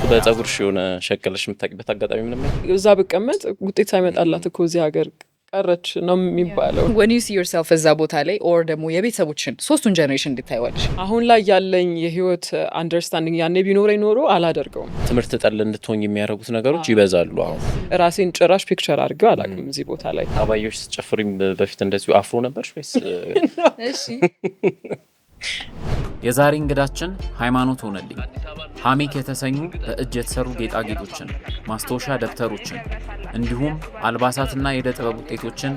በፀጉርሽ የሆነ ሸቀለሽ የምታውቂበት አጋጣሚ ምንም እዛ ብቀመጥ ውጤት ሳይመጣላት እኮ እዚህ ሀገር ቀረች ነው የሚባለው። when you see yourself እዛ ቦታ ላይ or ደግሞ የቤተሰቦችን ሶስቱን ጀነሬሽን እንድታይዋለሽ አሁን ላይ ያለኝ የህይወት አንደርስታንዲንግ ያኔ ቢኖረኝ ኖሮ አላደርገውም። ትምህርት ጠል እንድትሆኝ የሚያደርጉት ነገሮች ይበዛሉ። አሁን ራሴን ጭራሽ ፒክቸር አድርገው አላውቅም እዚህ ቦታ ላይ። አባዮሽ ስትጨፍሪም በፊት እንደዚሁ አፍሮ ነበርሽ ወይስ? እሺ የዛሬ እንግዳችን ሃይማኖት ሆነልኝ ሀሚክ የተሰኙ በእጅ የተሰሩ ጌጣጌጦችን፣ ማስታወሻ ደብተሮችን እንዲሁም አልባሳትና የዕደ ጥበብ ውጤቶችን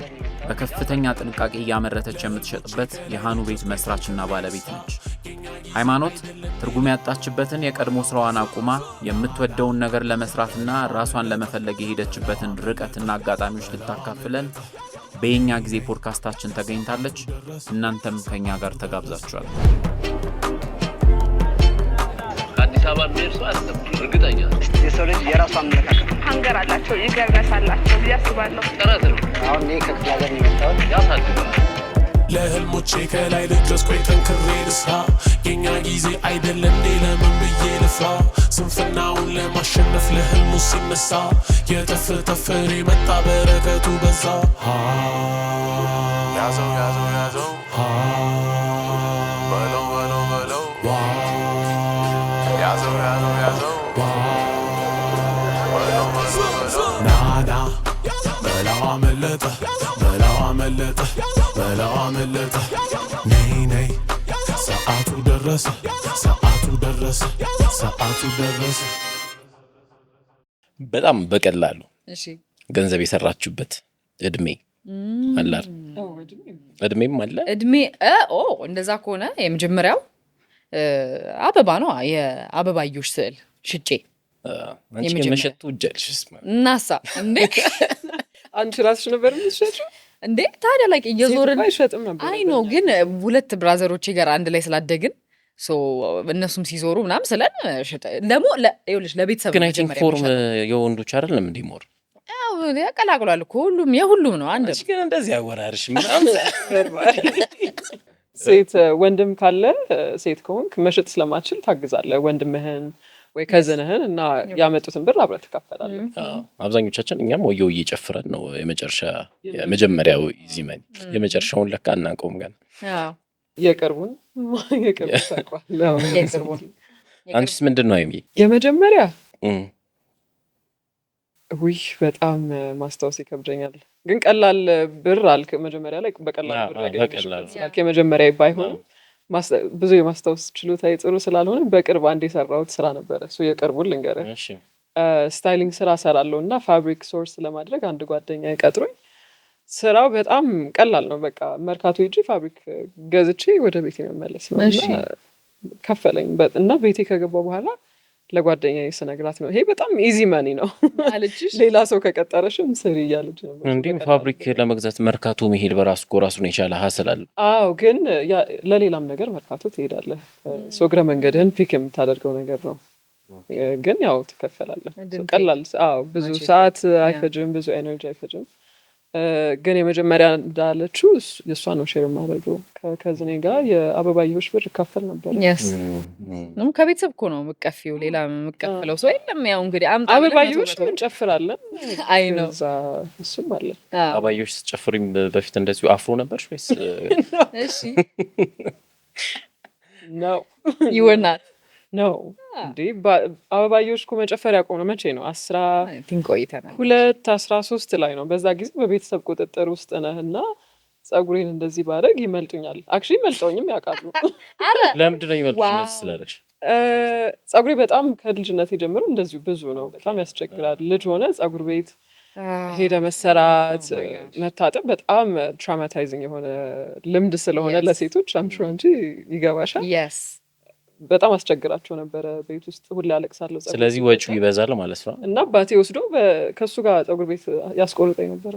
በከፍተኛ ጥንቃቄ እያመረተች የምትሸጥበት የሃኑ ቤት መስራችና ባለቤት ነች። ሃይማኖት ትርጉም ያጣችበትን የቀድሞ ስራዋን አቁማ የምትወደውን ነገር ለመስራትና ራሷን ለመፈለግ የሄደችበትን ርቀትና አጋጣሚዎች ልታካፍለን በየኛ ጊዜ ፖድካስታችን ተገኝታለች። እናንተም ከኛ ጋር ተጋብዛችኋል። አዲስ አበባ የሚርሱ እርግጠኛ የሰው ልጅ የራሱ አመለካከት ሀንገር አላቸው ይገርነስ አላቸው ብዬ አስባለሁ። ጥረት ነው። አሁን እኔ ከክፍለ ሀገር ነው የመጣሁት። ያሳድጋል። ለህልሞቼ ከላይ ልድረስ ቆይ ጠንክሬ ልስራ የኛ ጊዜ አይደለ እንዴ ለምን ብዬ ልፍራ ስንፍናውን ለማሸነፍ ለህልሙ ሲነሳ የተፈተፈሬ መጣ በረከቱ በዛ ያዘው ያዘው ያዘው በለው በለው በለው ያዘው ያዘው ያዘው በለው በለው በለው ናና በላው አመለጠ በላው አመለጠ በላው አመለጠ ነይ ነይ ሰዓቱ ደረሰ ሰዓቱ ደረሰ ሰዓቱ ደረሰ። በጣም በቀላሉ እሺ ገንዘብ የሰራችሁበት እድሜ አላር እድሜም አለ እድሜ እንደዛ ከሆነ የመጀመሪያው አበባ ነው የአበባዮሽ ስዕል ሽጬ አንቺ መሸጡ ጀልሽስ እናሳ እንዴ አንቺ ራስሽ ነበር የምትሸጪው እንዴ? ታዲያ ላይ እየዞርን አይሸጥም ነበር። አይ ነው ግን ሁለት ብራዘሮቼ ጋር አንድ ላይ ስላደግን እነሱም ሲዞሩ ምናምን ስለን ደግሞ ይኸውልሽ ለቤተሰብ ግን መጀመሪያ ፎርም የወንዶች አይደለም እንዴ ሞር ያቀላቅሏል እኮ ሁሉም የሁሉም ነው። አንድ ግን እንደዚህ ያወራርሽ ምናምን ሴት ወንድም ካለ ሴት ከሆንክ መሸጥ ስለማትችል ታግዛለህ ወንድምህን ወይ ከዘነህን እና ያመጡትን ብር አብረህ ትካፈላለህ። አብዛኞቻችን እኛም ወየው እየጨፍረን ነው የመጀመሪያው ዚመን የመጨረሻውን ለካ እናቆም ገና የቅርቡን ታውቀዋለህ። የቅርቡን አንቺስ ምንድን ነው የሚይ የመጀመሪያ ውይ በጣም ማስታወስ ይከብደኛል። ግን ቀላል ብር አልክ መጀመሪያ ላይ በቀላል ብር ያገኘሽበት የመጀመሪያ ባይሆንም ብዙ የማስታወስ ችሎታዬ ጥሩ ስላልሆነ በቅርብ አንድ የሰራሁት ስራ ነበረ። እሱ የቅርቡን ልንገርህ። ስታይሊንግ ስራ ሰራለሁ እና ፋብሪክ ሶርስ ለማድረግ አንድ ጓደኛ ቀጥሮኝ ስራው በጣም ቀላል ነው። በቃ መርካቶ ሄጄ ፋብሪክ ገዝቼ ወደ ቤቴ መመለስ ነው እና ከፈለኝ እና ቤቴ ከገባሁ በኋላ ለጓደኛዬ ስነግራት ነው ይሄ በጣም ኢዚ ማኒ ነው አለችሽ። ሌላ ሰው ከቀጠረሽም ስሪ እያለች ነበር። እንዴም ፋብሪክ ለመግዛት መርካቶ መሄድ በራሱ እኮ ራሱን የቻለ ሀስል አለ። አዎ ግን ለሌላም ነገር መርካቶ ትሄዳለህ። እግረ መንገድህን ፒክ የምታደርገው ነገር ነው። ግን ያው ትከፈላለህ። ቀላል ብዙ ሰዓት አይፈጅም፣ ብዙ ኤነርጂ አይፈጅም። ግን የመጀመሪያ እንዳለችው የእሷ ነው ሼር የማደርገው ከዝኔ ጋር የአበባዮሽ ብር እካፈል ነበር። ከቤተሰብ እኮ ነው የምትቀፊው፣ ሌላ የምትቀፍለው ሰው የለም። ያው እንግዲህ አበባዮሽ እንጨፍራለን። አይ ነው እሱም አለ። አበባዮሽ ስትጨፍሪም በፊት እንደዚሁ አፍሮ ነበርሽ ወይስ? እሺ ነው you were not ነው እንዴ? አበባዮሽ እኮ መጨፈር ያቆመው መቼ ነው? 13 ላይ ነው። በዛ ጊዜ በቤተሰብ ቁጥጥር ውስጥ ነህና ጸጉሬን እንደዚህ ባደርግ ይመልጡኛል። አክቹሊ መልጠውኝም ያውቃሉ። ለምንድን ነው ይመልጡሽ ስላለሽ? ጸጉሬ በጣም ከልጅነት ጀምሮ እንደዚሁ ብዙ ነው። በጣም ያስቸግራል። ልጅ ሆነ ጸጉር ቤት ሄደ መሰራት መታጠብ በጣም ትራውማታይዚንግ የሆነ ልምድ ስለሆነ ለሴቶች አምሹ አንቺ ይገባሻል። በጣም አስቸግራቸው ነበረ። ቤት ውስጥ ሁሌ አለቅሳለሁ። ስለዚህ ወጪው ይበዛል ማለት ነው። እና አባቴ ወስዶ ከሱ ጋር ጸጉር ቤት ያስቆርጠኝ ነበረ።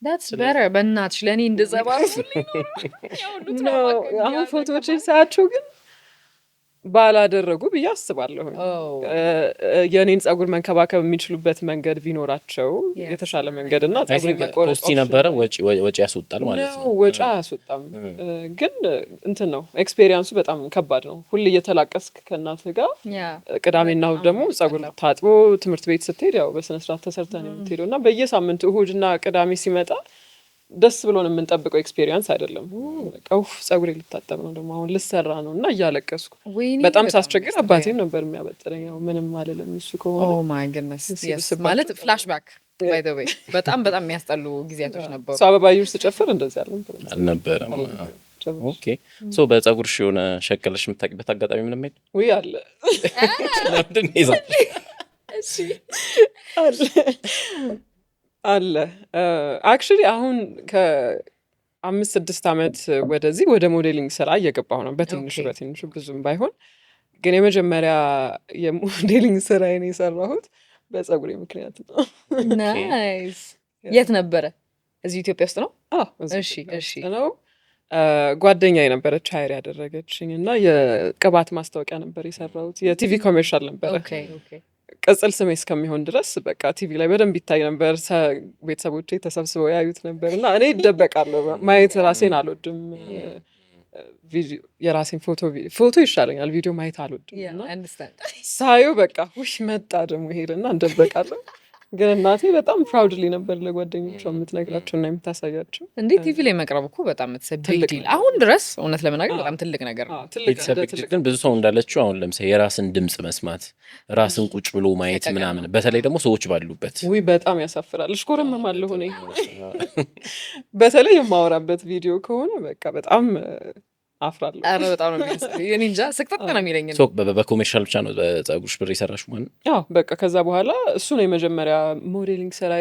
that's better በእናትሽ ለእኔ እንደዛ ባልኩልኝ ነው። አሁን ፎቶዎችን ሳያቸው ግን ባላደረጉ ብዬ አስባለሁ። የኔን ጸጉር መንከባከብ የሚችሉበት መንገድ ቢኖራቸው የተሻለ መንገድ እና ጸጉር መቆረጥ ኮስቲ ነበረ ወጪ ያስወጣል ማለት ነው። ወጪ አያስወጣም ግን እንትን ነው ኤክስፔሪየንሱ በጣም ከባድ ነው። ሁሌ እየተላቀስክ ከእናትህ ጋር ቅዳሜና እሑድ ደግሞ ጸጉር ታጥቦ ትምህርት ቤት ስትሄድ ያው በስነ ስርዓት ተሰርተን የምትሄደው እና በየሳምንቱ እሑድና ቅዳሜ ሲመጣ ደስ ብሎን የምንጠብቀው ኤክስፔሪየንስ አይደለም። በቃ ጸጉሬ ልታጠብ ነው ደግሞ አሁን ልሰራ ነው እና እያለቀስኩ በጣም ሳስቸግር አባቴም ነበር የሚያበጥረኝ። ያው ምንም አልልም እሱ ከሆነ ኦ ማይ ጉድነስ ማለት ፍላሽባክ ባይ ዘ ዌይ በጣም የሚያስጠሉ ጊዜያቶች ነበሩ። እሱ አበባዮሽ ስጨፍር እንደዚህ አልነበረም። ኦኬ ሶ በጸጉርሽ የሆነ ሸቀለሽ የምታውቂበት አጋጣሚ ምንም የለም? ውይ አለ ለምንድን ነው ይዛ እሺ አለ አክቹሊ አሁን ከ5-6 ዓመት ወደዚህ ወደ ሞዴሊንግ ስራ እየገባሁ ነው። በትንሹ ብዙም ባይሆን ግን የመጀመሪያ የሞዴሊንግ ስራዬን የሰራሁት በጸጉሬ ምክንያት ነው። ናይስ። የት ነበረ? እዚህ ኢትዮጵያ ውስጥ ነው? እሺ ነው። ጓደኛዬ ነበረች ሃይር ያደረገችኝ እና የቅባት ማስታወቂያ ነበር የሰራሁት። የቲቪ ኮሜርሻል ነበረ። ቅጽል ስሜ እስከሚሆን ድረስ በቃ ቲቪ ላይ በደንብ ይታይ ነበር። ቤተሰቦቼ ተሰብስበው ያዩት ነበር እና እኔ ይደበቃለሁ። ማየት ራሴን አልወድም። የራሴን ፎቶ ይሻለኛል፣ ቪዲዮ ማየት አልወድም። ሳየው በቃ ውሽ መጣ ደግሞ ሄድና እንደበቃለሁ። ግን እናቴ በጣም ፕራውድሊ ነበር ለጓደኞቿ የምትነግራቸው እና የምታሳያቸው። እንዴ ቲቪ ላይ መቅረብ እኮ በጣም ትልቅ ዲል አሁን ድረስ እውነት ለመናገር በጣም ትልቅ ነገር ነው። ግን ብዙ ሰው እንዳለችው አሁን ለምሳሌ የራስን ድምጽ መስማት፣ ራስን ቁጭ ብሎ ማየት ምናምን በተለይ ደግሞ ሰዎች ባሉበት ውይ በጣም ያሳፍራል። እሽኮረመማለሁ እኔ በተለይ የማወራበት ቪዲዮ ከሆነ በቃ በጣም አፍራለሁ። አረ በጣም ነው የሚያስፈራው። እኔ እንጃ ስቅጥጥ ነው የሚለኝ። በኮሜርሻል ብቻ ነው በጸጉርሽ ብር የሰራሽው ማለት? አዎ በቃ ከዛ በኋላ እሱ ነው የመጀመሪያ ሞዴሊንግ ስራ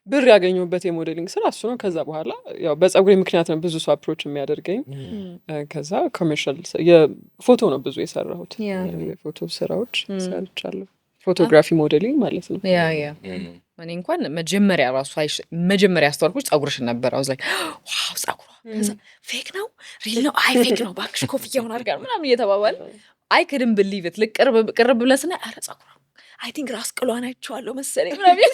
ብር ያገኘሁበት የሞዴሊንግ ስራ እሱ ነው። ከዛ በኋላ ያው በጸጉሬ ምክንያት ነው ብዙ ሰው አፕሮች የሚያደርገኝ። ከዛ ኮሜርሻል የፎቶ ነው ብዙ የሰራሁት። የፎቶ ስራዎች ሰርቻለሁ። ፎቶግራፊ ሞዴሊንግ ማለት ነው። እኔ እንኳን መጀመሪያ ያስተዋልኩሽ ጸጉርሽን ነበር። አውዝ ላይክ ዋው ጸጉሯ ፌክ ነው ሪል ነው አይ ፌክ ነው ባክሽ ኮፍያውን አድርጋ ምናምን እየተባባል አይ ክድን ብሊቭ ኢት ቅርብ ብለህ ስናይ ኧረ ጸጉሯ አይ ቲንክ ራስ ቅሏን አይቼዋለሁ መሰለኝ ምናምን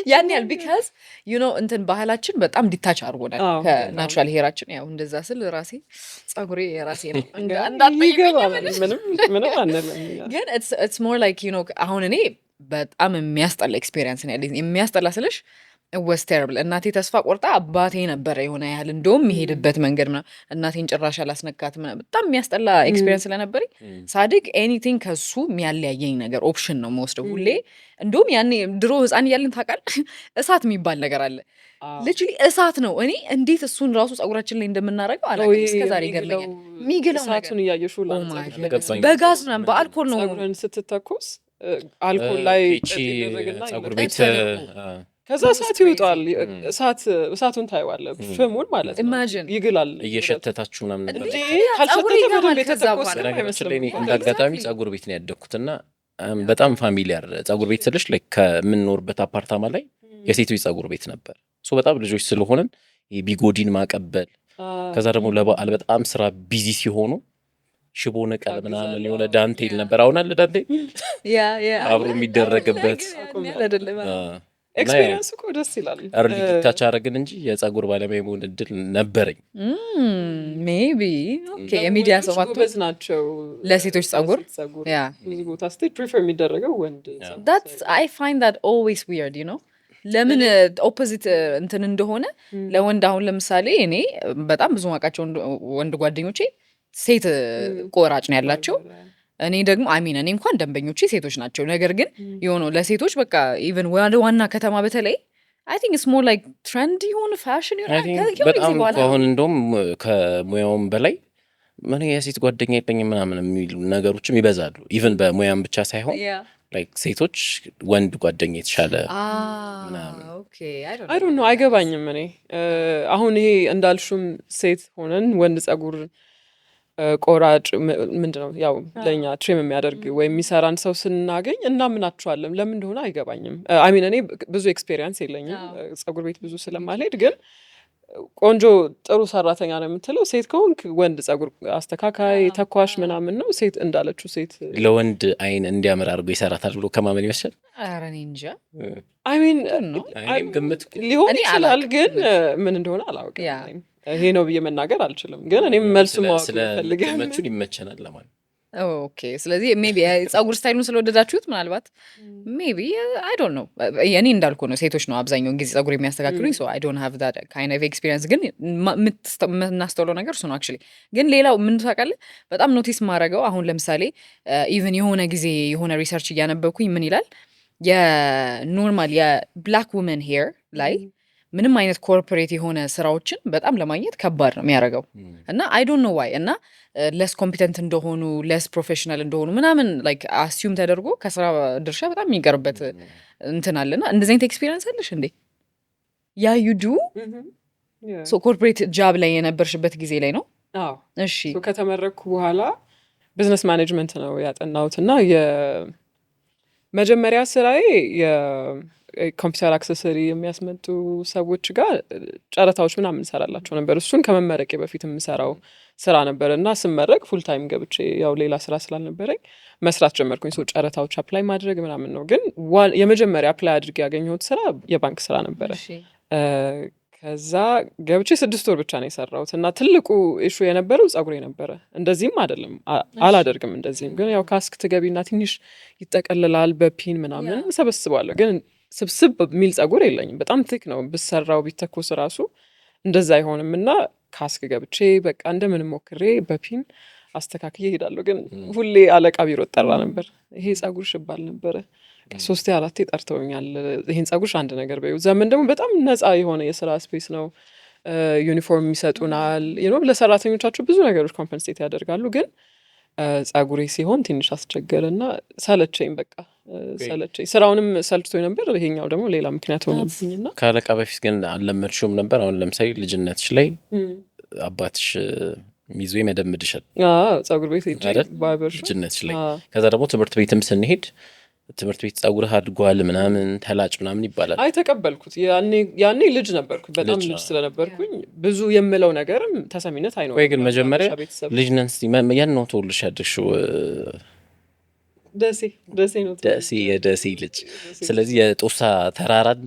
ያን ያህል ቢካዝ ዩ ኖ እንትን ባህላችን በጣም ዲታች አድርጎናል ከናቹራል ሄራችን። ያው እንደዛ ስል ራሴ ጸጉሬ የራሴ ነው ግን ኢትስ ሞር ላይክ ዩ ኖ አሁን እኔ በጣም የሚያስጠላ ኤክስፔሪየንስ ነው ያለኝ። የሚያስጠላ ስልሽ ወስ ቴርብል። እናቴ ተስፋ ቆርጣ አባቴ ነበረ የሆነ ያህል እንደውም የሚሄድበት መንገድ ምናምን እናቴን ጭራሽ አላስነካት ምናምን በጣም የሚያስጠላ ኤክስፔሪየንስ ስለነበረኝ ሳድግ ኤኒቲንግ ከሱ የሚያለያየኝ ነገር ኦፕሽን ነው የምወስደው ሁሌ። እንደውም ያኔ ድሮ ህፃን እያለን ታውቃለህ እሳት የሚባል ነገር አለ። ልጅሊ እሳት ነው። እኔ እንዴት እሱን ራሱ ጸጉራችን ላይ እንደምናደርገው አላውቅም እስከዛሬ ይገርመኛል። የሚግለው እሳቱን እያየሽው በጋዝ ምናምን በአልኮል ነው ጸጉርን ስትተኮስ አልኮል ላይ ጸጉር ቤት ከዛ እሳት ይወጣል። እሳቱን ታይዋለህ ፍሙን ማለት ነው። ኢማጂን ይግላል። እየሸተታችሁ ምናምን ነበር ካልሸተተ በደንብ የተተኮሰ እንዳጋጣሚ ጸጉር ቤት ነው ያደግኩትና በጣም ፋሚሊያር ጸጉር ቤት ስልሽ ላይ ከምንኖርበት አፓርታማ ላይ የሴቶች ጸጉር ቤት ነበር። በጣም ልጆች ስለሆነን ቢጎዲን ማቀበል ከዛ ደግሞ ለበዓል በጣም ስራ ቢዚ ሲሆኑ ሽቦ ነቀል ምናምን የሆነ ዳንቴል ነበር። አሁን አለ ዳንቴል አብሮ የሚደረግበት ኤክስፔሪየንስ እኮ ደስ ይላል። እርሊ ዲታች አደረግን እንጂ የጸጉር ባለሙያ መሆን እድል ነበረኝ። ሜቢ ኦኬ የሚዲያ ሰው ጎበዝ ናቸው ለሴቶች ጸጉር ብዙ ቦታ ስቴት ፕሪፈር የሚደረገው ወንድ። that's I find that always weird you know ለምን ኦፖዚት እንትን እንደሆነ ለወንድ አሁን ለምሳሌ እኔ በጣም ብዙ ማውቃቸው ወንድ ጓደኞቼ ሴት ቆራጭ ነው ያላቸው። እኔ ደግሞ እኔ እንኳን ደንበኞቼ ሴቶች ናቸው። ነገር ግን የሆነው ለሴቶች በቃ ኢቨን ዋና ከተማ በተለይ አይ ቲንክ ኢትስ ሞር ላይክ ትሬንድ ይሁን ፋሽን ይሁን በጣም አሁን እንደውም ከሙያውም በላይ ምን የሴት ጓደኛ የለኝም ምናምን የሚሉ ነገሮችም ይበዛሉ። ኢቨን በሙያም ብቻ ሳይሆን ላይክ ሴቶች ወንድ ጓደኛ የተሻለ ምናምን ኦኬ አይ ዶንት ኖ አይገባኝም። እኔ አሁን ይሄ እንዳልሹም ሴት ሆነን ወንድ ጸጉር ቆራጭ ምንድነው ያው ለኛ ትሪም የሚያደርግ ወይም የሚሰራን ሰው ስናገኝ እናምናቸዋለን። ለምን እንደሆነ አይገባኝም። እኔ ብዙ ኤክስፔሪየንስ የለኝም ጸጉር ቤት ብዙ ስለማልሄድ፣ ግን ቆንጆ ጥሩ ሰራተኛ ነው የምትለው ሴት ከሆንክ ወንድ ጸጉር አስተካካይ ተኳሽ ምናምን ነው። ሴት እንዳለችው ሴት ለወንድ አይን እንዲያምር አድርጎ ይሰራታል ብሎ ከማመን ይመስላል። ኧረ እኔ እንጃ አይ ሚን እኔም ግምት ሊሆን እኔ ይችላል፣ አላውቅም። ግን ምን እንደሆነ አላውቅም። ያ። ይሄ ነው ብዬ መናገር አልችልም፣ ግን እኔም መልሱ ማወቅ ስለ ፈልገን ገመቹን ይመቸናል ለማለት ኦኬ ስለዚህ ሜቢ ጸጉር ስታይሉን ስለወደዳችሁት ምናልባት ሜቢ አይ ዶንት ኖ እኔ እንዳልኩ ነው ሴቶች ነው አብዛኛውን ጊዜ ጸጉር የሚያስተካክሉኝ ሶ አይ ዶንት ሃቭ ዳት ካይንድ ኦፍ ኤክስፒሪየንስ ግን የምናስተውለው ነገር እሱ ነው አክቹዋሊ ግን ሌላው ምን ታውቃለህ በጣም ኖቲስ ማድረገው አሁን ለምሳሌ ኢቨን የሆነ ጊዜ የሆነ ሪሰርች እያነበብኩኝ ምን ይላል የኖርማል የብላክ ውመን ሄር ላይ ምንም አይነት ኮርፖሬት የሆነ ስራዎችን በጣም ለማግኘት ከባድ ነው የሚያደርገው እና አይ ዶንት ኖ ዋይ እና ለስ ኮምፒተንት እንደሆኑ ለስ ፕሮፌሽናል እንደሆኑ ምናምን ላይክ አስዩም ተደርጎ ከስራ ድርሻ በጣም የሚቀርበት እንትን አለና እንደዚህ አይነት ኤክስፒሪየንስ አለሽ እንዴ? ያ ዩዱ ሶ ኮርፖሬት ጃብ ላይ የነበርሽበት ጊዜ ላይ ነው? አዎ እሺ ከተመረኩ በኋላ ቢዝነስ ማኔጅመንት ነው ያጠናሁት እና የመጀመሪያ ስራዬ የኮምፒውተር አክሰሰሪ የሚያስመጡ ሰዎች ጋር ጨረታዎች ምናምን እንሰራላቸው ነበር። እሱን ከመመረቄ በፊት የምሰራው ስራ ነበር እና ስመረቅ ፉል ታይም ገብቼ ያው ሌላ ስራ ስላልነበረኝ መስራት ጀመርኩኝ። ሰው ጨረታዎች አፕላይ ማድረግ ምናምን ነው። ግን የመጀመሪያ አፕላይ አድርጌ ያገኘሁት ስራ የባንክ ስራ ነበረ። ከዛ ገብቼ 6 ወር ብቻ ነው የሰራሁት እና ትልቁ ኢሹ የነበረው ጸጉሬ ነበረ። እንደዚህም አይደለም አላደርግም እንደዚህም፣ ግን ያው ካስክ ትገቢና ትንሽ ይጠቀልላል በፒን ምናምን ሰበስባለሁ። ግን ስብስብ የሚል ጸጉር የለኝም። በጣም ትክ ነው ብሰራው ቢተኮስ ራሱ እንደዛ አይሆንም እና ካስክ ገብቼ በቃ እንደምንም ሞክሬ በፒን አስተካክዬ እሄዳለሁ። ግን ሁሌ አለቃ ቢሮ ጠራ ነበር። ይሄ ጸጉር ሽባል ነበረ 3-4 ጠርተውኛል። ይሄን ጸጉርሽ አንድ ነገር በይው። ዘመን ደግሞ በጣም ነፃ የሆነ የስራ ስፔስ ነው። ዩኒፎርም ይሰጡናል። ለሰራተኞቻቸው ብዙ ነገሮች ኮምፐንሴት ያደርጋሉ። ግን ጸጉሬ ሲሆን ትንሽ አስቸገረና ሰለቸኝ። በቃ ሰለቸኝ። ስራውንም ሰልችቶኝ ነበር። ይሄኛው ደግሞ ሌላ ምክንያት ሆነብኝና ከአለቃ በፊት ግን አልለመድሽውም ነበር? አሁን ለምሳሌ ልጅነትሽ ላይ አባትሽ ሚዞ ይመደምድሻል ጸጉር ቤት ባይበርሽ ልጅነትሽ ላይ። ከዛ ደግሞ ትምህርት ቤትም ስንሄድ ትምህርት ቤት ጸጉርህ አድጓል ምናምን ተላጭ ምናምን ይባላል። አይ ተቀበልኩት። ያኔ ልጅ ነበርኩኝ፣ በጣም ልጅ ስለነበርኩኝ ብዙ የምለው ነገርም ተሰሚነት አይኖርም። ወይ ግን መጀመሪያ ልጅ ነን እስቲ ያን ነው ተወልሽ ያደግሽው? ደሴ ነው። ደሴ የደሴ ልጅ። ስለዚህ የጦሳ ተራራን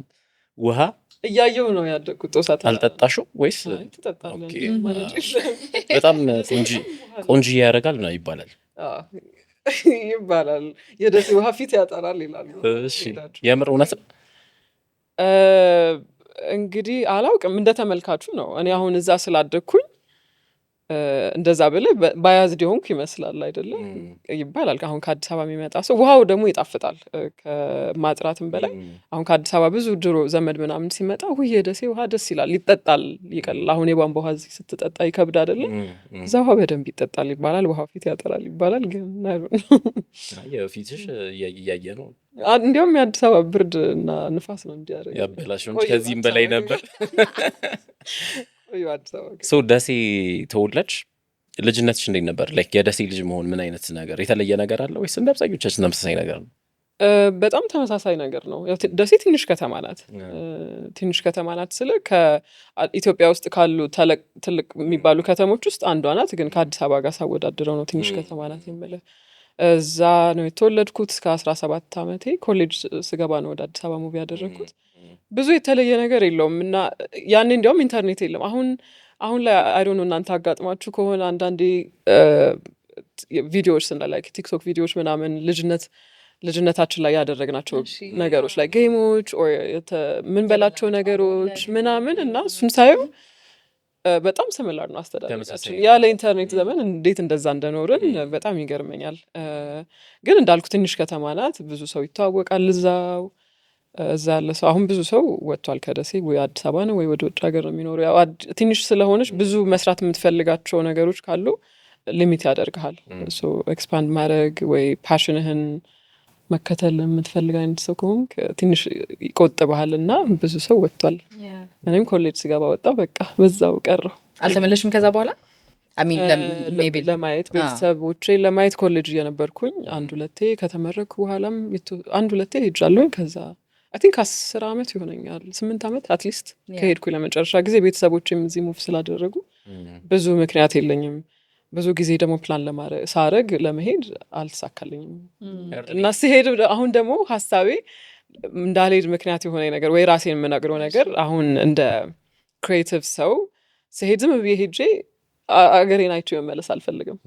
ውሃ እያየሁ ነው ያደግኩት። ጦሳ ተራራ አልጠጣሽው ወይስ? ትጠጣለህ? በጣም ቆንጆ ያደርጋል ነው ይባላል ይባላል። የደሴ ውሃ ፊት ያጠራል ይላሉ። እሺ የምር እውነት ነው? እንግዲህ አላውቅም፣ እንደ ተመልካቹ ነው። እኔ አሁን እዛ ስላደግኩኝ እንደዛ ብለህ ባያዝድ ሆንኩ ይመስላል አይደለም ይባላል። አሁን ከአዲስ አበባ የሚመጣ ሰው ውሃው ደግሞ ይጣፍጣል ከማጥራትም በላይ። አሁን ከአዲስ አበባ ብዙ ድሮ ዘመድ ምናምን ሲመጣ ውይ የደሴ ውሃ ደስ ይላል፣ ይጠጣል፣ ይቀላል። አሁን የቧንቧ ውሃ እዚህ ስትጠጣ ይከብድ አይደለም፣ እዛ ውሃ በደንብ ይጠጣል ይባላል። ውሃው ፊት ያጠራል ይባላል። ግን ፊትሽ እያየ ነው። እንዲያውም የአዲስ አበባ ብርድ እና ንፋስ ነው እንዲያደርግ ያበላሽ ነው። ከዚህም በላይ ነበር። ሰው ደሴ ተወላጅ ልጅነትሽ እንዴት ነበር? ላይክ የደሴ ልጅ መሆን ምን አይነት ነገር የተለየ ነገር አለ ወይስ እንደ አብዛኞቻችን ተመሳሳይ ነገር ነው? በጣም ተመሳሳይ ነገር ነው። ደሴ ትንሽ ከተማ ናት። ትንሽ ከተማ ናት ስለ ከኢትዮጵያ ውስጥ ካሉ ትልቅ የሚባሉ ከተሞች ውስጥ አንዷ ናት። ግን ከአዲስ አበባ ጋር ሳወዳድረው ነው ትንሽ ከተማ ናት የምልህ። እዛ ነው የተወለድኩት እስከ 17 ዓመቴ። ኮሌጅ ስገባ ነው ወደ አዲስ አበባ ሙቪ ያደረግኩት። ብዙ የተለየ ነገር የለውም እና ያኔ እንዲያውም ኢንተርኔት የለም። አሁን ላይ አይዶን እናንተ አጋጥማችሁ ከሆነ አንዳንዴ ቪዲዮዎች ስንላይክ ቲክቶክ ቪዲዮዎች ምናምን ልጅነታችን ላይ ያደረግናቸው ነገሮች ላይ ጌሞች ምንበላቸው ነገሮች ምናምን እና እሱን ሳየው በጣም ስምላር ነው አስተዳደጋችን። ያለ ኢንተርኔት ዘመን እንዴት እንደዛ እንደኖርን በጣም ይገርመኛል። ግን እንዳልኩ ትንሽ ከተማ ናት። ብዙ ሰው ይተዋወቃል እዛው እዛ ያለ ሰው። አሁን ብዙ ሰው ወጥቷል ከደሴ ወይ አዲስ አበባ ነው ወይ ወደ ውጭ ሀገር ነው የሚኖሩ። ያው ትንሽ ስለሆነች ብዙ መስራት የምትፈልጋቸው ነገሮች ካሉ ሊሚት ያደርግሃል። ኤክስፓንድ ማድረግ ወይ ፓሽንህን መከተል የምትፈልግ አይነት ሰው ከሆንክ ትንሽ ይቆጥብሃል እና ብዙ ሰው ወጥቷል። እኔም ኮሌጅ ስገባ ወጣሁ፣ በቃ በዛው ቀረሁ። አልተመለሽም ከዛ በኋላ? ለማየት ቤተሰቦቼ ለማየት ኮሌጅ እየነበርኩኝ 1-2 ከተመረኩ በኋላም 1-2 ሄጃለሁ። ከዛ አይ ቲንክ 10 ዓመት ይሆነኛል 8 ዓመት አትሊስት ከሄድኩኝ ለመጨረሻ ጊዜ ቤተሰቦቼም እዚህ ሙቭ ስላደረጉ ብዙ ምክንያት የለኝም። ብዙ ጊዜ ደግሞ ፕላን ሳረግ ለመሄድ አልተሳካልኝም እና ሲሄድ አሁን ደግሞ ሀሳቤ እንዳልሄድ ምክንያት የሆነ ነገር ወይ ራሴን የምነግረው ነገር አሁን እንደ ክሬቲቭ ሰው ሲሄድ ዝም ብዬ ሄጄ አገሬን አይቼ መመለስ አልፈልግም።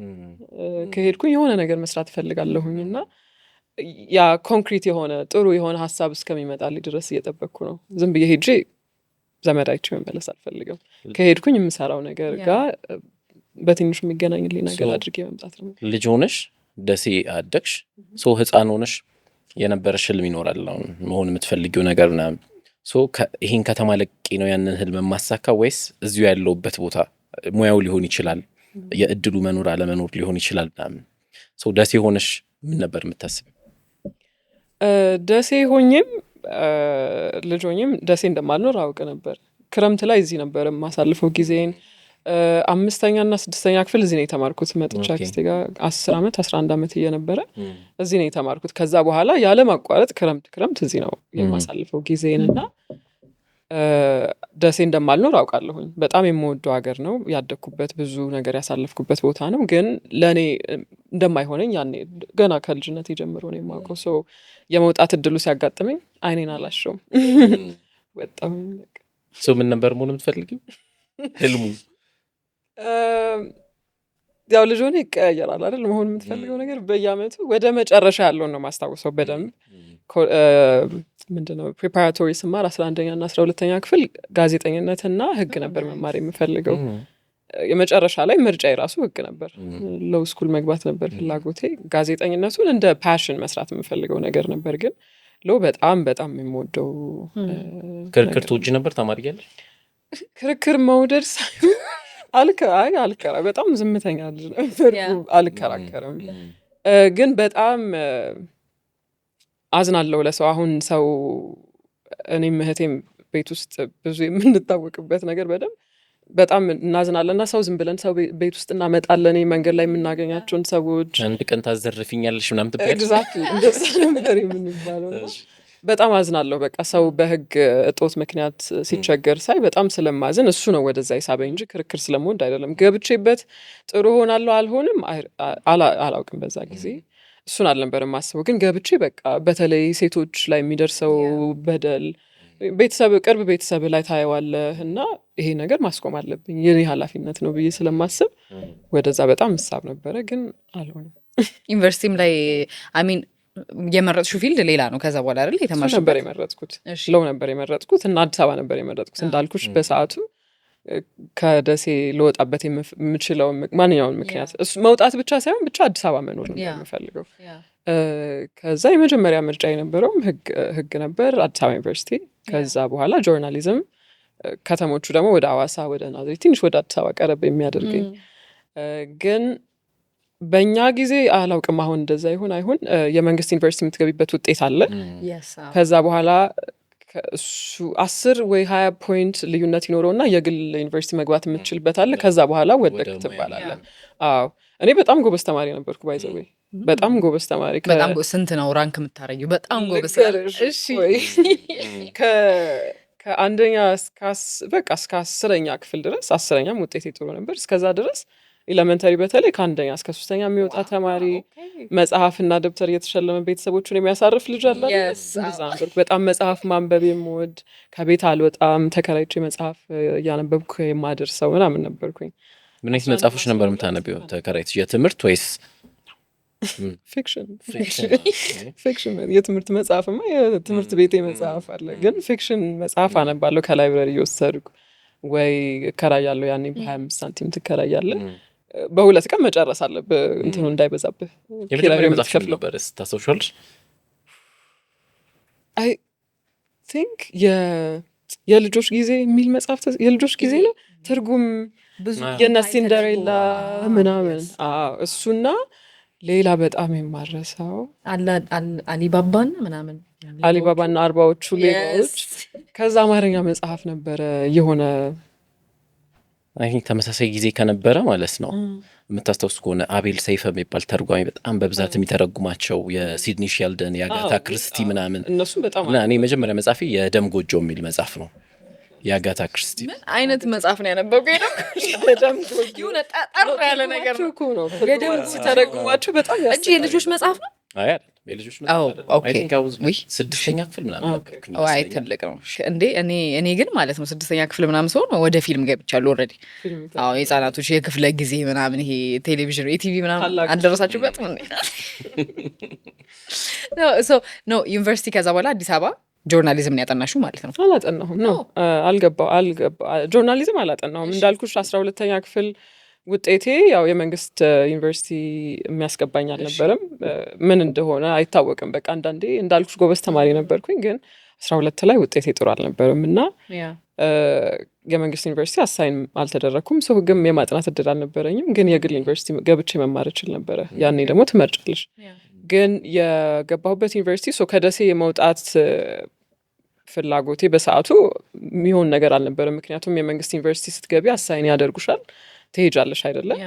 ከሄድኩኝ የሆነ ነገር መስራት እፈልጋለሁኝ እና ያ ኮንክሪት የሆነ ጥሩ የሆነ ሀሳብ እስከሚመጣልኝ ድረስ እየጠበቅኩ ነው። ዝም ብዬ ሄጄ ዘመድ አይቼ መመለስ አልፈልግም። ከሄድኩኝ የምሰራው ነገር ጋር በትንሹ የሚገናኝልኝ ነገር አድርጌ መምጣት ነው። ልጅ ሆነሽ ደሴ አደግሽ፣ ሶ ህፃን ሆነሽ የነበረሽ ህልም ይኖራል አሁን መሆን የምትፈልጊው ነገር ምናምን። ሶ ይሄን ከተማ ለቄ ነው ያንን ህልም የማሳካ ወይስ እዚሁ ያለውበት ቦታ ሙያው ሊሆን ይችላል፣ የእድሉ መኖር አለመኖር ሊሆን ይችላል ምናምን። ሶ ደሴ ሆነሽ ምን ነበር የምታስብ? ደሴ ሆኜም ልጅ ሆኜም ደሴ እንደማልኖር አውቅ ነበር። ክረምት ላይ እዚህ ነበር የማሳልፈው ጊዜን። 5ኛ እና 6ኛ ክፍል እዚህ ነው የተማርኩት። መጥቻ አክስቴ ጋር 10 ዓመት 11 ዓመት እየነበረ እዚህ ነው የተማርኩት። ከዛ በኋላ ያለ ማቋረጥ ክረምት እዚህ ነው የማሳልፈው ጊዜንና ደሴ እንደማልኖር አውቃለሁኝ። በጣም የምወደው ሀገር ነው፣ ያደግኩበት ብዙ ነገር ያሳለፍኩበት ቦታ ነው። ግን ለእኔ እንደማይሆነኝ ያኔ ገና ከልጅነት ጀምሮ ነው የማውቀው። ሰው የመውጣት እድሉ ሲያጋጥመኝ አይኔን አላሸውም ወጣሁ። ሰው ምን ነበር መሆን የምትፈልጊው ህልሙ? ያው ልጅ ሆነ ይቀያየራል አይደል? መሆን የምትፈልገው ነገር በየአመቱ ወደ መጨረሻ ያለውን ነው ማስታወሰው በደንብ። ምንድነው ፕሪፓራቶሪ ስማር 11ኛ እና 12ኛ ክፍል ጋዜጠኝነትና ህግ ነበር መማር የምፈልገው። የመጨረሻ ላይ ምርጫ የራሱ ህግ ነበር። ሎው ስኩል መግባት ነበር ፍላጎቴ። ጋዜጠኝነቱን እንደ ፓሽን መስራት የምፈልገው ነገር ነበር። ግን ሎው በጣም የምወደው ክርክር ትወጂ ነበር ተማሪ እያለሽ? ክርክር መውደድ ሳይሆን አልከራ በጣም ዝምተኛ ልጅ ነበር። አልከራከርም። ግን በጣም አዝናለሁ ለሰው። አሁን ሰው እኔም እህቴም ቤት ውስጥ ብዙ የምንታወቅበት ነገር በጣም እናዝናለን እና ሰው ዝም ብለን ሰው ቤት ውስጥ እናመጣለን። መንገድ ላይ የምናገኛቸውን ሰዎች አንድ ቀን ታዘርፊኛለሽ ምናምን ትበያለሽ። ኤግዛክትሊ እንደዛ ነበር የምንባለው። በጣም አዝናለሁ። በቃ ሰው በህግ እጦት ምክንያት ሲቸገር ሳይ በጣም ስለማዝን እሱ ነው ወደዛ ይሳበኝ እንጂ ክርክር ስለምወድ አይደለም። ገብቼበት ጥሩ ሆናለሁ አልሆንም አላውቅም። በዛ ጊዜ እሱን አልነበረም ማስበው። ግን ገብቼ በቃ በተለይ ሴቶች ላይ የሚደርሰው በደል ቅርብ ቤተሰብ ላይ ታየዋለህ እና ይሄ ነገር ማስቆም አለብኝ የኔ ኃላፊነት ነው ብዬ ስለማስብ ወደዛ በጣም እሳብ ነበረ። ግን አልሆነም። ዩኒቨርሲቲም ላይ አሚን የመረጥሽው ፊልድ ሌላ ነው ከዛ በኋላ አይደል የተማርሽው? ነበር የመረጥኩት ለው ነበር የመረጥኩት እና አዲስ አበባ ነበር የመረጥኩት። እንዳልኩሽ በሰዓቱ ከደሴ ልወጣበት የምችለው ማንኛውን ምክንያት መውጣት ብቻ ሳይሆን ብቻ አዲስ አበባ መኖር ነበር የምፈልገው። ከዛ የመጀመሪያ ምርጫ የነበረውም ህግ ነበር አዲስ አበባ ዩኒቨርሲቲ። ከዛ በኋላ ጆርናሊዝም፣ ከተሞቹ ደግሞ ወደ አዋሳ ወደ ናዝሬት ትንሽ ወደ አዲስ አበባ ቀረብ የሚያደርገኝ። ግን በእኛ ጊዜ አላውቅም አሁን እንደዛ ይሁን አይሁን የመንግስት ዩኒቨርሲቲ የምትገቢበት ውጤት አለ። ከዛ በኋላ እሱ 10 ወይ 20 ፖይንት ልዩነት ይኖረውና የግል ዩኒቨርሲቲ መግባት የምትችልበት አለ። ከዛ በኋላ ወደቅ ትባላለህ። አዎ እኔ በጣም ጎበዝ ተማሪ ነበርኩ። ባይዘዌ በጣም ጎበዝ ተማሪ። በጣም ስንት ነው ራንክ የምታረጊው? በጣም ጎበዝ። እሺ ከአንደኛ እስከ 10ኛ ክፍል ድረስ 10ኛም ውጤቴ ጥሩ ነበር። እስከዛ ድረስ ኤሌመንተሪ በተለይ ከአንደኛ እስከ 3ኛ የሚወጣ ተማሪ መጽሐፍና ደብተር እየተሸለመ ቤተሰቦቹን የሚያሳርፍ ልጅ አለ። በጣም መጽሐፍ ማንበብ የምወድ፣ ከቤት አልወጣም፣ ተከራይቼ መጽሐፍ እያነበብኩ የማደርሰው ምናምን ነበርኩኝ። ምን አይነት መጽሐፎች ነበር የምታነቢው ተከራይተሽ? የትምህርት ወይስ ፊክሽን? የትምህርት መጽሐፍማ የትምህርት ቤቴ መጽሐፍ አለ። ግን ፊክሽን መጽሐፍ አነባለሁ ከላይብረሪ እየወሰድኩ ወይ እከራያለሁ። ያኔ በ25 ሳንቲም ትከራያለህ። በ2 ቀን መጨረስ አለብህ እንትኑ እንዳይበዛብህ። የመጀመሪያ መጽሐፍ ነበር ታስታውሻለሽ? አይ ቲንክ የልጆች ጊዜ የሚል መጽሐፍ የልጆች ጊዜ ነው። ትርጉም ብዙ የእነ ሲንደሬላ ምናምን እሱና ሌላ በጣም የማረሳው አሊባባና ምናምን አሊባባና 40ዎቹ ሌባዎች። ከዛ አማርኛ መጽሐፍ ነበረ የሆነ አይ ቲንክ ተመሳሳይ ጊዜ ከነበረ ማለት ነው የምታስታውስ ከሆነ አቤል ሰይፈ የሚባል ተርጓሚ በጣም በብዛት የሚተረጉማቸው የሲድኒ ሼልደን የአጋታ ክሪስቲ ምናምን እነሱም በጣም እና እኔ መጀመሪያ መጽሐፌ የደም ጎጆ የሚል መጽሐፍ ነው። የአጋታ ክሪስቲ ምን አይነት መጽሐፍ ነው ያነበብኩ? በጣም የሆነ ጠር ያለ ነገር ነው እኮ ነው ገደም ሲተረጉማቸው በጣም እንጂ የልጆች መጽሐፍ ነው። አይ አይደል የልጆች ኦኬ ስድስተኛ ክፍል ምናምን ነበርኩኝ። አይ ትልቅ ነው እንዴ። እኔ ግን ማለት ነው ስድስተኛ ክፍል ምናምን ሰው ነው ወደ ፊልም ገብቻለሁ ኦልሬዲ። አዎ የህፃናቶች የክፍለ ጊዜ ምናምን ይሄ ቴሌቪዥን ኢቲቪ ምናምን አልደረሳችሁበት? ኖ ዩኒቨርሲቲ ከዛ በኋላ አዲስ አበባ ጆርናሊዝም ያጠናሽው ማለት ነው? አላጠናሁም ነው ጆርናሊዝም አላጠናሁም። እንዳልኩሽ 12ኛ ክፍል ውጤቴ ያው የመንግስት ዩኒቨርሲቲ የሚያስገባኝ አልነበረም። ምን እንደሆነ አይታወቅም። በቃ አንዳንዴ እንዳልኩሽ ጎበዝ ተማሪ ነበርኩኝ፣ ግን 12 ላይ ውጤቴ ጥሩ አልነበረም እና የመንግስት ዩኒቨርሲቲ አሳይን አልተደረኩም። ሰው ህግም የማጥናት እድል አልነበረኝም፣ ግን የግል ዩኒቨርሲቲ ገብቼ መማር እችል ነበረ። ያኔ ደግሞ ትመርጫለሽ። ግን የገባሁበት ዩኒቨርሲቲ ከደሴ የመውጣት ፍላጎቴ በሰዓቱ የሚሆን ነገር አልነበረም። ምክንያቱም የመንግስት ዩኒቨርሲቲ ስትገቢ አሳይን ያደርጉሻል፣ ትሄጃለሽ አይደለም።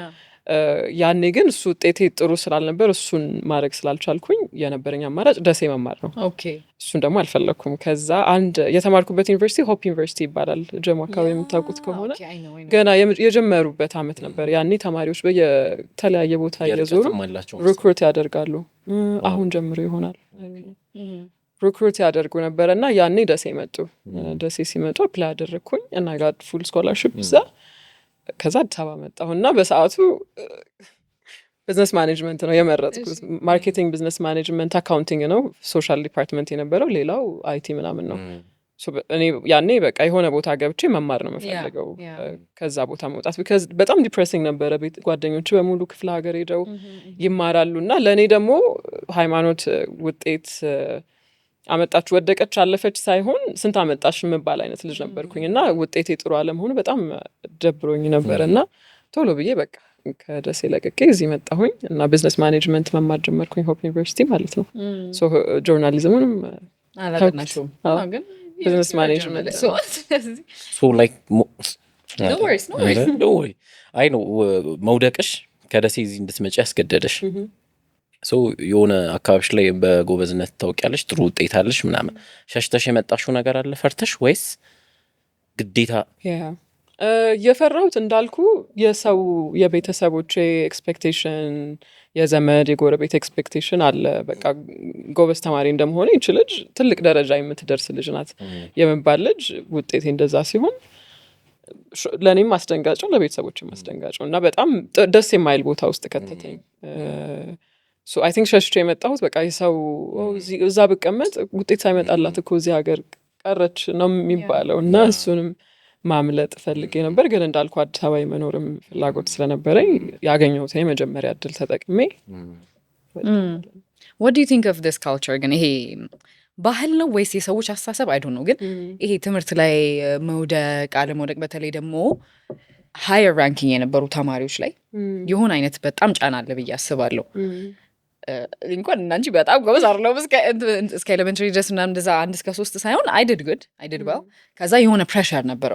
ያኔ ግን እሱ ውጤቴ ጥሩ ስላልነበር እሱን ማድረግ ስላልቻልኩኝ የነበረኝ አማራጭ ደሴ መማር ነው። እሱን ደግሞ አልፈለግኩም። ከዛ አንድ የተማርኩበት ዩኒቨርሲቲ ሆፕ ዩኒቨርሲቲ ይባላል። ጀሞ አካባቢ የምታውቁት ከሆነ ገና የጀመሩበት አመት ነበር። ያኔ ተማሪዎች በየተለያየ ቦታ እየዞሩ ሪክሩት ያደርጋሉ። አሁን ጀምሮ ይሆናል ሪክሩት ያደርጉ ነበረ እና ያኔ ደሴ መጡ። ደሴ ሲመጡ አፕላይ ያደረግኩኝ እና ጋድ ፉል ስኮላርሽፕ እዛ። ከዛ አዲስ አበባ መጣሁ እና በሰዓቱ ቢዝነስ ማኔጅመንት ነው የመረጥኩት። ማርኬቲንግ፣ ቢዝነስ ማኔጅመንት፣ አካውንቲንግ ነው ሶሻል ዲፓርትመንት የነበረው። ሌላው አይቲ ምናምን ነው። እኔ ያኔ በቃ የሆነ ቦታ ገብቼ መማር ነው የምፈልገው፣ ከዛ ቦታ መውጣት። ቢካዝ በጣም ዲፕሬሲንግ ነበረ። ጓደኞች በሙሉ ክፍለ ሀገር ሄደው ይማራሉ እና ለእኔ ደግሞ ሃይማኖት ውጤት አመጣች ወደቀች አለፈች ሳይሆን ስንት አመጣሽ የምባል አይነት ልጅ ነበርኩኝ እና ውጤቴ ጥሩ አለመሆኑ በጣም ደብሮኝ ነበር እና ቶሎ ብዬ በቃ ከደሴ ለቅቄ እዚህ መጣሁኝ እና ቢዝነስ ማኔጅመንት መማር ጀመርኩኝ ሆፕ ዩኒቨርሲቲ ማለት ነው። ጆርናሊዝሙንም አላጠናሽውም ግን ቢዝነስ ማኔጅመንት አይ ነው መውደቅሽ ከደሴ እዚህ እንድትመጪ ያስገደደሽ የሆነ አካባቢሽ ላይ በጎበዝነት ታውቂያለሽ፣ ጥሩ ውጤት አለሽ ምናምን። ሸሽተሽ የመጣሽው ነገር አለ ፈርተሽ ወይስ ግዴታ? የፈራሁት እንዳልኩ የሰው የቤተሰቦቼ ኤክስፔክቴሽን፣ የዘመድ የጎረቤት ኤክስፔክቴሽን አለ። በቃ ጎበዝ ተማሪ እንደመሆነ ይች ልጅ ትልቅ ደረጃ የምትደርስ ልጅ ናት የምባል ልጅ ውጤቴ እንደዛ ሲሆን ለእኔም አስደንጋጭ ነው፣ ለቤተሰቦችም አስደንጋጭ ነው እና በጣም ደስ የማይል ቦታ ውስጥ ከተተኝ። አይ ቲንክ ሸሽቼ የመጣሁት በቃ የሰው እዛ ብቀመጥ ውጤት ሳይመጣላት እኮ እዚህ ሀገር ቀረች ነው የሚባለው እና እሱንም ማምለጥ ፈልጌ ነበር። ግን እንዳልኩ አዲስ አበባ የመኖርም ፍላጎት ስለነበረኝ ያገኘሁት የመጀመሪያ እድል ተጠቅሜ። what do you think of this culture? ግን ይሄ ባህል ነው ወይስ የሰዎች አስተሳሰብ? አይ ዶንት ኖ። ግን ይሄ ትምህርት ላይ መውደቅ አለመውደቅ፣ በተለይ ደግሞ ሃየር ራንኪንግ የነበሩ ተማሪዎች ላይ የሆነ አይነት በጣም ጫና አለ ብዬ አስባለሁ። እንኳን እናንቺ በጣም ጎበዝ አይደለም እስከ ኤሌመንተሪ ድረስ ምናምን እንደዛ 1 እስከ 3 ሳይሆን አይ ዲድ well ከዛ የሆነ ፕሬሸር ነበር።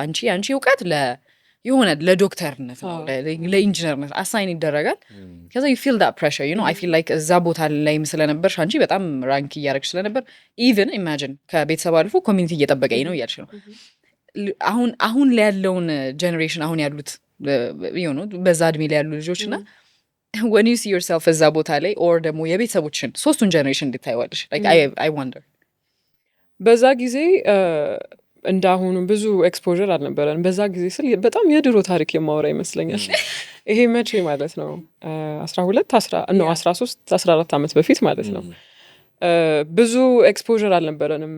አንቺ እውቀት የሆነ ለዶክተርነት ነው ለኢንጂነርነት አሳይን ይደረጋል። ከዛ you feel that pressure, you know, I feel like እዛ ቦታ ላይም ስለነበርሽ አንቺ በጣም ራንክ እያደረግሽ ስለነበር even imagine ከቤተሰብ አልፎ ኮሚኒቲ እየጠበቀኝ ነው እያልሽ ነው። አሁን ላይ ያለውን ጀኔሬሽን አሁን ያሉት በዛ እድሜ ላይ ያሉ ልጆች እና when you see yourself እዛ ቦታ ላይ or ደግሞ የቤተሰቦችን ሶስቱን ጀኔሬሽን እንድታይዋለሽ like I wonder። በዛ ጊዜ እንዳሁኑ ብዙ ኤክስፖዠር አልነበረን። በዛ ጊዜ ስል በጣም የድሮ ታሪክ የማወራ ይመስለኛል። ይሄ መቼ ማለት ነው 13 14 ዓመት በፊት ማለት ነው። ብዙ ኤክስፖዠር አልነበረንም።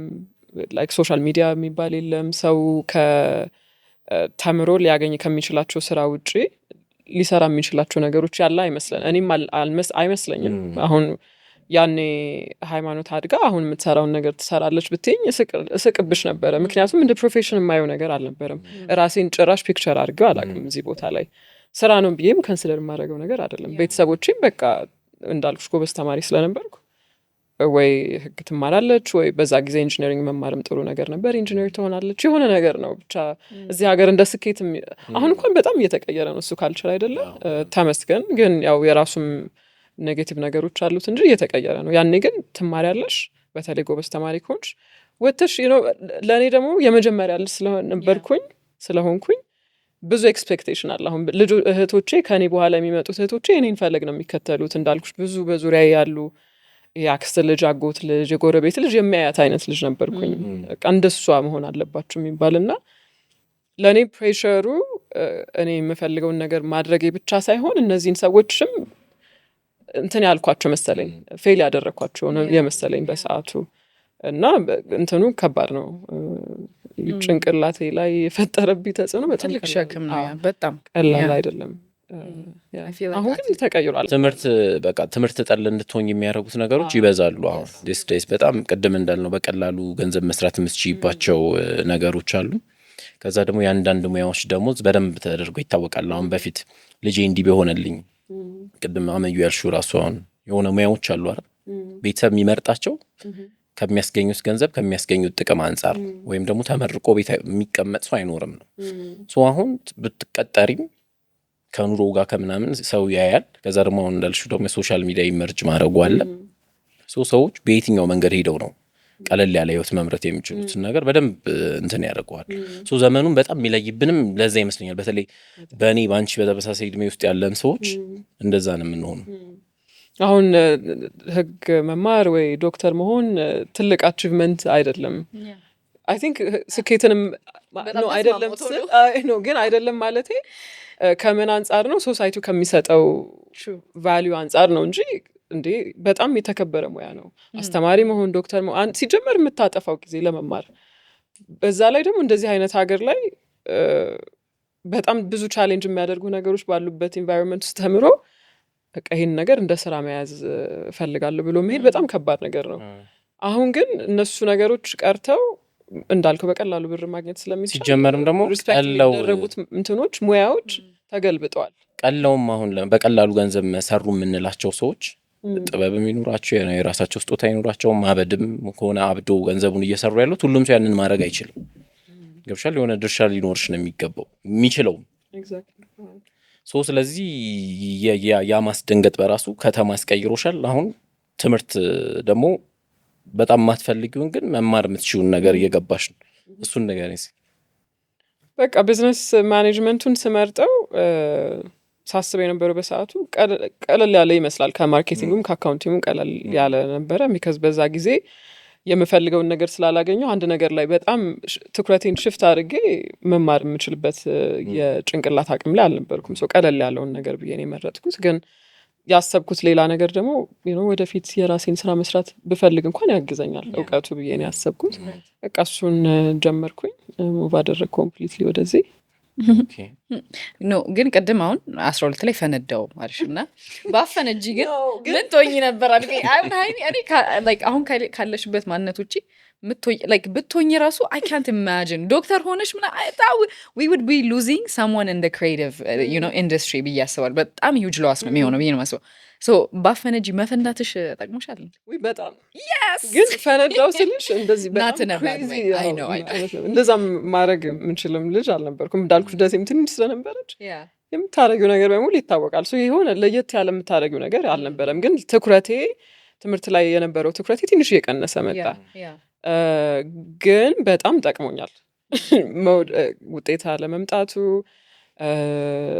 ላይክ ሶሻል ሚዲያ የሚባል የለም። ሰው ከተምሮ ሊያገኝ ከሚችላቸው ስራ ውጪ ሊሰራ የሚችላቸው ነገሮች ያለ እኔም አይመስለኝም። አሁን ያኔ ሃይማኖት አድጋ አሁን የምትሰራውን ነገር ትሰራለች ብትኝ እስቅብሽ ነበረ። ምክንያቱም እንደ ፕሮፌሽን የማየው ነገር አልነበረም። ራሴን ጭራሽ ፒክቸር አድርገው አላውቅም። እዚህ ቦታ ላይ ስራ ነው ብዬም ከንስለር የማደርገው ነገር አይደለም። ቤተሰቦቼም በቃ እንዳልኩሽ ጎበዝ ተማሪ ስለነበርኩ ወይ ህግ ትማራለች ወይ በዛ ጊዜ ኢንጂነሪንግ መማርም ጥሩ ነገር ነበር፣ ኢንጂነር ትሆናለች። የሆነ ነገር ነው ብቻ እዚህ ሀገር እንደ ስኬት አሁን እንኳን በጣም እየተቀየረ ነው እሱ ካልቸር አይደለ? ተመስገን። ግን ያው የራሱም ኔጌቲቭ ነገሮች አሉት እንጂ እየተቀየረ ነው። ያኔ ግን ትማሪያለሽ፣ በተለይ ጎበዝ ተማሪ ከሆንሽ ወጥተሽ ለእኔ ደግሞ የመጀመሪያ ልጅ ስለሆንኩኝ ብዙ ኤክስፔክቴሽን አለ። አሁን እህቶቼ ከኔ በኋላ የሚመጡት እህቶቼ እኔን ፈለግ ነው የሚከተሉት። እንዳልኩሽ ብዙ በዙሪያ ያሉ የአክስት ልጅ፣ አጎት ልጅ፣ የጎረቤት ልጅ የሚያያት አይነት ልጅ ነበርኩኝ። እንደሷ መሆን አለባችሁ የሚባልና ለእኔ ፕሬሸሩ እኔ የምፈልገውን ነገር ማድረጌ ብቻ ሳይሆን እነዚህን ሰዎችም እንትን ያልኳቸው መሰለኝ፣ ፌል ያደረግኳቸው የመሰለኝ በሰዓቱ እና እንትኑ ከባድ ነው። ጭንቅላቴ ላይ የፈጠረብኝ ተጽዕኖ በጣም ትልቅ ሸክም ነው። በጣም ቀላል አይደለም። አሁን ግን ተቀይሯል። ትምህርት ጠል እንድትሆኝ የሚያደርጉት ነገሮች ይበዛሉ። አሁን ዲስ ዴይስ በጣም ቅድም እንዳልነው በቀላሉ ገንዘብ መስራት የምትችይባቸው ነገሮች አሉ። ከዛ ደግሞ የአንዳንድ ሙያዎች ደግሞ በደንብ ተደርጎ ይታወቃል። አሁን በፊት ልጄ እንዲህ ቢሆንልኝ፣ ቅድም አመዩ ያልሽው ራሱ አሁን የሆነ ሙያዎች አሉ አይደል? ቤተሰብ የሚመርጣቸው ከሚያስገኙት ገንዘብ ከሚያስገኙት ጥቅም አንጻር ወይም ደግሞ ተመርቆ ቤት የሚቀመጥ ሰው አይኖርም ነው። አሁን ብትቀጠሪም ከኑሮ ጋር ከምናምን ሰው ያያል። ከዛ ደግሞ አሁን እንዳልሽው ደግሞ የሶሻል ሚዲያ ኢመርጅ ማድረጉ አለ። ሰዎች በየትኛው መንገድ ሄደው ነው ቀለል ያለ ህይወት መምረት የሚችሉትን ነገር በደንብ እንትን ያደርገዋል። ዘመኑን በጣም የሚለይብንም ለዛ ይመስለኛል። በተለይ በእኔ በአንቺ በተመሳሳይ እድሜ ውስጥ ያለን ሰዎች እንደዛ ነው የምንሆኑ። አሁን ህግ መማር ወይ ዶክተር መሆን ትልቅ አቺቭመንት አይደለም። አይ ቲንክ ስኬትንም ነው አይደለም ነው ግን አይደለም ማለቴ ከምን አንጻር ነው ሶሳይቲው ከሚሰጠው ቫልዩ አንጻር ነው እንጂ እንዴ በጣም የተከበረ ሙያ ነው። አስተማሪ መሆን፣ ዶክተር መሆን ሲጀመር የምታጠፋው ጊዜ ለመማር፣ በዛ ላይ ደግሞ እንደዚህ አይነት ሀገር ላይ በጣም ብዙ ቻሌንጅ የሚያደርጉ ነገሮች ባሉበት ኢንቫይሮንመንት ውስጥ ተምሮ በቃ ይሄን ነገር እንደ ስራ መያዝ ፈልጋለሁ ብሎ መሄድ በጣም ከባድ ነገር ነው። አሁን ግን እነሱ ነገሮች ቀርተው እንዳልከው በቀላሉ ብር ማግኘት ስለሚቻል ሲጀመርም ደግሞ ቀላው እንትኖች ሙያዎች ተገልብጠዋል። ቀላውም አሁን በቀላሉ ገንዘብ መሰሩ የምንላቸው ሰዎች ጥበብ የሚኖራቸው የራሳቸው ስጦታ ይኖራቸው ማበድም ከሆነ አብዶ ገንዘቡን እየሰሩ ያሉት ሁሉም ሰው ያንን ማድረግ አይችልም። ገብሻል? የሆነ ድርሻ ሊኖርሽ ነው የሚገባው የሚችለው። ስለዚህ ያ ማስደንገጥ በራሱ ከተማ ያስቀይሮሻል። አሁን ትምህርት ደግሞ በጣም ማትፈልጊውን ግን መማር የምትችውን ነገር እየገባሽ ነው። እሱን ነገር በቃ ቢዝነስ ማኔጅመንቱን ስመርጠው ሳስበው የነበረው በሰዓቱ ቀለል ያለ ይመስላል። ከማርኬቲንጉም ከአካውንቲንጉም ቀለል ያለ ነበረ። ቢካዝ በዛ ጊዜ የምፈልገውን ነገር ስላላገኘው አንድ ነገር ላይ በጣም ትኩረቴን ሽፍት አድርጌ መማር የምችልበት የጭንቅላት አቅም ላይ አልነበርኩም። ቀለል ያለውን ነገር ብዬ ነው የመረጥኩት። ግን ያሰብኩት ሌላ ነገር ደግሞ ወደፊት የራሴን ስራ መስራት ብፈልግ እንኳን ያግዘኛል እውቀቱ ብዬ ነው ያሰብኩት። በቃ እሱን ጀመርኩኝ። ሙቭ አደረግ ኮምፕሊትሊ ወደዚህ ኖ ግን ቅድም አሁን 12 ላይ ፈነዳው ማለሽ እና ባፈነጂ ግን ምን ትሆኚ ነበር አልከኝ። አሁን ካለሽበት ማንነት ውጪ ብትሆኚ ራሱ I can't imagine ዶክተር ሆነሽ we would be losing someone in the creative industry ብዬ አስባለሁ። በጣም huge loss ነው የሚሆነው ብዬ ነው የማስበው። ባፈነጂ መፈንዳትሽ ጠቅሞሻል ወይ? በጣም ግን ፈነዳው ስልሽ እንደዚህ በጣም crazy እንደዛ ማድረግ የምንችልም ልጅ አልነበርኩም። እንዳልኩሽ ደሴም ትንሽ ስለነበረች የምታደርጊው ነገር በሙሉ ይታወቃል። የሆነ ለየት ያለ የምታደርጊው ነገር አልነበረም። ግን ትምህርት ላይ የነበረው ትኩረቴ ትንሽ እየቀነሰ መጣ። ግን በጣም ጠቅሞኛል ውጤት አለመምጣቱ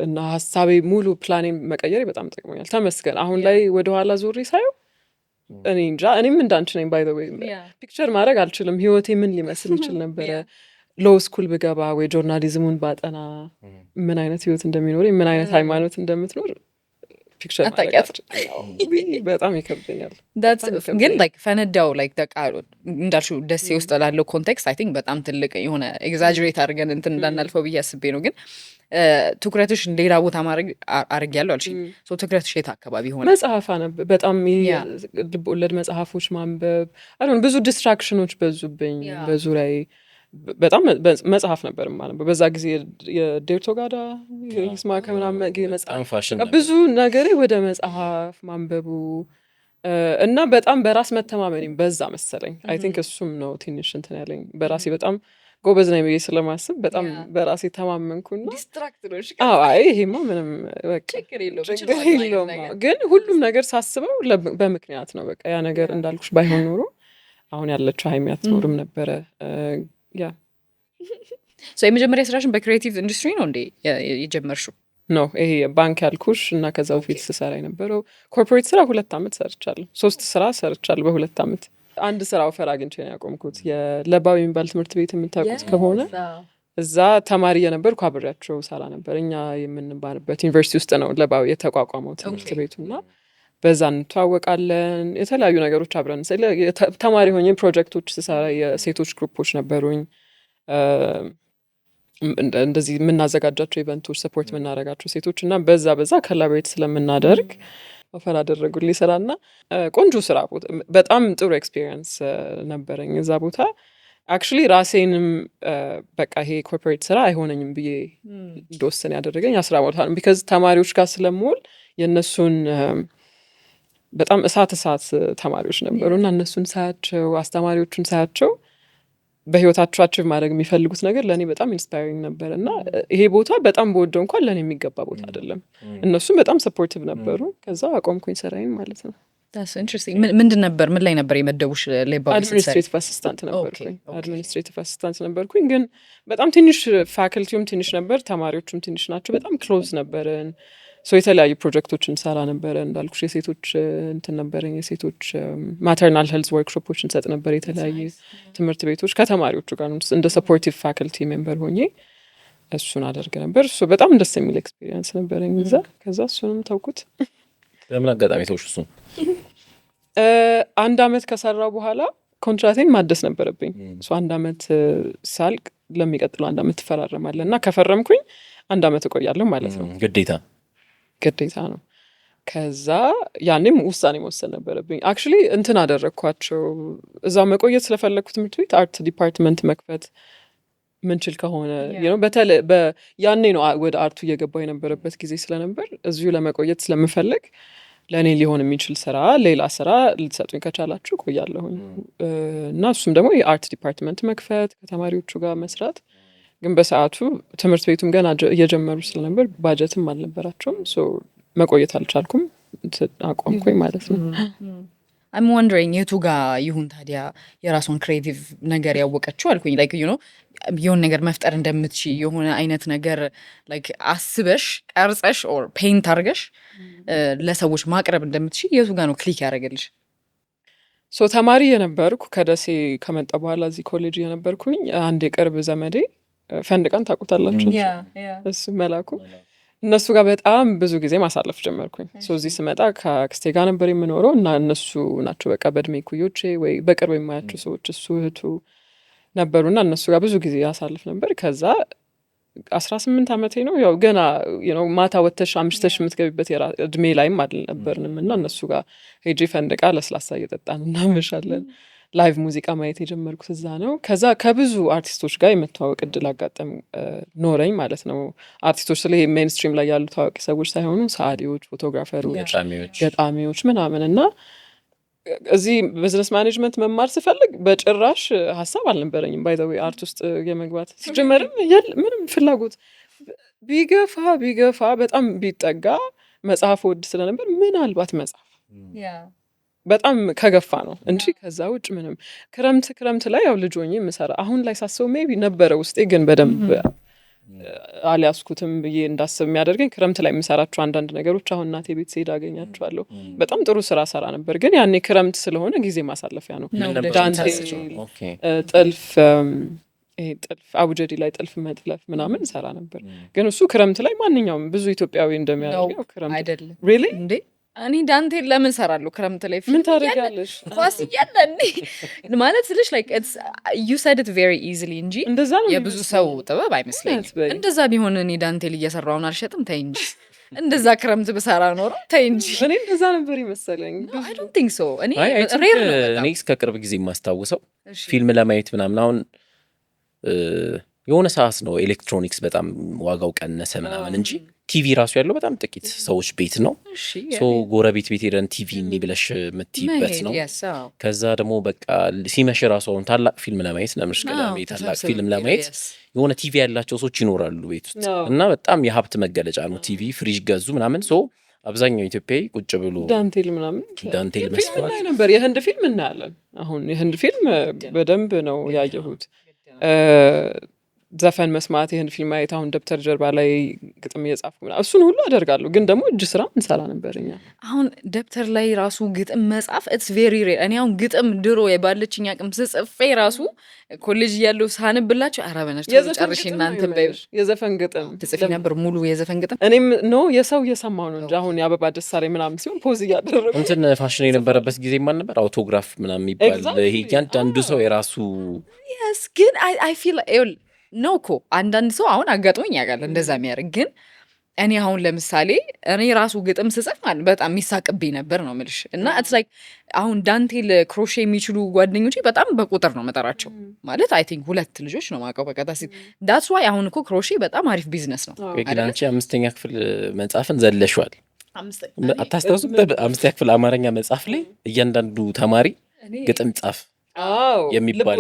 እና ሀሳቤ ሙሉ ፕላኔን መቀየሬ በጣም ጠቅሞኛል። ተመስገን። አሁን ላይ ወደኋላ ዞሬ ሳየው እኔ እንጃ እኔም እንዳንቺ ነኝ። ባይ ዘ ዌይ ፒክቸር ማድረግ አልችልም ህይወቴ ምን ሊመስል ይችል ነበረ። ሎው ስኩል ብገባ ወይ ጆርናሊዝሙን ባጠና ምን አይነት ህይወት እንደሚኖር ምን አይነት ሃይማኖት እንደምትኖር ፒክቸር በጣም ይከብደኛል። ግን ፈነዳው ተቃሉ እንዳልሽው ደሴ ውስጥ ላለው ኮንቴክስት አይ ቲንክ በጣም ትልቅ የሆነ ኤግዛጅሬት አድርገን እንትን እንዳናልፈው ብዬ አስቤ ነው። ግን ትኩረትሽ ሌላ ቦታ ማድረግ አድርጊያለሁ አልሽኝ። ትኩረትሽ የት አካባቢ ሆነ? መጽሐፍ አነብ በጣም ልብ ወለድ መጽሐፎች ማንበብ ብዙ ዲስትራክሽኖች በዙብኝ በዙሪያዬ። በጣም መጽሐፍ ነበር ማለት በዛ ጊዜ የዴርቶ ጋዳ ይስማ ከምናምን መጽሐፍ ብዙ ነገሬ ወደ መጽሐፍ ማንበቡ እና በጣም በራስ መተማመኔም በዛ መሰለኝ አይ ቲንክ እሱም ነው ትንሽ እንትን ያለኝ በራሴ በጣም ጎበዝ ነኝ ብዬ ስለማስብ በጣም በራሴ ተማመንኩና ዲስትራክትዶች አይ ይሄማ ምንም በቃ ችግር የለውም ግን ሁሉም ነገር ሳስበው በምክንያት ነው በቃ ያ ነገር እንዳልኩሽ ባይሆን ኖሮ አሁን ያለችው ሀይሚ አትኖርም ነበረ ያ የመጀመሪያ ስራሽን በክሪኤቲቭ ኢንዱስትሪ ነው እንዴ የጀመርሽው? ነው ይሄ ባንክ ያልኩሽ እና ከዛ በፊት ስሰራ የነበረው ኮርፖሬት ስራ 2 ዓመት ሰርቻለሁ 3 ስራ ሰርቻለሁ በ2 ዓመት አንድ ስራ ኦፈር አግኝቼ ነው ያቆምኩት የለባዊ የሚባል ትምህርት ቤት የምታውቁት ከሆነ እዛ ተማሪ የነበርኩ አብሬያቸው ሰራ ነበር እኛ የምንባርበት ዩኒቨርሲቲ ውስጥ ነው ለባዊ የተቋቋመው ትምህርት ቤቱና በዛ እንተዋወቃለን የተለያዩ ነገሮች አብረን ተማሪ ሆኜ ፕሮጀክቶች ስሰራ የሴቶች ግሩፖች ነበሩኝ እንደዚህ የምናዘጋጃቸው ኢቨንቶች ሰፖርት የምናደርጋቸው ሴቶች እና በዛ ኮላቦሬት ስለምናደርግ ኦፈር አደረጉልኝ ስራና ቆንጆ ስራ ቦታ በጣም ጥሩ ኤክስፒሪየንስ ነበረኝ እዛ ቦታ አክቹሊ ራሴንም በቃ ይሄ ኮርፖሬት ስራ አይሆነኝም ብዬ እንደወሰን ያደረገኝ ስራ ቦታ ነው ቢካዝ ተማሪዎች ጋር ስለምውል የእነሱን በጣም እሳት ተማሪዎች ነበሩና እነሱን ሳያቸው አስተማሪዎቹን ሳያቸው በህይወታቸው አቺቭ ማድረግ የሚፈልጉት ነገር ለእኔ በጣም ኢንስፓይሪንግ ነበር እና ይሄ ቦታ በጣም በወደው እንኳን ለእኔ የሚገባ ቦታ አይደለም እነሱም በጣም ሰፖርቲቭ ነበሩ ከዛ አቆምኩኝ ስራዬን ማለት ነው ምንድን ነበር ምን ላይ ነበር የመደቡሽ አድሚኒስትሬቲቭ አሲስታንት ነበርኩኝ ግን በጣም ትንሽ ፋክልቲውም ትንሽ ነበር ተማሪዎቹም ትንሽ ናቸው በጣም ክሎዝ ነበርን የተለያዩ ፕሮጀክቶችን ሰራ ነበረ እንዳልኩሽ የሴቶች እንትን ነበረኝ የሴቶች ማተርናል ሄልዝ ወርክሾፖች እንሰጥ ነበር የተለያዩ ትምህርት ቤቶች ከተማሪዎቹ ጋር እንደ ሰፖርቲቭ ፋክልቲ ሜምበር ሆኜ እሱን አደርግ ነበር እሱ በጣም ደስ የሚል ኤክስፒሪየንስ ነበረኝ እዛ ከዛ እሱንም ተውኩት በምን አጋጣሚ ተውሽ እሱን 1 ዓመት ከሰራው በኋላ ኮንትራቴን ማደስ ነበረብኝ 1 ዓመት ሳልቅ ለሚቀጥለው 1 ዓመት ትፈራረማለህ እና ከፈረምኩኝ 1 ዓመት እቆያለሁ ማለት ነው ግዴታ ነው ከዛ ያኔም ውሳኔ መወሰን ነበረብኝ አክቹሊ እንትን አደረግኳቸው እዛ መቆየት ስለፈለግኩ ትምህርት ቤት አርት ዲፓርትመንት መክፈት ምንችል ከሆነ በተለይ ያኔ ነው ወደ አርቱ እየገባው የነበረበት ጊዜ ስለነበር እዚሁ ለመቆየት ስለምፈልግ ለእኔ ሊሆን የሚችል ስራ ሌላ ስራ ልትሰጡኝ ከቻላችሁ ቆያለሁኝ እና እሱም ደግሞ የአርት ዲፓርትመንት መክፈት ከተማሪዎቹ ጋር መስራት ግን በሰዓቱ ትምህርት ቤቱም ገና እየጀመሩ ስለነበር ባጀትም አልነበራቸውም መቆየት አልቻልኩም አቆምኩኝ ማለት ነው I'm wondering የቱ ጋር ይሁን ታዲያ የራሷን ክሬቲቭ ነገር ያወቀችው አልኩኝ ላይክ የሆነ ነገር መፍጠር እንደምትችይ የሆነ አይነት ነገር ላይክ አስበሽ ቀርጸሽ ኦር ፔይንት አድርገሽ ለሰዎች ማቅረብ እንደምትችይ የቱ ጋር ነው ክሊክ ያደረገልሽ ተማሪ የነበርኩ ከደሴ ከመጣ በኋላ እዚህ ኮሌጅ የነበርኩኝ አንድ የቅርብ ዘመዴ ፈንድቃን ታውቁታላችሁ እሱ መላኩ እነሱ ጋር በጣም ብዙ ጊዜ ማሳለፍ ጀመርኩኝ እዚህ ስመጣ ከአክስቴ ጋር ነበር የምኖረው እና እነሱ ናቸው በቃ በእድሜ ኩዮቼ ወይ በቅርብ የማያቸው ሰዎች እሱ እህቱ ነበሩና እነሱ ጋር ብዙ ጊዜ ያሳልፍ ነበር ከዛ 18 ዓመቴ ነው ያው ገና ማታ ወተሽ አምሽተሽ የምትገቢበት እድሜ ላይም አልነበርንም እና እነሱ ጋር ሄጄ ፈንድቃ ለስላሳ እየጠጣን እናመሻለን ላይቭ ሙዚቃ ማየት የጀመርኩት እዛ ነው ከዛ ከብዙ አርቲስቶች ጋር የመተዋወቅ እድል አጋጠም ኖረኝ ማለት ነው አርቲስቶች ስለ ሜንስትሪም ላይ ያሉ ታዋቂ ሰዎች ሳይሆኑ ሰዓሊዎች ፎቶግራፈሮች ገጣሚዎች ምናምን እና እዚህ ቢዝነስ ማኔጅመንት መማር ስፈልግ በጭራሽ ሀሳብ አልነበረኝም ባይ ዘ ዌይ አርት ውስጥ የመግባት ሲጀመርም ምንም ፍላጎት ቢገፋ በጣም ቢጠጋ መጽሐፍ ወድ ስለነበር ምናልባት መጽሐፍ በጣም ከገፋ ነው እንጂ ከዛ ውጭ ምንም ክረምት ላይ ያው ልጅ ሆኜ የምሰራ አሁን ላይ ሳስበው ሜቢ ነበረ ውስጤ ግን በደንብ አልያዝኩትም ብዬ እንዳስብ የሚያደርገኝ ክረምት ላይ የምሰራቸው አንዳንድ ነገሮች አሁን እናቴ ቤት ስሄድ አገኛቸዋለሁ በጣም ጥሩ ስራ ሰራ ነበር ግን ያኔ ክረምት ስለሆነ ጊዜ ማሳለፊያ ነው ዳንቴል ጥልፍ አቡጀዲ ላይ ጥልፍ መጥለፍ ምናምን ሰራ ነበር ግን እሱ ክረምት ላይ ማንኛውም ብዙ ኢትዮጵያዊ እንደሚያደርገው ክረምት አይደለም ሪሊ እንዴ እኔ ዳንቴል ለምን ሰራለሁ ክረምት ላይ ምን ታደርጋለሽ ኳስ እያለ ማለት ስልሽ like it's you said it very easily እንጂ የብዙ ሰው ጥበብ አይመስለኝም እንደዛ ቢሆን እኔ ዳንቴል እየሰራውን አልሸጥም ተይ እንጂ እንደዛ ክረምት በሰራ ኖሮ ተይ እንጂ እኔ እንደዛ ነበር ይመስለኝ I don't think so እኔ እስከ ቅርብ ጊዜ የማስታውሰው ፊልም ለማየት ምናምን አሁን የሆነ ሰዓት ነው ኤሌክትሮኒክስ በጣም ዋጋው ቀነሰ ምናምን እንጂ ቲቪ ራሱ ያለው በጣም ጥቂት ሰዎች ቤት ነው። ሶ ጎረቤት ቤት ሄደን ቲቪ እኒ ብለሽ የምትይበት ነው። ከዛ ደግሞ በቃ ሲመሽ ራሱ አሁን ታላቅ ፊልም ለማየት ለምሽ ቅዳሜ ታላቅ ፊልም ለማየት የሆነ ቲቪ ያላቸው ሰዎች ይኖራሉ ቤት ውስጥ እና በጣም የሀብት መገለጫ ነው ቲቪ። ፍሪጅ ገዙ ምናምን። ሶ አብዛኛው ኢትዮጵያዊ ቁጭ ብሎ ዳንቴል ምናምን ዳንቴል መስፋት ነበር። የህንድ ፊልም እናያለን። አሁን የህንድ ፊልም በደንብ ነው ያየሁት። ዘፈን መስማት፣ ይህን ፊልም ማየት፣ አሁን ደብተር ጀርባ ላይ ግጥም እየጻፍኩ ምናምን እሱን ሁሉ አደርጋለሁ። ግን ደግሞ እጅ ስራ እንሰራ ነበር እኛ። አሁን ደብተር ላይ ራሱ ግጥም መጻፍ ኢትስ ቬሪ ሬር። እኔ አሁን ግጥም ድሮ የባለችኝ አቅም ስጽፌ ራሱ ኮሌጅ እያለሁ ሳንብላችሁ ኧረ በእናትሽ ጨርሼ እናንተ በይ የዘፈን ግጥም ትጽፊ ነበር? ሙሉ የዘፈን ግጥም እኔም ኖ የሰው እየሰማሁ ነው እንጂ አሁን የአበባ ደሳሌ ምናምን ሲሆን ፖዝ እያደረጉ እንትን ፋሽን የነበረበት ጊዜ ማን ነበር? አውቶግራፍ ምናምን የሚባል ይሄ እያንዳንዱ ሰው የራሱ yes ግን አይ ፊል ነው እኮ አንዳንድ ሰው አሁን አጋጥሞኝ ያውቃል እንደዛ የሚያደርግ። ግን እኔ አሁን ለምሳሌ እኔ ራሱ ግጥም ስጽፍ ማለት በጣም የሚሳቅብኝ ነበር ነው የምልሽ። እና ኢትስ ላይክ አሁን ዳንቴል ክሮሼ የሚችሉ ጓደኞቼ በጣም በቁጥር ነው መጠራቸው። ማለት አይ ቲንክ 2 ልጆች ነው ማውቀው በቃ ዳትስ ዋይ አሁን እኮ ክሮሼ በጣም አሪፍ ቢዝነስ ነው። ግን አንቺ 5ኛ ክፍል መጽሐፍን ዘለሽዋል አታስታውሱም? 5ኛ ክፍል አማርኛ መጽሐፍ ላይ እያንዳንዱ ተማሪ ግጥም ጻፍ የሚባል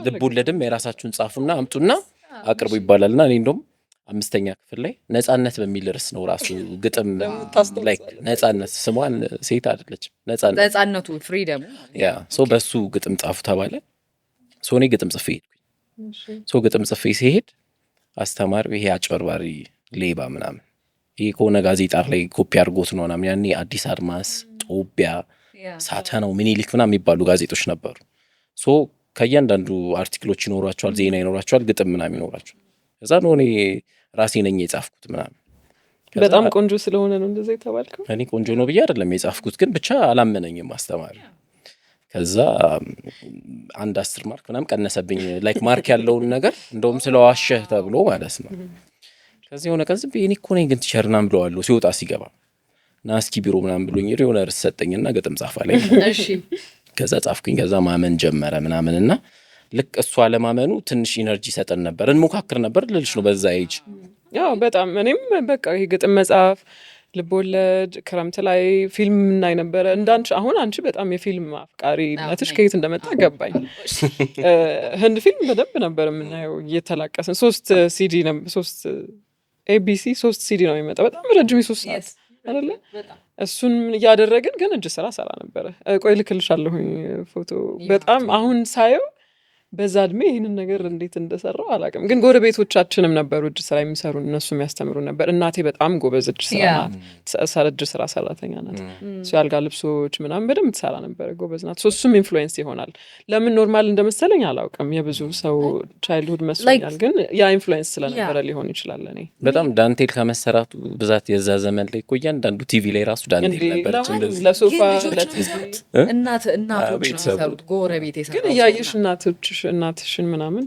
ልቦለድም የራሳችሁን ጻፉና አምጡና አቅርቡ ይባላልና እኔ እንደውም 5ኛ ክፍል ላይ ነጻነት በሚል ርዕስ ነው ራሱ ግጥም ላይክ ነጻነት ስሟን ሴት አይደለችም ነጻነቱ ፍሪደም ያ ሶ በሱ ግጥም ጻፉ ተባለ። ሶ እኔ ግጥም ጽፌ ሄድኩኝ። ሶ ግጥም ጽፌ ሲሄድ አስተማሪው ይሄ አጭበርባሪ ሌባ ምናምን ይሄ ከሆነ ጋዜጣ ላይ ኮፒ አድርጎት ነው ምናምን ያኔ አዲስ አድማስ ጦቢያ ሳተናው ምኒልክ ምናምን የሚባሉ ጋዜጦች ነበሩ። ሶ ከእያንዳንዱ አርቲክሎች ይኖሯቸዋል፣ ዜና ይኖሯቸዋል፣ ግጥም ምናምን ይኖራቸዋል። ከዛ ነው እኔ ራሴ ነኝ የጻፍኩት ምናምን። በጣም ቆንጆ ስለሆነ ነው እንደዛ የተባልከው? እኔ ቆንጆ ነው ብዬ አይደለም የጻፍኩት፣ ግን ብቻ አላመነኝም አስተማሪ። ከዛ 10 ማርክ ምናምን ቀነሰብኝ። ላይክ ማርክ ያለውን ነገር እንደውም ስለዋሸህ ተብሎ ማለት ነው። ከዚህ የሆነ ቀን ዝም ብዬ እኔ እኮ ነኝ ግን ቲቸር ምናምን ብለዋለሁ ሲወጣ ሲገባ ና እስኪ ቢሮ ምናምን ብሎኝ የሆነ ርዕስ ሰጠኝና ግጥም ጻፍ አለኝ። እሺ ከዛ ጻፍኩኝ። ከዛ ማመን ጀመረ ምናምንና ልክ እሱ አለማመኑ ትንሽ ኢነርጂ ሰጠን ነበር፣ እንሞካክር ነበር ልልሽ ነው በዛ ኤጅ። ያው በጣም እኔም በቃ ይሄ ግጥም መጻፍ፣ ልቦለድ፣ ክረምት ላይ ፊልም እናይ ነበረ እንዳንቺ። አሁን አንቺ በጣም የፊልም አፍቃሪነትሽ ከየት እንደመጣ ገባኝ። ህንድ ፊልም በደንብ ነበር የምናየው እየተላቀስን። 3 ABC 3 ሲዲ ነው የሚመጣው። በጣም ረጅም 3 ሰዓት አይደለ? እሱን እያደረግን ግን እጅ ስራ ሰራ ነበረ። ቆይ ልክልሻለሁኝ ፎቶ። በጣም አሁን ሳየው በዛ እድሜ ይህንን ነገር እንዴት እንደሰራው አላውቅም። ግን ጎረቤቶቻችንም ነበሩ እጅ ስራ የሚሰሩ፣ እነሱ የሚያስተምሩ ነበር። እናቴ በጣም ጎበዝ እጅ ስራ ናት፣ እጅ ስራ ሰራተኛ ናት። እሱ ያልጋ ልብሶች ምናምን በደንብ ትሰራ ነበረ፣ ጎበዝ ናት። እሱም ኢንፍሉዌንስ ይሆናል። ለምን ኖርማል እንደመሰለኝ አላውቅም፣ የብዙ ሰው ቻይልድሁድ መስሎኛል። ግን ያ ኢንፍሉዌንስ ስለነበረ ሊሆን ይችላል። እኔ በጣም ዳንቴል ከመሰራቱ ብዛት የዛ ዘመን ላይ እኮ እያንዳንዱ ቲቪ ላይ ራሱ ዳንቴል ነበረች። እንደዚህ ለሶፋ እናቶች ሰሩት ጎረቤት የሰራው ግን እያየሽ እናትሽን ምናምን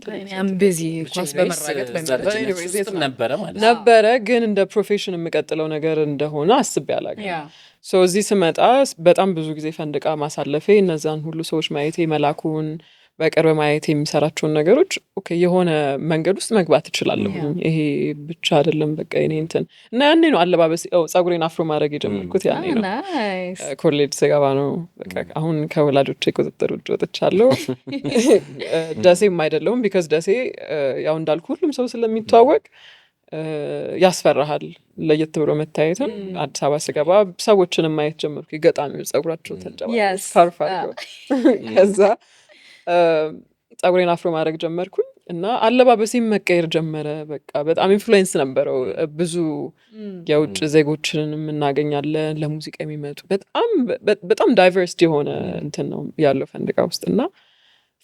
ቢዚ ኳስ በመራገጥ ነበረ ማለት ነበረ። ግን እንደ ፕሮፌሽን የምቀጥለው ነገር እንደሆነ አስቤ አላውቅም። ሶ እዚህ ስመጣ በጣም ብዙ ጊዜ ፈንድቃ ማሳለፌ፣ እነዛን ሁሉ ሰዎች ማየቴ፣ መላኩን በቅርብ ማየት የሚሰራቸውን ነገሮች ኦኬ የሆነ መንገድ ውስጥ መግባት እችላለሁ። ይሄ ብቻ አይደለም በቃ እኔ እንትን እና ያኔ ነው አለባበስ ጸጉሬን አፍሮ ማድረግ የጀመርኩት ያኔ ነው። ኮሌጅ ስገባ ነው በቃ አሁን ከወላጆቼ ቁጥጥር ውጭ ወጥቻለሁ። ደሴም አይደለሁም ቢካዝ ደሴ ያው እንዳልኩ ሁሉም ሰው ስለሚተዋወቅ ያስፈራሃል ለየት ብሎ መታየትም። አዲስ አበባ ስገባ ሰዎችንም ማየት ጀመርኩ። ገጣሚዎች ጸጉራቸው ተንጨባ ስካርፍ አድርገው ከዛ ጸጉሬን አፍሮ ማድረግ ጀመርኩኝ እና አለባበሴም መቀየር ጀመረ። በቃ በጣም ኢንፍሉዌንስ ነበረው። ብዙ የውጭ ዜጎችን እናገኛለን ለሙዚቃ የሚመጡ በጣም ዳይቨርሲቲ የሆነ እንትን ነው ያለው ፈንድቃ ውስጥ። እና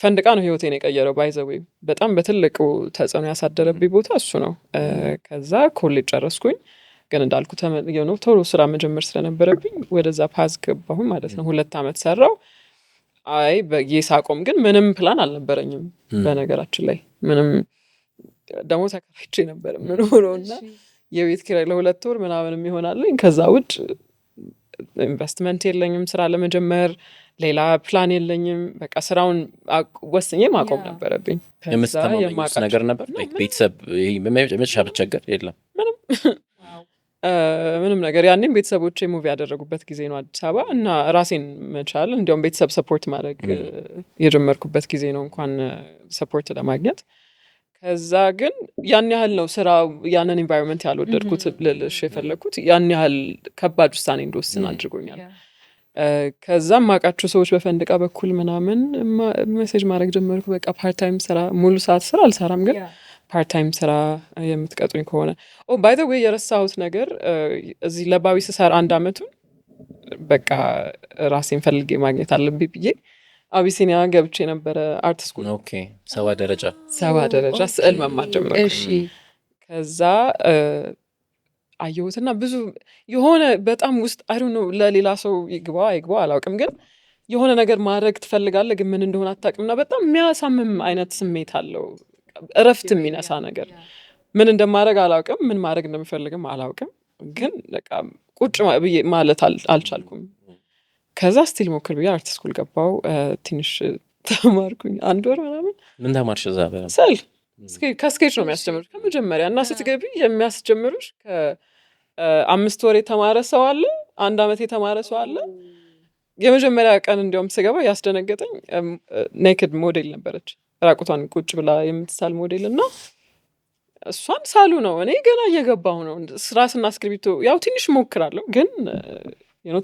ፈንድቃ ነው ህይወቴን የቀየረው። ባይዘዌ በጣም በትልቁ ተጽዕኖ ያሳደረብኝ ቦታ እሱ ነው። ከዛ ኮሌጅ ጨረስኩኝ። ግን እንዳልኩ ቶሎ ስራ መጀመር ስለነበረብኝ ወደዛ ፓዝ ገባሁኝ ማለት ነው። 2 ዓመት ሰራው። አይ በየሳቆም ግን ምንም ፕላን አልነበረኝም። በነገራችን ላይ ምንም ደግሞ ተከራይቼ ነበር የምኖረው እና የቤት ኪራይ ለ2 ወር ምናምን ይሆናልኝ። ከዛ ውጭ ኢንቨስትመንት የለኝም ስራ ለመጀመር፣ ሌላ ፕላን የለኝም። በቃ ስራውን ወስኜ ማቆም ነበረብኝ። የምትተማመኙት ነገር ነበር? ቤተሰብ መጨረሻ ብቸገር የለም ምንም ምንም ነገር ያኔም ቤተሰቦቼ ሙቪ ያደረጉበት ጊዜ ነው አዲስ አበባ እና ራሴን መቻል እንዲያውም ቤተሰብ ሰፖርት ማድረግ የጀመርኩበት ጊዜ ነው እንኳን ሰፖርት ለማግኘት። ከዛ ግን ያን ያህል ነው ስራ ያንን ኢንቫይሮንመንት ያልወደድኩት ልልሽ የፈለግኩት ያን ያህል ከባድ ውሳኔ እንደወስን አድርጎኛል። ከዛም ማውቃቸው ሰዎች በፈንድቃ በኩል ምናምን ሜሴጅ ማድረግ ጀመርኩ። በቃ ፓርታይም ስራ ሙሉ ሰዓት ስራ አልሰራም ግን ፓርታይም ስራ የምትቀጡኝ ከሆነ ባይ ዘ ዌይ የረሳሁት ነገር እዚህ ለባዊ ስሰራ 1 አመቱን በቃ ራሴን ፈልጌ ማግኘት አለብኝ ብዬ አቢሲኒያ ገብቼ ነበረ አርት ስኩል። ኦኬ 7 ደረጃ ስዕል መማር ጀመርኩ። ከዛ አየሁትና ብዙ የሆነ በጣም ውስጥ አይ ዶንት ኖ ለሌላ ሰው ይግባው አይግባው አላውቅም ግን የሆነ ነገር ማድረግ ትፈልጋለህ ግን ምን እንደሆነ አታውቅምና በጣም የሚያሳምም አይነት ስሜት አለው። እረፍት የሚነሳ ነገር ምን እንደማድረግ አላውቅም ምን ማድረግ እንደምፈልግም አላውቅም ግን በቃ ቁጭ ማለት አልቻልኩም። ከዛ ስቲል ሞክር ብዬ አርት ስኩል ገባው። ትንሽ ተማርኩኝ 1 ወር ምናምን። ምን ተማርሽ እዛ? ስዕል ከስኬች ነው የሚያስጀምሩት ከመጀመሪያ እና ስትገቢ የሚያስጀምሩሽ ከ5 ወር የተማረ ሰው አለ 1 አመት የተማረ ሰው አለ። የመጀመሪያ ቀን እንዲያውም ስገባ ያስደነገጠኝ ኔክድ ሞዴል ነበረች ራቁቷን ቁጭ ብላ የምትሳል ሞዴል እና እሷን ሳሉ ነው እኔ ገና እየገባሁ ነው። ስራስና እስክሪብቶ ያው ትንሽ ሞክራለሁ ግን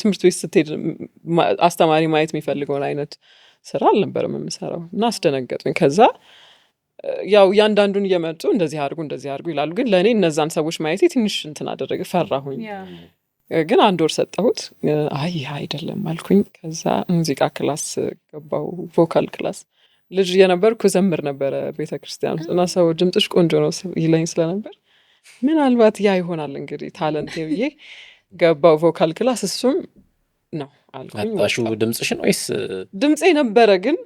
ትምህርት ቤት ስትሄድ አስተማሪ ማየት የሚፈልገውን አይነት ስራ አልነበረም የምሰራው እና አስደነገጡኝ። ከዛ ያው እያንዳንዱን እየመጡ እንደዚህ አድርጉ ይላሉ ግን ለእኔ እነዛን ሰዎች ማየቴ ትንሽ እንትን አደረገ ፈራሁኝ። ግን 1 ወር ሰጠሁት። አይ አይደለም አልኩኝ። ከዛ ሙዚቃ ክላስ ገባው ቮካል ክላስ። ልጅ እየነበርኩ ዘምር ነበረ ቤተክርስቲያን ውስጥ እና ሰው ድምፅሽ ቆንጆ ነው ይለኝ ስለነበር ምናልባት ያ ይሆናል እንግዲህ ታለንቴ ብዬ ገባው ቮካል ክላስ። እሱም ነው አልኩኝ። አጣሹ ድምፅሽን ወይስ? ድምፄ ነበረ ግን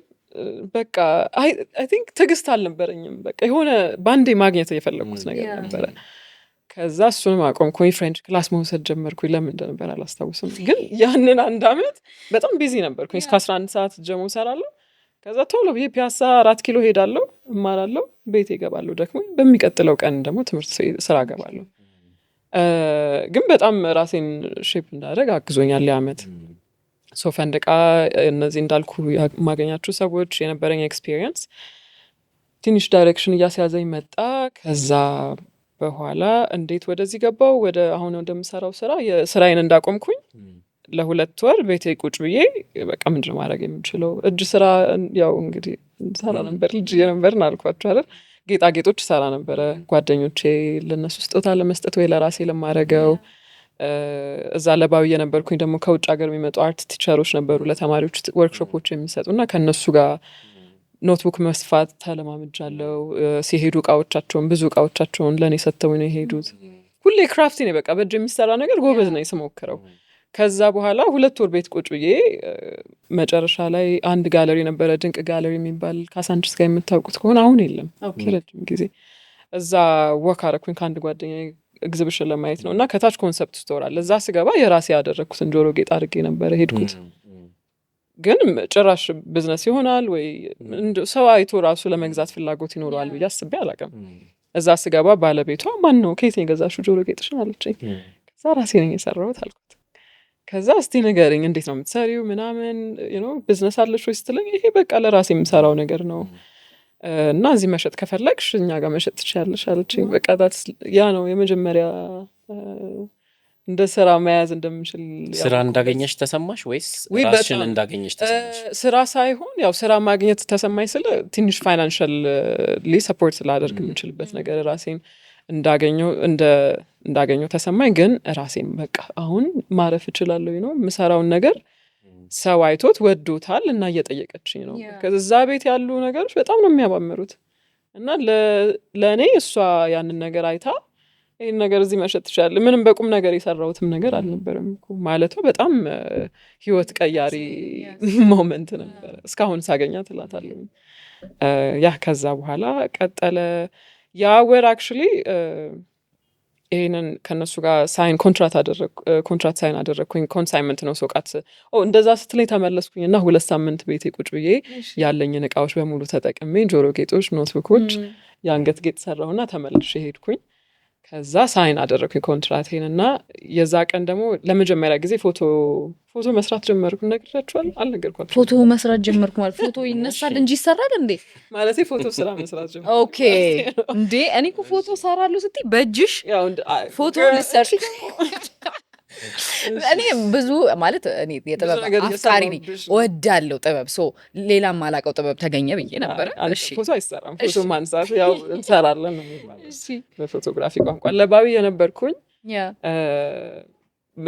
በቃ አይ ቲንክ ትዕግስት አልነበረኝም። በቃ የሆነ ባንዴ ማግኘት የፈለግኩት ነገር ነበረ። ከዛ እሱንም አቆምኩኝ። ፍሬንች ክላስ መውሰድ ጀመርኩኝ። ለምን እንደነበር አላስታውስም ግን ያንን 1 አመት በጣም ቢዚ ነበርኩኝ። እስከ 11 ሰዓት ጀሞ እሰራለሁ። ከዛ ቶሎ ብዬ ፒያሳ 4 ኪሎ ሄዳለሁ እማራለሁ ቤቴ እገባለሁ ደክሞኝ። በሚቀጥለው ቀን ደግሞ ትምህርት ስራ እገባለሁ። ግን በጣም ራሴን ሼፕ እንዳደረግ አግዞኛል ያ አመት። ሶ ፈንድቃ እነዚህ እንዳልኩ የማገኛቸው ሰዎች የነበረኝ ኤክስፒሪየንስ ትንሽ ዳይሬክሽን እያስያዘኝ መጣ። ከዛ በኋላ እንዴት ወደዚህ ገባው ወደ አሁን እንደምሰራው ስራ የስራዬን እንዳቆምኩኝ ለ2 ወር ቤቴ ቁጭ ብዬ በቃ ምንድነው ማድረግ የምችለው እጅ ስራ ያው እንግዲህ ሰራ ነበር ልጅ የነበርን አልኳቸው አይደል። ጌጣጌጦች ሰራ ነበረ ጓደኞቼ ለነሱ ስጦታ ለመስጠት ወይ ለራሴ ለማረገው። እዛ ለባዊ የነበርኩኝ ደግሞ ከውጭ ሀገር የሚመጡ አርት ቲቸሮች ነበሩ ለተማሪዎች ወርክሾፖች የሚሰጡና ከነሱ ጋር ኖትቡክ መስፋት ተለማምጃለሁ። ሲሄዱ ብዙ እቃዎቻቸውን ለእኔ ሰጥተው ነው የሄዱት። ሁሌ ክራፍቲ ነው በቃ በእጅ የሚሰራ ነገር ጎበዝ ነኝ ስሞክረው። ከዛ በኋላ 2 ወር ቤት ቁጭ ብዬ መጨረሻ ላይ አንድ ጋለሪ ነበረ ድንቅ ጋለሪ የሚባል ካሳንችስ ጋር የምታውቁት ከሆነ አሁን የለም ረጅም ጊዜ። እዛ ወክ አረኩኝ ከአንድ ጓደኛ ኤግዚቢሽን ለማየት ነው እና ከታች ኮንሰፕት ስቶር አለ። እዛ ስገባ የራሴ ያደረግኩትን ጆሮ ጌጥ አድርጌ ነበረ ሄድኩት። ግን ጭራሽ ቢዝነስ ይሆናል ወይ ሰው አይቶ ራሱ ለመግዛት ፍላጎት ይኖረዋል ብዬ አስቤ አላውቅም። እዛ ስገባ ባለቤቷ ማን ነው ከየት ነው የገዛሽው ጆሮ ጌጥሽን አለችኝ። ከዛ ራሴ ነኝ የሰራሁት አልኩት። ከዛ እስቲ ንገሪኝ እንዴት ነው የምትሰሪው ምናምን ቢዝነስ አለሽ ወይ ስትለኝ ይሄ በቃ ለራሴ የምሰራው ነገር ነው እና እዚህ መሸጥ ከፈለግሽ እኛ ጋር መሸጥ ትችያለሽ አለችኝ። በቃ ያ ነው የመጀመሪያ እንደ ስራ መያዝ እንደምችል። ስራ እንዳገኘሽ ተሰማሽ ወይስ ራስሽን እንዳገኘሽ ተሰማሽ? ስራ ሳይሆን ያው ስራ ማግኘት ተሰማኝ ስለ ትንሽ ፋይናንሻሊ ሰፖርት ስላደርግ የምችልበት ነገር ራሴን እንዳገኘው ተሰማኝ። ግን ራሴን በቃ አሁን ማረፍ እችላለሁ የምሰራውን ነገር ሰው አይቶት ወዶታል እና እየጠየቀችኝ ነው። ከዛ ቤት ያሉ ነገሮች በጣም ነው የሚያባምሩት እና ለእኔ እሷ ያንን ነገር አይታ ይህን ነገር እዚህ መሸጥ ትችላለህ ምንም በቁም ነገር የሰራሁትም ነገር አልነበረም ማለቷ በጣም ህይወት ቀያሪ ሞመንት ነበረ። እስካሁን ሳገኛት እላታለሁ። ያ ከዛ በኋላ ቀጠለ። ያ ወር አክቹሊ ይሄንን ከነሱ ጋር ኮንትራት ሳይን አደረግኩኝ። ኮንሳይመንት ነው ሶቃት እንደዛ ስትለኝ ተመለስኩኝ እና 2 ሳምንት ቤቴ ቁጭ ብዬ ያለኝን እቃዎች በሙሉ ተጠቅሜ ጆሮ ጌጦች፣ ኖትቡኮች፣ የአንገት ጌጥ ሰራሁና ተመልሼ ሄድኩኝ። ከዛ ሳይን አደረኩኝ ኮንትራቴን እና የዛ ቀን ደግሞ ለመጀመሪያ ጊዜ ፎቶ መስራት ጀመርኩ። ነግራችኋል? አልነገርኳችሁም? ፎቶ መስራት ጀመርኩ ማለት ፎቶ ይነሳል እንጂ ይሰራል እንዴ? ማለት ፎቶ ስራ መስራት ጀመርኩ። ኦኬ እንዴ እኔ እኮ ፎቶ ሰራለሁ ስትይ በእጅሽ ፎቶ ልሰርሽ እኔ ብዙ ማለት እኔ የጥበብ አፍቃሪ ነኝ፣ እወዳለሁ ጥበብ። ሌላ ማላቀው ጥበብ ተገኘ ብዬ ነበረ። እሺ ፎቶ አይሰራም፣ ፎቶ ማንሳት ያው እንሰራለን ነው የሚባለው በፎቶግራፊ ቋንቋ። ለባዊ የነበርኩኝ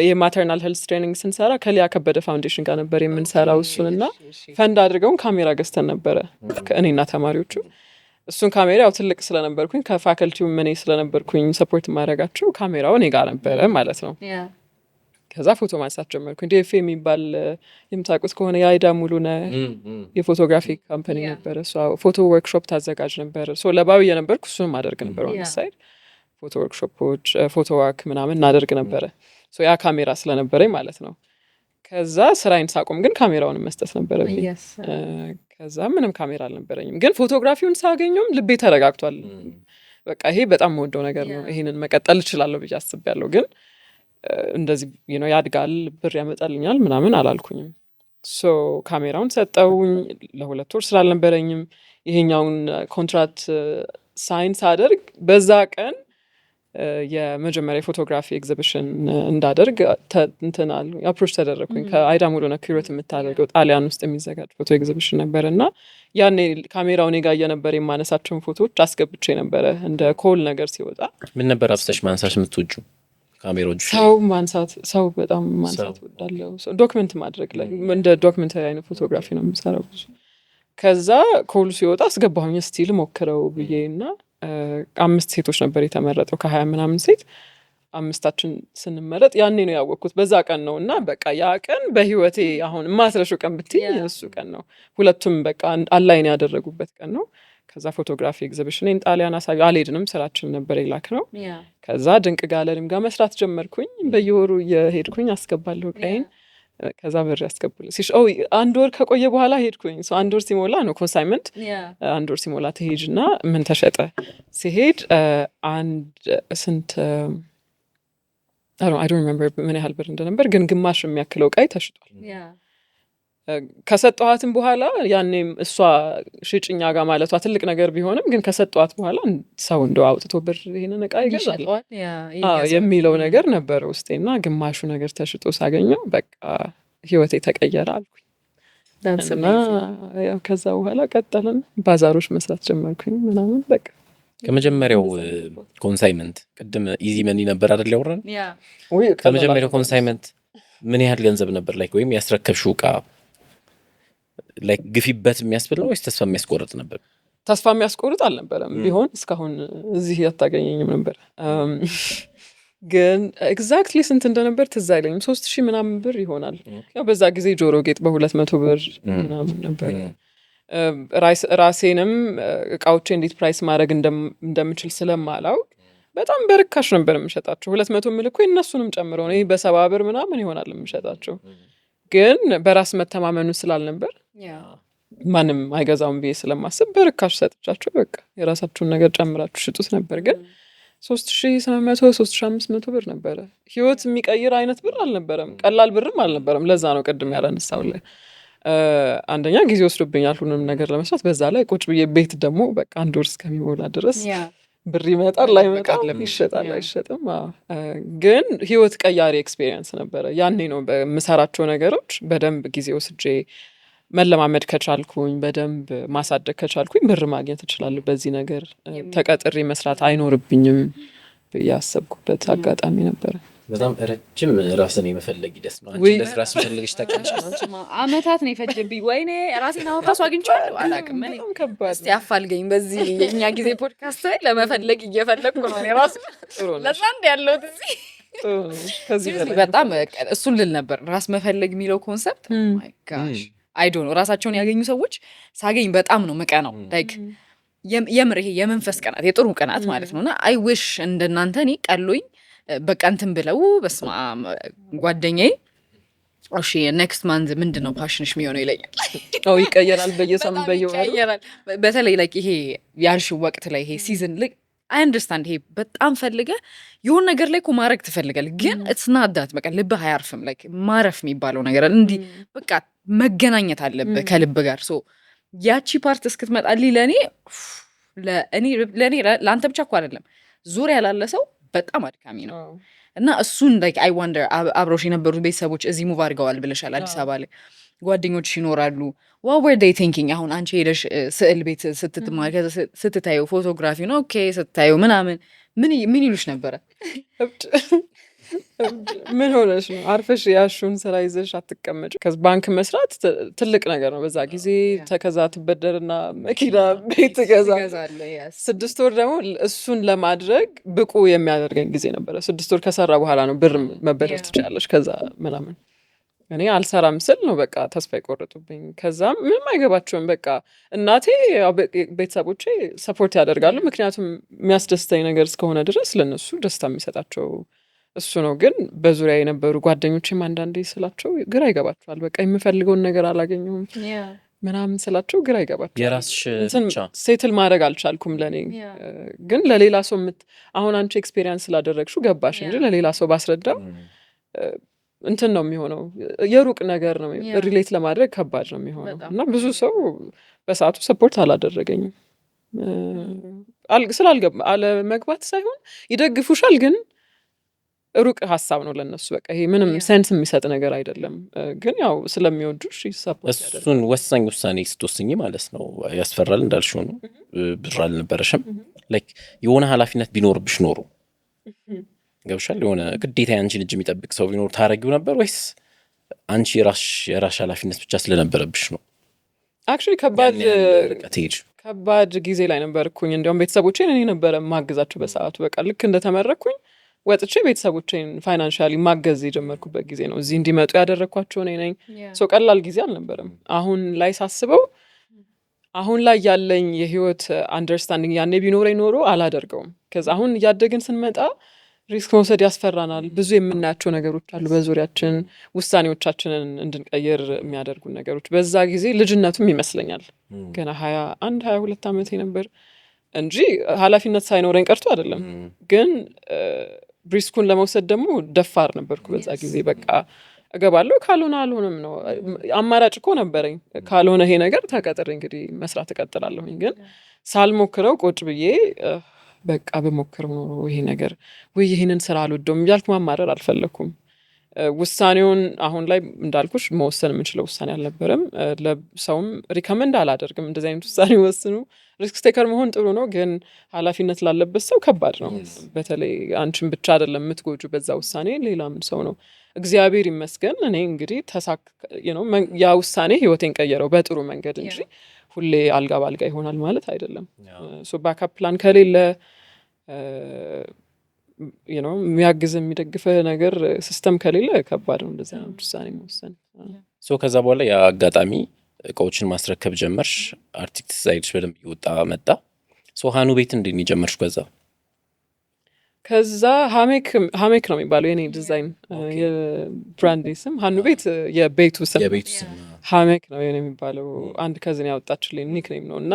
የማተርናል ሄልስ ትሬኒንግ ስንሰራ ከሊያ ከበደ ፋውንዴሽን ጋር ነበር የምንሰራው። እሱንና ፈንድ አድርገውን ካሜራ ገዝተን ነበረ እኔና ተማሪዎቹ። እሱን ካሜራ ያው ትልቅ ስለነበርኩኝ ከፋከልቲው እኔ ስለነበርኩኝ ሰፖርት ማድረጋቸው ካሜራው እኔ ጋር ነበረ ማለት ነው። ከዛ ፎቶ ማንሳት ጀመርኩኝ። ዲኤፍ የሚባል የምታውቁት ከሆነ የአይዳ ሙሉነህ የፎቶግራፊ ካምፓኒ ነበረ። እሷ ፎቶ ወርክሾፕ ታዘጋጅ ነበር። ለባዊ የነበርኩ እሱንም አደርግ ነበር። ኦን ሳይድ ፎቶ ወርክሾፖች፣ ፎቶ ዋክ ምናምን እናደርግ ነበረ። ያ ካሜራ ስለነበረኝ ማለት ነው። ከዛ ስራዬን ሳቆም ግን ካሜራውን መስጠት ነበረብኝ። ከዛ ምንም ካሜራ አልነበረኝም፣ ግን ፎቶግራፊውን ሳገኘውም ልቤ ተረጋግቷል። በቃ ይሄ በጣም የምወደው ነገር ነው፣ ይሄንን መቀጠል እችላለሁ ብዬ አስቤያለሁ። ግን እንደዚህ ያድጋል፣ ብር ያመጣልኛል ምናምን አላልኩኝም። ካሜራውን ሰጠውኝ። ለ2 ወር ስራ አልነበረኝም። ይሄኛውን ኮንትራት ሳይን ሳደርግ በዛ ቀን የመጀመሪያ ፎቶግራፊ ኤግዚቢሽን እንዳደርግ እንትናል አፕሮች ተደረግኩኝ። ከአይዳ ሙሉነህ ክሮት የምታደርገው ጣሊያን ውስጥ የሚዘጋጅ ፎቶ ኤግዚቢሽን ነበር እና ያኔ ካሜራው እኔ ጋር የነበረ የማነሳቸውን ፎቶዎች አስገብቼ ነበረ እንደ ኮል ነገር ሲወጣ። ምን ነበር አብስተሽ ማንሳት የምትወጂው? ካሜራዎች ሰው በጣም ማንሳት ወዳለው ዶክመንት ማድረግ ላይ እንደ ዶክመንታሪ አይነት ፎቶግራፊ ነው የምሰራው ብዙ። ከዛ ኮሉ ሲወጣ አስገባሁኝ ስቲል ሞክረው ብዬ እና 5 ሴቶች ነበር የተመረጠው ከ20 ምናምን ሴት። 5ታችን ስንመረጥ ያኔ ነው ያወቅኩት፣ በዛ ቀን ነው። እና በቃ ያ ቀን በህይወቴ አሁን የማስረሽው ቀን ብትይ እሱ ቀን ነው። ሁለቱም በቃ አላይን ያደረጉበት ቀን ነው። ከዛ ፎቶግራፊ ኤግዚቢሽን ጣሊያን አሳዩ። አልሄድንም፣ ስራችን ነበር የላክ ነው። ከዛ ድንቅ ጋለሪም ጋር መስራት ጀመርኩኝ። በየወሩ የሄድኩኝ አስገባለሁ ቀይን። ከዛ ብር ያስገቡልኝ አንድ ወር ከቆየ በኋላ ሄድኩኝ። አንድ ወር ሲሞላ ነው ኮንሳይመንት። አንድ ወር ሲሞላ ትሄጅና ምን ተሸጠ ሲሄድ ስንት I don't remember ምን ያህል ብር እንደነበር፣ ግን ግማሽ የሚያክለው ቀይ ተሽጧል። ከሰጠኋትም በኋላ ያኔም እሷ ሽጭኛ ጋር ማለቷ ትልቅ ነገር ቢሆንም ግን ከሰጠኋት በኋላ ሰው እንደው አውጥቶ ብር ይሄንን ዕቃ ይገዛል የሚለው ነገር ነበረ ውስጤና ግማሹ ነገር ተሽጦ ሳገኘው በቃ ህይወቴ ተቀየረ አልኩኝ። እና ከዛ በኋላ ቀጠልን፣ ባዛሮች መስራት ጀመርኩኝ ምናምን። በቃ ከመጀመሪያው ኮንሳይመንት ቅድም ኢዚ መኒ ነበር አይደል ያወራን? ከመጀመሪያው ኮንሳይመንት ምን ያህል ገንዘብ ነበር ወይም ያስረከብሽው ዕቃ ግፊበት የሚያስብል ነው ወይስ ተስፋ የሚያስቆርጥ ነበር? ተስፋ የሚያስቆርጥ አልነበረም። ቢሆን እስካሁን እዚህ ያታገኘኝም ነበር። ግን ኤግዛክትሊ ስንት እንደነበር ትዝ አይለኝም። 3000 ምናምን ብር ይሆናል። ያው በዛ ጊዜ ጆሮ ጌጥ በ200 ብር ምናምን ነበር። ራሴንም እቃዎቼ እንዴት ፕራይስ ማድረግ እንደምችል ስለማላውቅ በጣም በርካሽ ነበር የምሸጣቸው። 200 ምል እኮ እነሱንም ጨምሮ ነው በ70 ብር ምናምን ይሆናል የምሸጣቸው። ግን በራስ መተማመኑ ስላልነበር ማንም አይገዛውም ብዬ ስለማስብ በርካሽ ሰጥቻቸው በቃ የራሳችሁን ነገር ጨምራችሁ ሽጡት ነበር። ግን 3700 3500 ብር ነበረ። ህይወት የሚቀይር አይነት ብር አልነበረም፣ ቀላል ብርም አልነበረም። ለዛ ነው ቅድም ያላነሳውልህ። አንደኛ ጊዜ ወስዶብኛል ሁሉንም ነገር ለመስራት። በዛ ላይ ቁጭ ብዬ ቤት ደግሞ በቃ አንድ ወር እስከሚሞላ ድረስ ብር ይመጣል ላይመጣል፣ ይሸጣል አይሸጥም። ግን ህይወት ቀያሪ ኤክስፔሪየንስ ነበረ። ያኔ ነው በምሰራቸው ነገሮች በደንብ ጊዜ ወስጄ መለማመድ ከቻልኩኝ፣ በደንብ ማሳደግ ከቻልኩኝ ብር ማግኘት እችላለሁ። በዚህ ነገር ተቀጥሬ መስራት አይኖርብኝም ያሰብኩበት አጋጣሚ ነበረ። በጣም ረጅም ራስን የመፈለግ ይደስ ነው። አንቺ ራስ ፈልግሽ ታቀምሽ አመታት ነው የፈጀብኝ። ወይኔ ራሴን አሁን ራሱ አግኝቻለሁ አላውቅም። እኔ እስቲ አፋልገኝ በዚህ የኛ ጊዜ ፖድካስት ላይ ለመፈለግ እየፈለግኩ ነው እኔ ራሱ። ለዛ እንደ ያለው ከዚህ በጣም እሱን ልል ነበር። ራስ መፈለግ የሚለው ኮንሰፕት ማይ ጋሽ አይ ዶንት ኖ። ራሳቸውን ያገኙ ሰዎች ሳገኝ በጣም ነው መቀናው። ላይክ የምር ይሄ የመንፈስ ቀናት የጥሩ ቀናት ማለት ነውና አይ ዊሽ እንደናንተ እኔ ቀሎኝ በቃ እንትን ብለው በስማ ጓደኛዬ እሺ ኔክስት ማንዝ ምንድነው ፓሽንሽ የሚሆነው ይለኛል። ይቀየራል በየሳምንቱ በየወሩ ይቀየራል። በተለይ ላይክ ይሄ ያልሽው ወቅት ላይ ይሄ ሲዝን አይ አንደርስታንድ ይሄ በጣም ፈልገ የሆነ ነገር ላይ እኮ ማድረግ ትፈልጋለህ ግን ኢትስ ናት ዳት በቃ ልብህ አያርፍም ላይክ ማረፍ የሚባለው ነገር እንዲህ በቃ መገናኘት አለብህ ከልብ ጋር ሶ ያቺ ፓርት እስክትመጣልኝ ለእኔ ለአንተ ብቻ እኮ አይደለም ዙሪያ ላለ ሰው በጣም አድካሚ ነው እና እሱን ላይክ አይ ዋንደር አብሮሽ የነበሩት ቤተሰቦች እዚህ ሙቭ አድርገዋል ብለሻል አዲስ አበባ ላይ ጓደኞች ይኖራሉ what were they thinking አሁን አንቺ ሄደሽ ስዕል ቤት ስትታዩ ፎቶግራፊ ነው ኦኬ ስትታዩ ምናምን ምን ይሉሽ ነበረ ምን ሆነሽ ነው አርፈሽ ያሹን ስራ ይዘሽ አትቀመጭ ከዚ ባንክ መስራት ትልቅ ነገር ነው በዛ ጊዜ ተከዛ ትበደርና መኪና ቤት ትገዛለህ 6 ወር ደግሞ እሱን ለማድረግ ብቁ የሚያደርገኝ ጊዜ ነበረ 6 ወር ከሰራ በኋላ ነው ብር መበደር ትችላለሽ ከዛ ምናምን እኔ አልሰራም ስል ነው በቃ ተስፋ ይቆርጡብኝ ከዛም ምንም አይገባቸውም በቃ እናቴ ቤተሰቦቼ ሰፖርት ያደርጋሉ ምክንያቱም የሚያስደስተኝ ነገር እስከሆነ ድረስ ለነሱ ደስታ የሚሰጣቸው እሱ ነው ግን በዙሪያ የነበሩ ጓደኞቼም አንዳንዴ ስላቸው ግራ ይገባቸዋል በቃ የምፈልገውን ነገር አላገኘሁም ምናምን ስላቸው ግራ ይገባቸዋል የራስሽ ብቻ ሴትል ማድረግ አልቻልኩም ለኔ ግን ለሌላ ሰው አሁን አንቺ ኤክስፔሪየንስ ስላደረግሽው ገባሽ እንጂ ለሌላ ሰው ባስረዳው እንትን ነው የሚሆነው የሩቅ ነገር ነው ሪሌት ለማድረግ ከባድ ነው የሚሆነው እና ብዙ ሰው በሰዓቱ ሰፖርት አላደረገኝም ስላልገባ አለመግባት ሳይሆን ይደግፉሻል ግን ሩቅ ሀሳብ ነው ለነሱ በቃ ይሄ ምንም ሴንስ የሚሰጥ ነገር አይደለም ግን ያው ስለሚወዱሽ ሰፖርት ያደርጋሉ እሱን ወሳኝ ውሳኔ ስትወስኚ ማለት ነው ያስፈራል እንዳልሽው ነው ብር አልነበረሽም ላይክ የሆነ ኃላፊነት ቢኖርብሽ ኖሮ ገብሻል የሆነ ግዴታ ያንቺን እጅ የሚጠብቅ ሰው ቢኖር ታረጊው ነበር ወይስ አንቺ የራስሽ ኃላፊነት ብቻ ስለነበረብሽ ነው አክቹሊ ከባድ ጊዜ ላይ ነበርኩኝ እንዲያውም ቤተሰቦቼን እኔ ነበረ ማገዛቸው በሰዓቱ በቃ ልክ እንደተመረኩኝ ወጥቼ ቤተሰቦቼን ፋይናንሻሊ ማገዝ የጀመርኩበት ጊዜ ነው እዚህ እንዲመጡ ያደረኳቸው እኔ ነኝ ሶ ቀላል ጊዜ አልነበረም አሁን ላይ ሳስበው አሁን ላይ ያለኝ የህይወት አንደርስታንዲንግ ያኔ ቢኖረኝ ኖሮ አላደርገውም ከዛ አሁን እያደግን ስንመጣ ሪስክ መውሰድ ያስፈራናል ብዙ የምናያቸው ነገሮች አሉ በዙሪያችን ውሳኔዎቻችንን እንድንቀይር የሚያደርጉ ነገሮች በዛ ጊዜ ልጅነቱም ይመስለኛል ገና 21 22 ዓመቴ ነበር እንጂ ኃላፊነት ሳይኖረኝ ቀርቶ አይደለም ግን ሪስኩን ለመውሰድ ደግሞ ደፋር ነበርኩ በዛ ጊዜ በቃ እገባለሁ ካልሆነ አልሆነም ነው አማራጭ እኮ ነበረኝ ካልሆነ ይሄ ነገር ተቀጥሬ እንግዲህ መስራት እቀጥላለሁኝ ግን ሳልሞክረው ቁጭ ብዬ በቃ በሞክረው ነው ይሄ ነገር ወይ ይሄንን ስራ አልወደውም እያልኩ ማማረር አልፈለኩም ውሳኔውን አሁን ላይ እንዳልኩሽ መወሰን የምንችለው ውሳኔ አልነበረም ለሰውም ሪከመንድ አላደርግም እንደዚህ አይነት ውሳኔ ወስኑ ሪስክ ቴከር መሆን ጥሩ ነው ግን ኃላፊነት ላለበት ሰው ከባድ ነው በተለይ አንቺን ብቻ አይደለም የምትጎጁ በዛ ውሳኔ ሌላም ሰው ነው እግዚአብሔር ይመስገን እኔ እንግዲህ ያ ውሳኔ ህይወቴን ቀየረው በጥሩ መንገድ እንጂ ሁሌ አልጋ ባልጋ ይሆናል ማለት አይደለም ሶ ባካፕ ፕላን ከሌለ የሚያግዝ የሚደግፈ ነገር ሲስተም ከሌለ ከባድ ነው እንደዛ ነው ውሳኔ መወሰን ሶ ከዛ በኋላ ያ አጋጣሚ እቃዎችን ማስረከብ ጀመርሽ አርቲስት ሳይድሽ በደንብ ይወጣ መጣ ሶ ሃኑ ቤት እንዴት ጀመርሽ ከዛ ሃሜክ ነው የሚባለው የኔ ዲዛይን የብራንድ ስም ሃኑ ቤት የቤቱ ስም ሃሜክ ነው የኔ የሚባለው አንድ ከዝን ያወጣችልኝ ኒክኔም ነው እና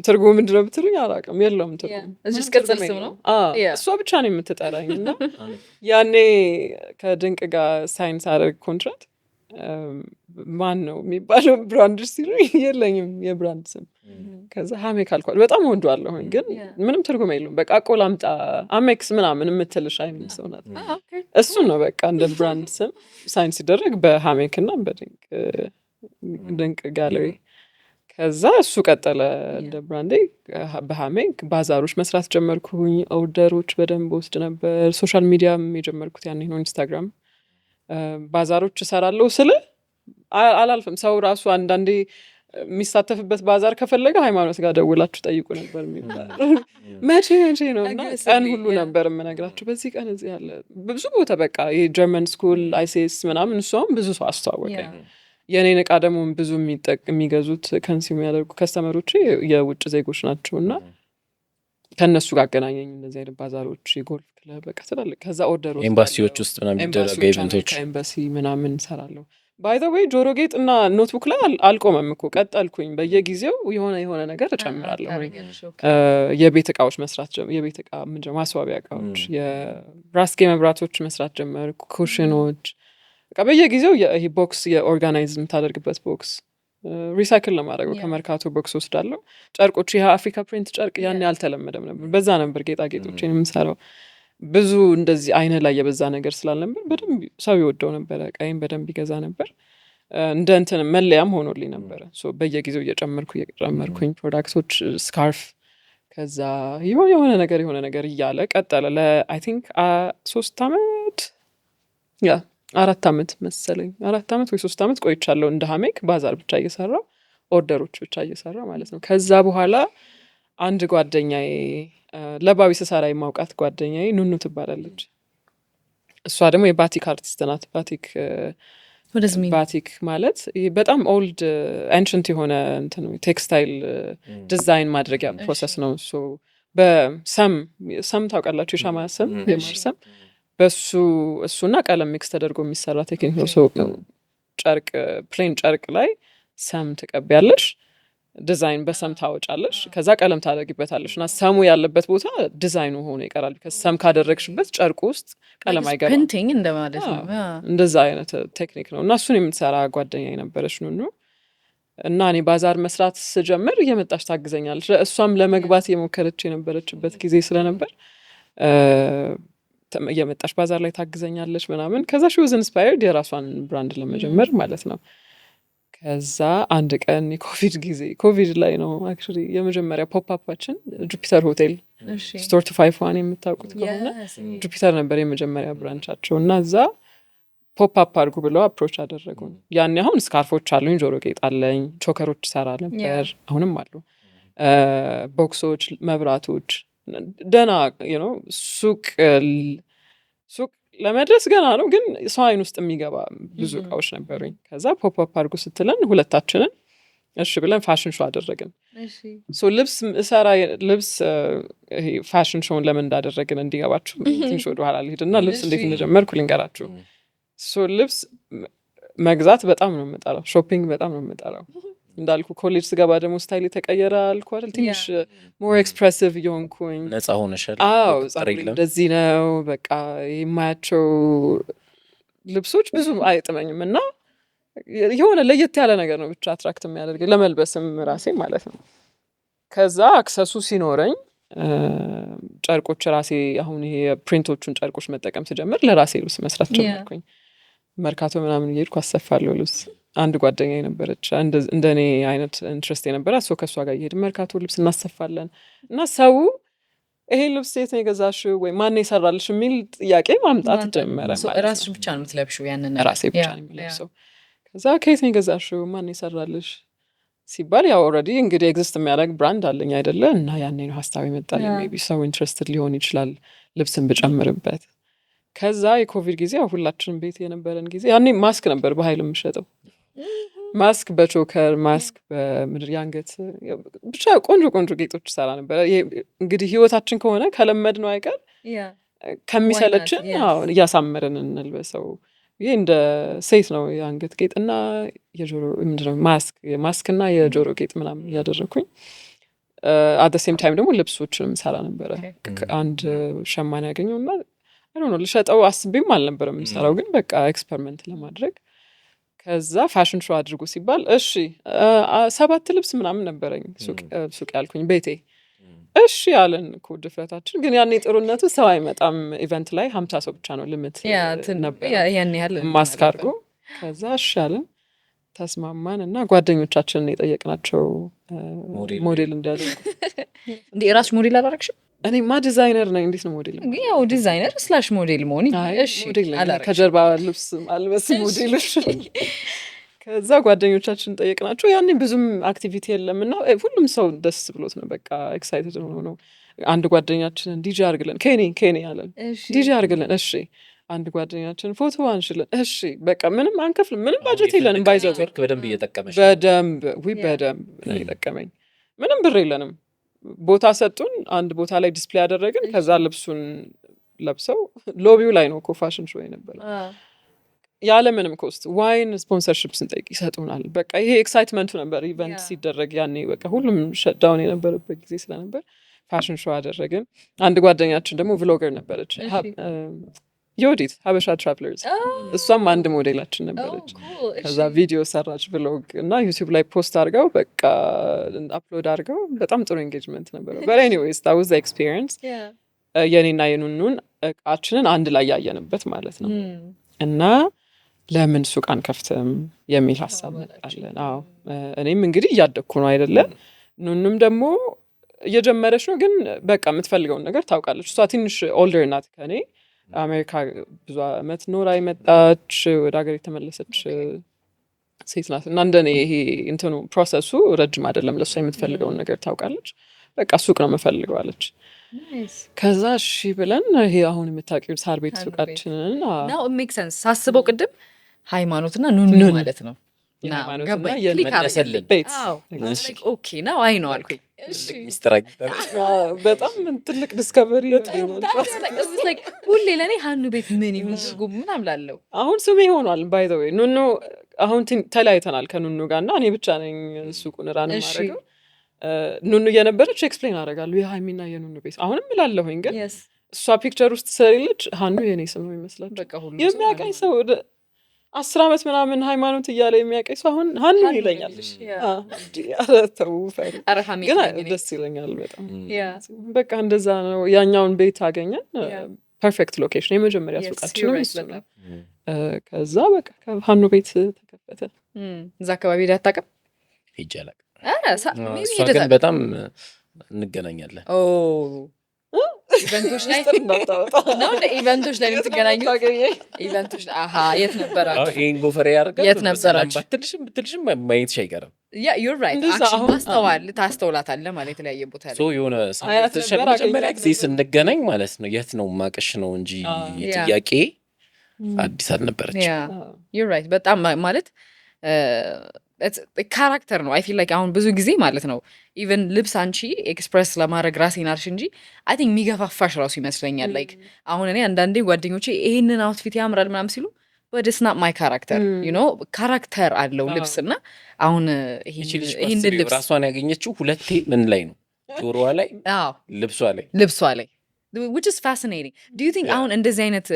ትርጉሙ ምንድነው ብትሉኝ አላውቅም የለውም ትርጉም እዚህ ቅጽል ስም ነው እሷ ብቻ ነው የምትጠራኝ እና ያኔ ከድንቅ ጋር ሳይንስ አደረግ ኮንትራት ማን ነው የሚባለው ብራንድ ሲሉኝ የለኝም የብራንድ ስም ከዛ ሃሜክ አልኳት በጣም ወንዷለሁኝ ግን ምንም ትርጉም የለውም በቃ ቆላምጣ አሜክስ ምናምን የምትልሽ አይነት ሰው ናት እሱ ነው በቃ እንደ ብራንድ ስም ሳይንስ ሲደረግ በሃሜክ እና በድንቅ ጋለሪ ከዛ እሱ ቀጠለ እንደ ብራንዴ በሃሜክ ባዛሮች መስራት ጀመርኩኝ ኦርደሮች በደንብ ወስድ ነበር ሶሻል ሚዲያም የጀመርኩት ያኔ ነው ኢንስታግራም ባዛሮች እሰራለሁ ስለ አላልፍም ሰው ራሱ አንዳንዴ የሚሳተፍበት ባዛር ከፈለገ ሃይማኖት ጋር ደውላችሁ ጠይቁ ነበር የሚባለው መቼ ነው እና ቀን ሁሉ ነበር የምነግራችሁ በዚህ ቀን እዚህ ያለ ብዙ ቦታ በቃ የጀርመን ስኩል አይሲኤስ ምናምን እሷም ብዙ ሰው አስተዋወቀኝ የኔን እቃ ደግሞ ብዙ የሚገዙት ከንሲም ያደርጉ ከስተመሮቼ የውጭ ዜጎች ናቸው እና ከእነሱ ጋር አገናኘኝ። እነዚህ አይነት ባዛሮች፣ የጎልፍ ክለብ በቃ ትላልቅ። ከዛ ኦርደር ኤምባሲዎች ውስጥ ምናምን የሚደረጉ ኢቨንቶች ኤምባሲ ምናምን ሰራለሁ። ባይ ዘ ዌይ ጆሮ ጌጥ እና ኖትቡክ ላይ አልቆመም እኮ ቀጠልኩኝ። በየጊዜው የሆነ ነገር እጨምራለሁ። የቤት እቃዎች መስራት የቤት እቃ ማስዋቢያ እቃዎች፣ የራስጌ መብራቶች መስራት ጀመርኩ። ኩሽኖች በቃ በየጊዜው ይሄ ቦክስ የኦርጋናይዝ የምታደርግበት ቦክስ ሪሳይክል ለማድረግ ከመርካቶ ቦክስ ወስዳለሁ። ጨርቆች ይህ አፍሪካ ፕሪንት ጨርቅ ያን ያልተለመደም ነበር። በዛ ነበር ጌጣጌጦችን የምንሰራው። ብዙ እንደዚህ አይነ ላይ የበዛ ነገር ስላልነበር በደንብ ሰው ይወደው ነበረ። ቀይም በደንብ ይገዛ ነበር። እንደ እንትን መለያም ሆኖልኝ ነበረ። በየጊዜው እየጨመርኩኝ ፕሮዳክቶች፣ ስካርፍ፣ ከዛ የሆነ ነገር እያለ ቀጠለ። ለአይ ቲንክ 3 ዓመት 4 ዓመት መሰለኝ 4 ዓመት ወይ 3 ዓመት ቆይቻለሁ። እንደ ሀሜክ ባዛር ብቻ እየሰራው ኦርደሮች ብቻ እየሰራ ማለት ነው። ከዛ በኋላ አንድ ጓደኛዬ ለባቢ ስሰራ የማውቃት ጓደኛዬ ኑኑ ትባላለች። እሷ ደግሞ የባቲክ አርቲስት ናት። ባቲክ ማለት በጣም ኦልድ አንሽንት የሆነ ቴክስታይል ዲዛይን ማድረጊያ ፕሮሰስ ነው። በሰም ታውቃላችሁ? የሻማ ሰም፣ የማር ሰም፣ እሱና ቀለም ሚክስ ተደርጎ የሚሰራ ቴክኒክ ነው። ጨርቅ ፕሌን ጨርቅ ላይ ሰም ትቀቢያለሽ፣ ዲዛይን በሰም ታወጫለሽ፣ ከዛ ቀለም ታደርጊበታለሽ እና ሰሙ ያለበት ቦታ ዲዛይኑ ሆኖ ይቀራል። ሰም ካደረግሽበት ጨርቁ ውስጥ ቀለም አይገባም። ፕሪንቲንግ እንደማለት ነው። እንደዛ አይነት ቴክኒክ ነው እና እሱን የምትሰራ ጓደኛ የነበረች ኑኑ እና እኔ ባዛር መስራት ስጀምር እየመጣች ታግዘኛለች። እሷም ለመግባት የሞከረች የነበረችበት ጊዜ ስለነበር እየመጣች ባዛር ላይ ታግዘኛለች ምናምን። ከዛ ሺ ዋዝ ኢንስፓየርድ የራሷን ብራንድ ለመጀመር ማለት ነው። ከዛ አንድ ቀን ኮቪድ ላይ ነው አክቹዋሊ የመጀመሪያ ፖፕአፓችን ጁፒተር ሆቴል ስቶር 251 የምታውቁት ከሆነ ጁፒተር ነበር የመጀመሪያ ብራንቻቸው እና እዛ ፖፕአፕ አድርጉ ብለው አፕሮች አደረጉን። ያኔ አሁን ስካርፎች አሉኝ፣ ጆሮ ጌጥ አለኝ፣ ቾከሮች ሰራ ነበር፣ አሁንም አሉ፣ ቦክሶች፣ መብራቶች፣ ደና ሱቅ ለመድረስ ገና ነው፣ ግን ሰው አይን ውስጥ የሚገባ ብዙ እቃዎች ነበሩኝ። ከዛ ፖፕአፕ አድርጉ ስትለን ሁለታችንን እሺ ብለን ፋሽን ሾው አደረግን። ልብስ ፋሽን ሾውን ለምን እንዳደረግን እንዲገባችሁ ትንሽ ወደኋላ ልሂድና ልብስ እንዴት እንደጀመርኩ ልንገራችሁ። ልብስ መግዛት በጣም ነው የምጠላው፣ ሾፒንግ በጣም ነው የምጠላው። እንዳልኩ ኮሌጅ ስገባ ደግሞ ስታይል የተቀየረ አልኩ አይደል፣ ትንሽ ሞር ኤክስፕሬሲቭ እየሆንኩኝ ነፃ ሆነሻል። ጸጉሬ እንደዚህ ነው በቃ የማያቸው ልብሶች ብዙ አይጥመኝም እና የሆነ ለየት ያለ ነገር ነው ብቻ አትራክት የሚያደርገኝ ለመልበስም ራሴ ማለት ነው። ከዛ አክሰሱ ሲኖረኝ ጨርቆች ራሴ አሁን ይሄ ፕሪንቶቹን ጨርቆች መጠቀም ስጀምር ለራሴ ልብስ መስራት ጀመርኩኝ። መርካቶ ምናምን እየሄድኩ አሰፋለሁ ልብስ። አንድ ጓደኛ የነበረች እንደኔ አይነት ኢንትረስት የነበራት ሰው ከእሷ ጋር እየሄድን መርካቶ ልብስ እናሰፋለን እና ሰው ይሄ ልብስ የት ነው የገዛሽው ወይ ማን የሰራልሽ የሚል ጥያቄ ማምጣት ጀመረ። ራስሽ ብቻ ነው የምትለብሽው? ያንን ራሴ ብቻ ነው የምለብሰው። ከዛ ከየት ነው የገዛሽው ማን የሰራልሽ ሲባል ያው ኦልሬዲ እንግዲህ ኤግዚስት የሚያደርግ ብራንድ አለኝ አይደለ? እና ያኔ ነው ሀሳብ ይመጣል። ሜይ ቢ ሰው ኢንትረስትድ ሊሆን ይችላል ልብስን ብጨምርበት። ከዛ የኮቪድ ጊዜ ያው ሁላችንም ቤት የነበረን ጊዜ ያኔ ማስክ ነበር በኃይል የምሸጠው። ማስክ በቾከር ማስክ በምድር የአንገት ብቻ ቆንጆ ጌጦች ሰራ ነበር። እንግዲህ ህይወታችን ከሆነ ከለመድ ነው አይቀር ከሚሰለችን እያሳመርን እንልበሰው። ይሄ እንደ ሴት ነው የአንገት ጌጥና የጆሮ ምንድነው ማስክና የጆሮ ጌጥ ምናምን እያደረኩኝ አት ሴም ታይም ደግሞ ልብሶችንም ሰራ ነበረ። አንድ ሸማኔ ያገኘውና ልሸጠው አስቤም አልነበረም የምሰራው፣ ግን በቃ ኤክስፐሪመንት ለማድረግ ከዛ ፋሽን ሾው አድርጉ ሲባል እሺ 7 ልብስ ምናምን ነበረኝ ሱቅ ያልኩኝ ቤቴ። እሺ ያለን እኮ ድፍረታችን። ግን ያኔ ጥሩነቱ ሰው አይመጣም ኢቨንት ላይ 50 ሰው ብቻ ነው ልምት ነበር ማስክ አድርጎ። ከዛ እሺ ያለን ተስማማን እና ጓደኞቻችንን የጠየቅናቸው ሞዴል እንዲያደርጉ። እንዴ ራስሽ ሞዴል አላረግሽም? እኔማ ዲዛይነር ነኝ። እንዴት ነው ሞዴል? ያው ዲዛይነር ስላሽ ሞዴል መሆን ከጀርባ ልብስ አልበስ ሞዴሎች። ከዛ ጓደኞቻችን ጠየቅናቸው። ያኔ ብዙም አክቲቪቲ የለም እና ሁሉም ሰው ደስ ብሎት ነው በቃ ኤክሳይትድ ሆኖ ነው። አንድ ጓደኛችንን ዲጂ አርግልን ኬኔ አለን። ዲጂ አርግልን እሺ። አንድ ጓደኛችን ፎቶ አንሽልን እሺ። በቃ ምንም አንከፍልም፣ ምንም ባጀት የለንም። ባይዘው በደንብ እየጠቀመሽ? በደንብ ነው የጠቀመኝ። ምንም ብር የለንም ቦታ ሰጡን፣ አንድ ቦታ ላይ ዲስፕሌይ ያደረግን። ከዛ ልብሱን ለብሰው ሎቢው ላይ ነው እኮ ፋሽን ሾው የነበረው። ያለ ምንም ኮስት ዋይን ስፖንሰርሽፕ ስንጠይቅ ይሰጡናል። በቃ ይሄ ኤክሳይትመንቱ ነበር ኢቨንት ሲደረግ ያኔ። በቃ ሁሉም ሸዳውን የነበረበት ጊዜ ስለነበር ፋሽን ሾው አደረግን። አንድ ጓደኛችን ደግሞ ቭሎገር ነበረች፣ ዮዲት ሀበሻ ትራቭለርስ፣ እሷም አንድ ሞዴላችን ነበረች። ከዛ ቪዲዮ ሰራች ቭሎግ እና ዩቲዩብ ላይ ፖስት አድርገው በቃ አፕሎድ አድርገው በጣም ጥሩ ኤንጌጅመንት ነበረው። በት ኤኒዌይስ that was the experience። የኔና የኑኑን እቃችንን አንድ ላይ ያየንበት ማለት ነው። እና ለምን ሱቅ አንከፍትም የሚል ሀሳብ መጣለን። አዎ እኔም እንግዲህ እያደግኩ ነው አይደለ? ኑኑም ደግሞ እየጀመረች ነው፣ ግን በቃ የምትፈልገውን ነገር ታውቃለች። እሷ ትንሽ ኦልደር ናት ከኔ። አሜሪካ ብዙ አመት ኖራ የመጣች ወደ ሀገር የተመለሰች ሴት ናት። እና እንደኔ ይሄ እንትኑ ፕሮሰሱ ረጅም አይደለም። ለእሷ የምትፈልገውን ነገር ታውቃለች። በቃ ሱቅ ነው የምፈልገው አለች። ከዛ እሺ ብለን ይሄ አሁን የምታውቂው ሳር ቤት ሱቃችንን ነው ሜክ ሰንስ ሳስበው ቅድም ሃይማኖትና ኑኑ ማለት ነው። ኦኬ ነው አይ ነው አልኩኝ። በጣም ትልቅ ዲስከቨሪ ሁሌ ለእኔ ሀኑ ቤት ምን ይሁን ምናምን ላለው አሁን ስሜ ሆኗል። ባይ ዘ ዌይ ኑኑ አሁን ተለያይተናል ከኑኑ ጋር እና እኔ ብቻ ነኝ ሱቁን ራን ማድረገው። ኑኑ እየነበረች ኤክስፕሌን አደርጋለሁ የሀይሚና የኑኑ ቤት አሁንም እላለሁኝ። ግን እሷ ፒክቸር ውስጥ ስለሌለች ሀኑ የኔ ስም ነው ይመስላል። የሚያውቀኝ ሰው 10 ዓመት ምናምን ሃይማኖት እያለ የሚያውቀኝ ሰው አሁን ሀኑ ይለኛል። ግን ደስ ይለኛል በጣም። በቃ እንደዛ ነው። ያኛውን ቤት አገኘን። ፐርፌክት ሎኬሽን፣ የመጀመሪያ ሱቃችንም እሱ ነው። ከዛ በቃ ከሀኑ ቤት ተከፈተ። እዛ አካባቢ ሄደህ አታውቅም? ሄጄ አላውቅም። እሷ ግን በጣም እንገናኛለን። ኢቨንቶች ላይ ነው ኢቨንቶች ላይ የምትገናኙት? ኢቨንቶች የት ነበራችሁ? ይሄን ጎፈሬ ያደርጋል የት ነበራችሁ? ብትልሽም ማየትሽ አይቀርም። ዩር ራይት ማስተዋል ታስተውላታለህ ማለት የተለያየ ቦታ ላይ የሆነ መጀመሪያ ጊዜ ስንገናኝ ማለት ነው የት ነው ማቀሽ ነው እንጂ ጥያቄ አዲስ አልነበረች። ዩር ራይት በጣም ማለት ካራክተር ነው። አይ ፊል ላይክ አሁን ብዙ ጊዜ ማለት ነው ኢቨን ልብስ አንቺ ኤክስፕረስ ለማድረግ ራሴን አልሽ እንጂ አይ ቲንክ የሚገፋፋሽ ራሱ ይመስለኛል። ላይክ አሁን እኔ አንዳንዴ ጓደኞቼ ይሄንን አውትፊት ያምራል ምናምን ሲሉ but it's not my character, you know ካራክተር አለው ልብስ እና አሁን ይሄንን ልብስ ራሷን ያገኘችው ሁለቴ ምን ላይ ነው? ጆሮዋ ላይ፣ ልብሷ ላይ which is fascinating. Do you think አሁን እንደዚህ አይነት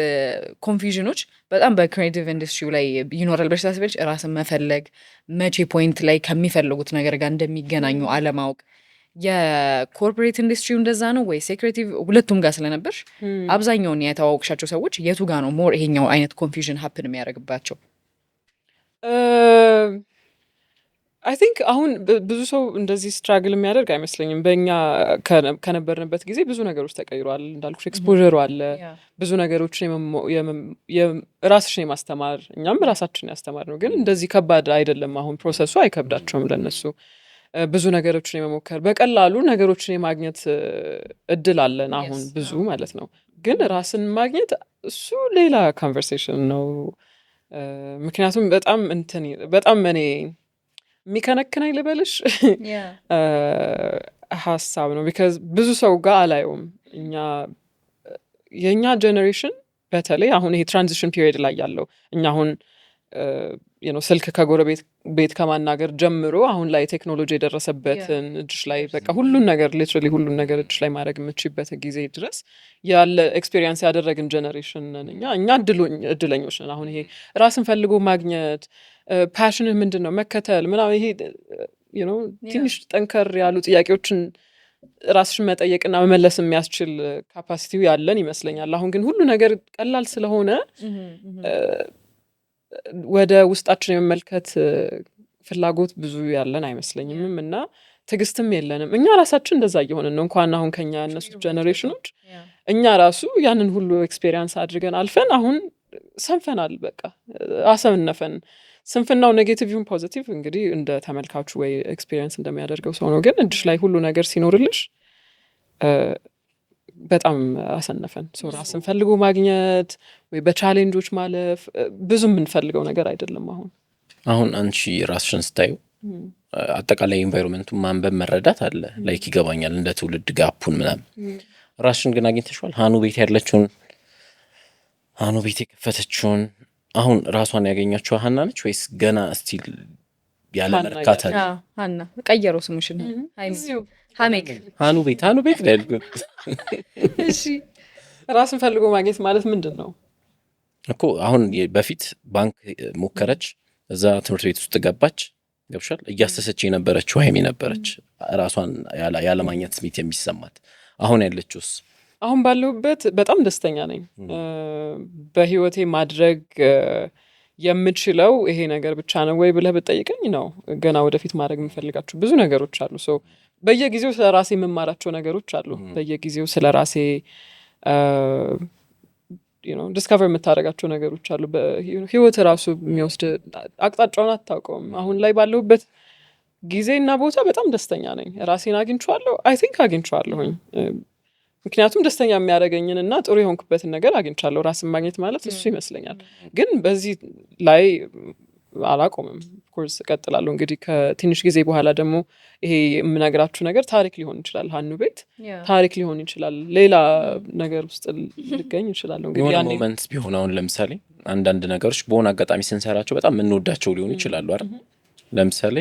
ኮንፊውዥኖች በጣም በክሪኤቲቭ ኢንዱስትሪው ላይ ይኖራል? በሽታስበልሽ ራስን መፈለግ መቼ ፖይንት ላይ ከሚፈልጉት ነገር ጋር እንደሚገናኙ አለማወቅ። የኮርፖሬት ኢንዱስትሪው እንደዛ ነው ወይ ሴክሬቲቭ? ሁለቱም ጋር ስለነበርሽ አብዛኛውን የተዋወቅሻቸው ሰዎች የቱ ጋር ነው ሞር ይሄኛው አይነት ኮንፊውዥን ሀፕን የሚያደርግባቸው? አይ ቲንክ አሁን ብዙ ሰው እንደዚህ ስትራግል የሚያደርግ አይመስለኝም። በእኛ ከነበርንበት ጊዜ ብዙ ነገሮች ተቀይሯል። እንዳልኩሽ ኤክስፖዠሩ አለ። ብዙ ነገሮችን ራስሽን የማስተማር እኛም ራሳችን ያስተማር ነው። ግን እንደዚህ ከባድ አይደለም። አሁን ፕሮሰሱ አይከብዳቸውም ለነሱ። ብዙ ነገሮችን የመሞከር በቀላሉ ነገሮችን የማግኘት እድል አለን አሁን ብዙ ማለት ነው። ግን ራስን ማግኘት እሱ ሌላ ኮንቨርሴሽን ነው። ምክንያቱም በጣም እኔ የሚከነክናኝ ልበልሽ ሀሳብ ነው። ቢካዝ ብዙ ሰው ጋር አላየውም። የእኛ ጀኔሬሽን በተለይ አሁን ይሄ ትራንዚሽን ፒሪየድ ላይ ያለው እኛ አሁን ስልክ ከጎረቤት ቤት ከማናገር ጀምሮ አሁን ላይ ቴክኖሎጂ የደረሰበትን እጅሽ ላይ በቃ ሁሉን ነገር ሊትራሊ ሁሉን ነገር እጅሽ ላይ ማድረግ የምችበት ጊዜ ድረስ ያለ ኤክስፔሪንስ ያደረግን ጀኔሬሽን ነን እኛ እድለኞች ነን። አሁን ይሄ ራስን ፈልጎ ማግኘት ፓሽንህ ምንድን ነው መከተል ምናምን ይሄ ትንሽ ጠንከር ያሉ ጥያቄዎችን ራስሽን መጠየቅና መመለስ የሚያስችል ካፓሲቲው ያለን ይመስለኛል። አሁን ግን ሁሉ ነገር ቀላል ስለሆነ ወደ ውስጣችን የመመልከት ፍላጎት ብዙ ያለን አይመስለኝም እና ትዕግስትም የለንም። እኛ ራሳችን እንደዛ እየሆንን ነው። እንኳን አሁን ከኛ ያነሱት ጀኔሬሽኖች እኛ ራሱ ያንን ሁሉ ኤክስፔሪንስ አድርገን አልፈን አሁን ሰንፈናል። በቃ አሰምነፈን። ስንፍናው ኔጌቲቭ ይሁን ፖዚቲቭ እንግዲህ እንደ ተመልካቹ ወይ ኤክስፔሪንስ እንደሚያደርገው ሰው ነው። ግን እጅሽ ላይ ሁሉ ነገር ሲኖርልሽ በጣም አሰነፈን። ራስን ፈልጎ ማግኘት ወይ በቻሌንጆች ማለፍ ብዙ የምንፈልገው ነገር አይደለም። አሁን አንቺ ራስሽን ስታዩ አጠቃላይ ኤንቫይሮንመንቱ ማንበብ መረዳት አለ ላይክ ይገባኛል እንደ ትውልድ ጋፑን ምናምን። ራስሽን ግን አግኝተሽዋል? ሀኑ ቤት ያለችውን ሀኑ ቤት የከፈተችውን አሁን ራሷን ያገኛችው ሀና ነች ወይስ ገና ስቲል ያለ መርካታ? ሀና ቀየረው ስሙሽን ሀሜክ ሀኑ ቤት ነው ያልኩት። እሺ ራስን ፈልጎ ማግኘት ማለት ምንድን ነው እኮ? አሁን በፊት ባንክ ሞከረች፣ እዛ ትምህርት ቤት ውስጥ ገባች፣ ገብሻል። እያሰሰች የነበረችው ሀይሚ ነበረች፣ ራሷን ያለማግኘት ስሜት የሚሰማት። አሁን ያለችውስ? አሁን ባለሁበት በጣም ደስተኛ ነኝ። በህይወቴ ማድረግ የምችለው ይሄ ነገር ብቻ ነው ወይ ብለህ ብትጠይቀኝ ነው። ገና ወደፊት ማድረግ የምፈልጋቸው ብዙ ነገሮች አሉ። ሶ በየጊዜው ስለ ራሴ የምማራቸው ነገሮች አሉ። በየጊዜው ስለ ራሴ ዲስከቨር የምታደርጋቸው ነገሮች አሉ። ህይወት ራሱ የሚወስድ አቅጣጫውን አታውቀውም። አሁን ላይ ባለሁበት ጊዜና ቦታ በጣም ደስተኛ ነኝ። ራሴን አግኝቼዋለሁ። አይ ቲንክ አግኝቼዋለሁኝ። ምክንያቱም ደስተኛ የሚያደርገኝን እና ጥሩ የሆንኩበትን ነገር አግኝቻለሁ። ራስን ማግኘት ማለት እሱ ይመስለኛል። ግን በዚህ ላይ አላቆምም። ኮርስ እቀጥላለሁ። እንግዲህ ከትንሽ ጊዜ በኋላ ደግሞ ይሄ የምነግራችሁ ነገር ታሪክ ሊሆን ይችላል። ሀኑ ቤት ታሪክ ሊሆን ይችላል። ሌላ ነገር ውስጥ ልገኝ ይችላለሁ። እንግዲህ ያኔ ሞመንትስ ቢሆን አሁን ለምሳሌ አንዳንድ ነገሮች በሆነ አጋጣሚ ስንሰራቸው በጣም የምንወዳቸው ሊሆኑ ይችላሉ አይደል? ለምሳሌ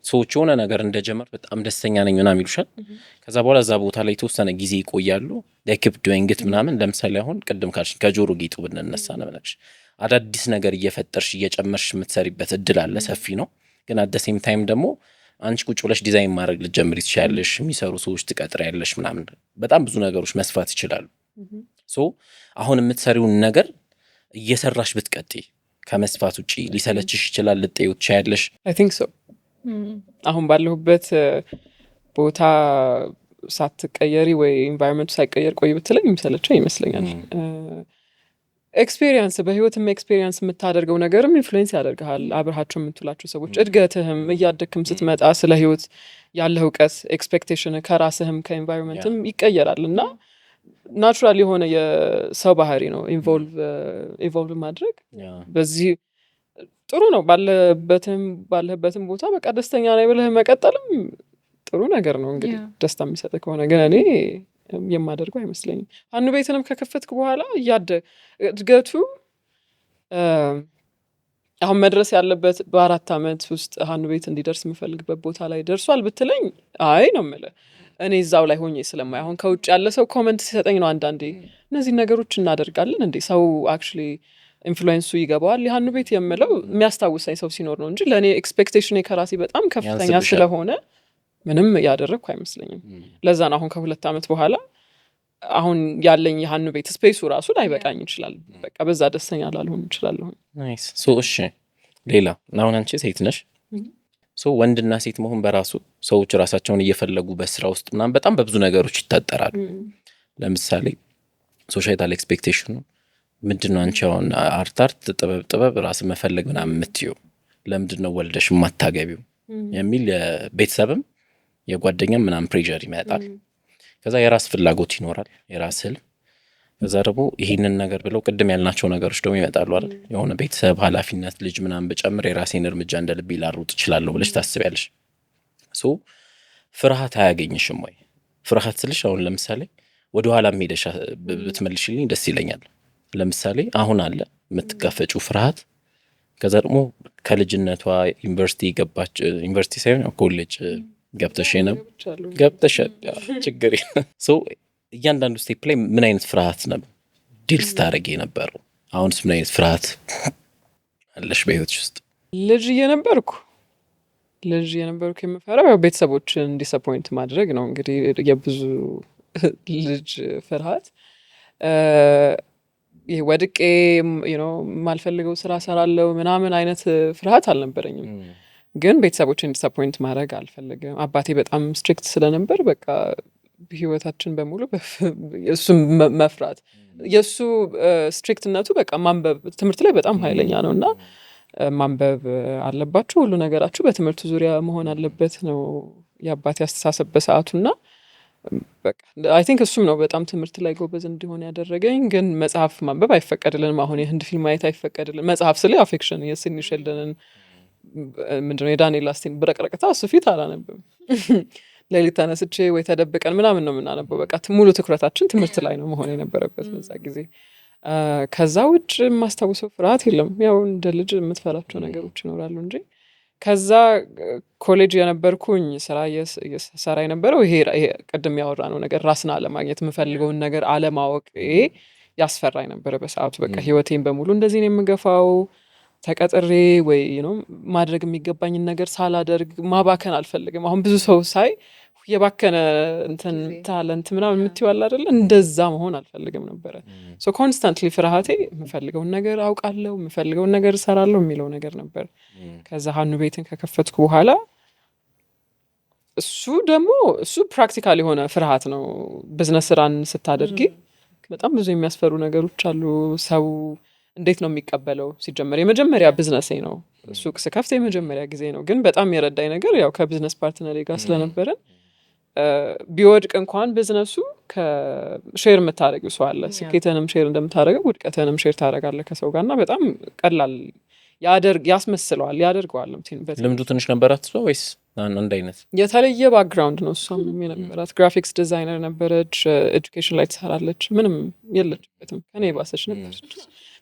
ሰዎች የሆነ ነገር እንደጀመር በጣም ደስተኛ ነኝ ምናምን ይሉሻል። ከዛ በኋላ እዛ ቦታ ላይ የተወሰነ ጊዜ ይቆያሉ። ዳይክፕ ዶይንግት ምናምን። ለምሳሌ አሁን ቅድም ካልሽ ከጆሮ ጌጡ ብንነሳ ነው ብለሽ አዳዲስ ነገር እየፈጠርሽ እየጨመርሽ የምትሰሪበት እድል አለ፣ ሰፊ ነው። ግን አት ዘ ሴም ታይም ደግሞ አንቺ ቁጭ ብለሽ ዲዛይን ማድረግ ልትጀምሪ ትችያለሽ። የሚሰሩ ሰዎች ትቀጥሪያለሽ ምናምን። በጣም ብዙ ነገሮች መስፋት ይችላሉ። ሶ አሁን የምትሰሪውን ነገር እየሰራሽ ብትቀጥይ ከመስፋት ውጪ ሊሰለችሽ ይችላል፣ ልትጠዩ ትችያለሽ። አይ ቲንክ ሶ አሁን ባለሁበት ቦታ ሳትቀየሪ ወይ ኢንቫይሮንመንቱ ሳይቀየር ቆይ ብትለኝ የሚሰለቸው ይመስለኛል። ኤክስፔሪየንስ በህይወትም ኤክስፔሪየንስ የምታደርገው ነገርም ኢንፍሉዌንስ ያደርግሃል። አብረሃቸው የምትውላቸው ሰዎች እድገትህም እያደግክም ስትመጣ ስለ ህይወት ያለህ እውቀት ኤክስፔክቴሽን ከራስህም ከኢንቫይሮንመንትም ይቀየራል እና ናቹራል የሆነ የሰው ባህሪ ነው ኢንቮልቭ ማድረግ። በዚህ ጥሩ ነው። ባለህበትም ቦታ በቃ ደስተኛ ነኝ ብለህ መቀጠልም ጥሩ ነገር ነው። እንግዲህ ደስታ የሚሰጥ ከሆነ ግን እኔ የማደርገው አይመስለኝም። ሀኑ ቤትንም ከከፈትኩ በኋላ እድገቱ አሁን መድረስ ያለበት በ4 ዓመት ውስጥ ሀኑ ቤት እንዲደርስ የምፈልግበት ቦታ ላይ ደርሷል ብትለኝ አይ ነው የምልህ። እኔ እዛው ላይ ሆኜ ስለማይ አሁን ከውጭ ያለ ሰው ኮመንት ሲሰጠኝ ነው አንዳንዴ እነዚህ ነገሮች እናደርጋለን እንዴ ሰው አክቹዋሊ ኢንፍሉዌንሱ ይገባዋል የሀኑ ቤት የምለው የሚያስታውሰኝ ሰው ሲኖር ነው እንጂ ለእኔ ኤክስፔክቴሽን ከራሴ በጣም ከፍተኛ ስለሆነ ምንም ያደረግኩ አይመስለኝም። ለዛ ነው አሁን ከ2 ዓመት በኋላ አሁን ያለኝ የሀኑ ቤት ስፔሱ ራሱ ላይበቃኝ ይችላል። በቃ በዛ ደስተኛ ላልሆን ይችላለሁ። ናይስ። ሶ እሺ ሌላ አሁን አንቺ ሴት ነሽ። ሶ ወንድና ሴት መሆን በራሱ ሰዎች ራሳቸውን እየፈለጉ በስራ ውስጥ ምናምን በጣም በብዙ ነገሮች ይታጠራሉ። ለምሳሌ ሶሻይታል ኤክስፔክቴሽኑ ምንድነው? አንቺ አሁን አርት ጥበብ ራስን መፈለግ ምናምን የምትይው ለምንድነው ወልደሽ የማታገቢው የሚል የቤተሰብም የጓደኛም ምናምን ፕሬዠር ይመጣል። ከዛ የራስ ፍላጎት ይኖራል፣ የራስ ህልም። ከዛ ደግሞ ይሄንን ነገር ብለው ቅድም ያልናቸው ነገሮች ደግሞ ይመጣሉ አይደል? የሆነ ቤተሰብ ኃላፊነት ልጅ ምናምን በጨምር የራሴን እርምጃ እንደ ልቤ ላሩጥ እችላለሁ ብለሽ ታስቢያለሽ። ሶ ፍርሃት አያገኝሽም ወይ? ፍርሃት ስልሽ አሁን ለምሳሌ ወደ ኋላ ሄደሽ ብትመልሽልኝ ደስ ይለኛል። ለምሳሌ አሁን አለ የምትጋፈጪው ፍርሃት። ከዛ ደግሞ ከልጅነቷ ዩኒቨርሲቲ ገባች፣ ዩኒቨርሲቲ ሳይሆን ኮሌጅ ገብተሽ ነው ገብተሽ ችግር ሶ እያንዳንዱ ስቴፕ ላይ ምን አይነት ፍርሃት ነው ዲል ስታደርጊ የነበረው? አሁንስ ምን አይነት ፍርሃት አለሽ በህይወትሽ ውስጥ? ልጅ እየነበርኩ የምፈራው ቤተሰቦችን ዲስአፖይንት ማድረግ ነው። እንግዲህ የብዙ ልጅ ፍርሃት ይሄ ወድቄ የማልፈልገው ስራ ሰራለው ምናምን አይነት ፍርሃት አልነበረኝም። ግን ቤተሰቦችን ዲስአፖይንት ማድረግ አልፈልግም። አባቴ በጣም ስትሪክት ስለነበር በቃ ህይወታችን በሙሉ የእሱ መፍራት የእሱ ስትሪክትነቱ በቃ ማንበብ ትምህርት ላይ በጣም ኃይለኛ ነው እና ማንበብ አለባችሁ፣ ሁሉ ነገራችሁ በትምህርቱ ዙሪያ መሆን አለበት ነው የአባቴ አስተሳሰብ በሰዓቱና በቃ አይ ቲንክ እሱም ነው በጣም ትምህርት ላይ ጎበዝ እንዲሆን ያደረገኝ። ግን መጽሐፍ ማንበብ አይፈቀድልንም። አሁን የህንድ ፊልም ማየት አይፈቀድልን። መጽሐፍ ስለ አፌክሽን የሲድኒ ሼልደንን ምንድነው የዳንኤል ላስቲን ብረቅረቅታ እሱ ፊት አላነብም። ሌሊት ተነስቼ ወይ ተደብቀን ምናምን ነው የምናነበው። በቃ ሙሉ ትኩረታችን ትምህርት ላይ ነው መሆን የነበረበት በዛ ጊዜ። ከዛ ውጭ የማስታውሰው ፍርሃት የለም። ያው እንደ ልጅ የምትፈራቸው ነገሮች ይኖራሉ እንጂ ከዛ ኮሌጅ የነበርኩኝ ስራ እየሰራ የነበረው ይሄ ቅድም ያወራነው ነገር ራስን አለማግኘት፣ የምፈልገውን ነገር አለማወቅ፣ ይሄ ያስፈራኝ ነበረ በሰዓቱ። በቃ ህይወቴን በሙሉ እንደዚህ ነው የምገፋው፣ ተቀጥሬ ወይ ማድረግ የሚገባኝን ነገር ሳላደርግ ማባከን አልፈልግም። አሁን ብዙ ሰው ሳይ የባከነ እንትን ታለንት ምናምን የምትይዋል አይደለ? እንደዛ መሆን አልፈልግም ነበረ። ሶ ኮንስታንትሊ ፍርሃቴ የምፈልገውን ነገር አውቃለሁ፣ የምፈልገውን ነገር እሰራለሁ የሚለው ነገር ነበር። ከዛ ሀኑ ቤትን ከከፈትኩ በኋላ እሱ ፕራክቲካል የሆነ ፍርሃት ነው። ቢዝነስ ስራን ስታደርጊ በጣም ብዙ የሚያስፈሩ ነገሮች አሉ። ሰው እንዴት ነው የሚቀበለው? ሲጀመር የመጀመሪያ ቢዝነሴ ነው፣ ሱቅ ስከፍት የመጀመሪያ ጊዜ ነው። ግን በጣም የረዳኝ ነገር ያው ከቢዝነስ ፓርትነሬ ጋር ስለነበረን ቢወድቅ እንኳን ቢዝነሱ ከሼር የምታደረጊው ሰው አለ። ስኬትንም ሼር እንደምታደረገው ውድቀትንም ሼር ታደረጋለህ ከሰው ጋር እና በጣም ቀላል ያስመስለዋል፣ ያደርገዋልም። ልምዱ ትንሽ ነበራት ወይስ አንድ አይነት? የተለየ ባክግራውንድ ነው እሷም የነበራት። ግራፊክስ ዲዛይነር ነበረች፣ ኤጁኬሽን ላይ ትሰራለች። ምንም የለችበትም፣ ከኔ የባሰች ነበረች።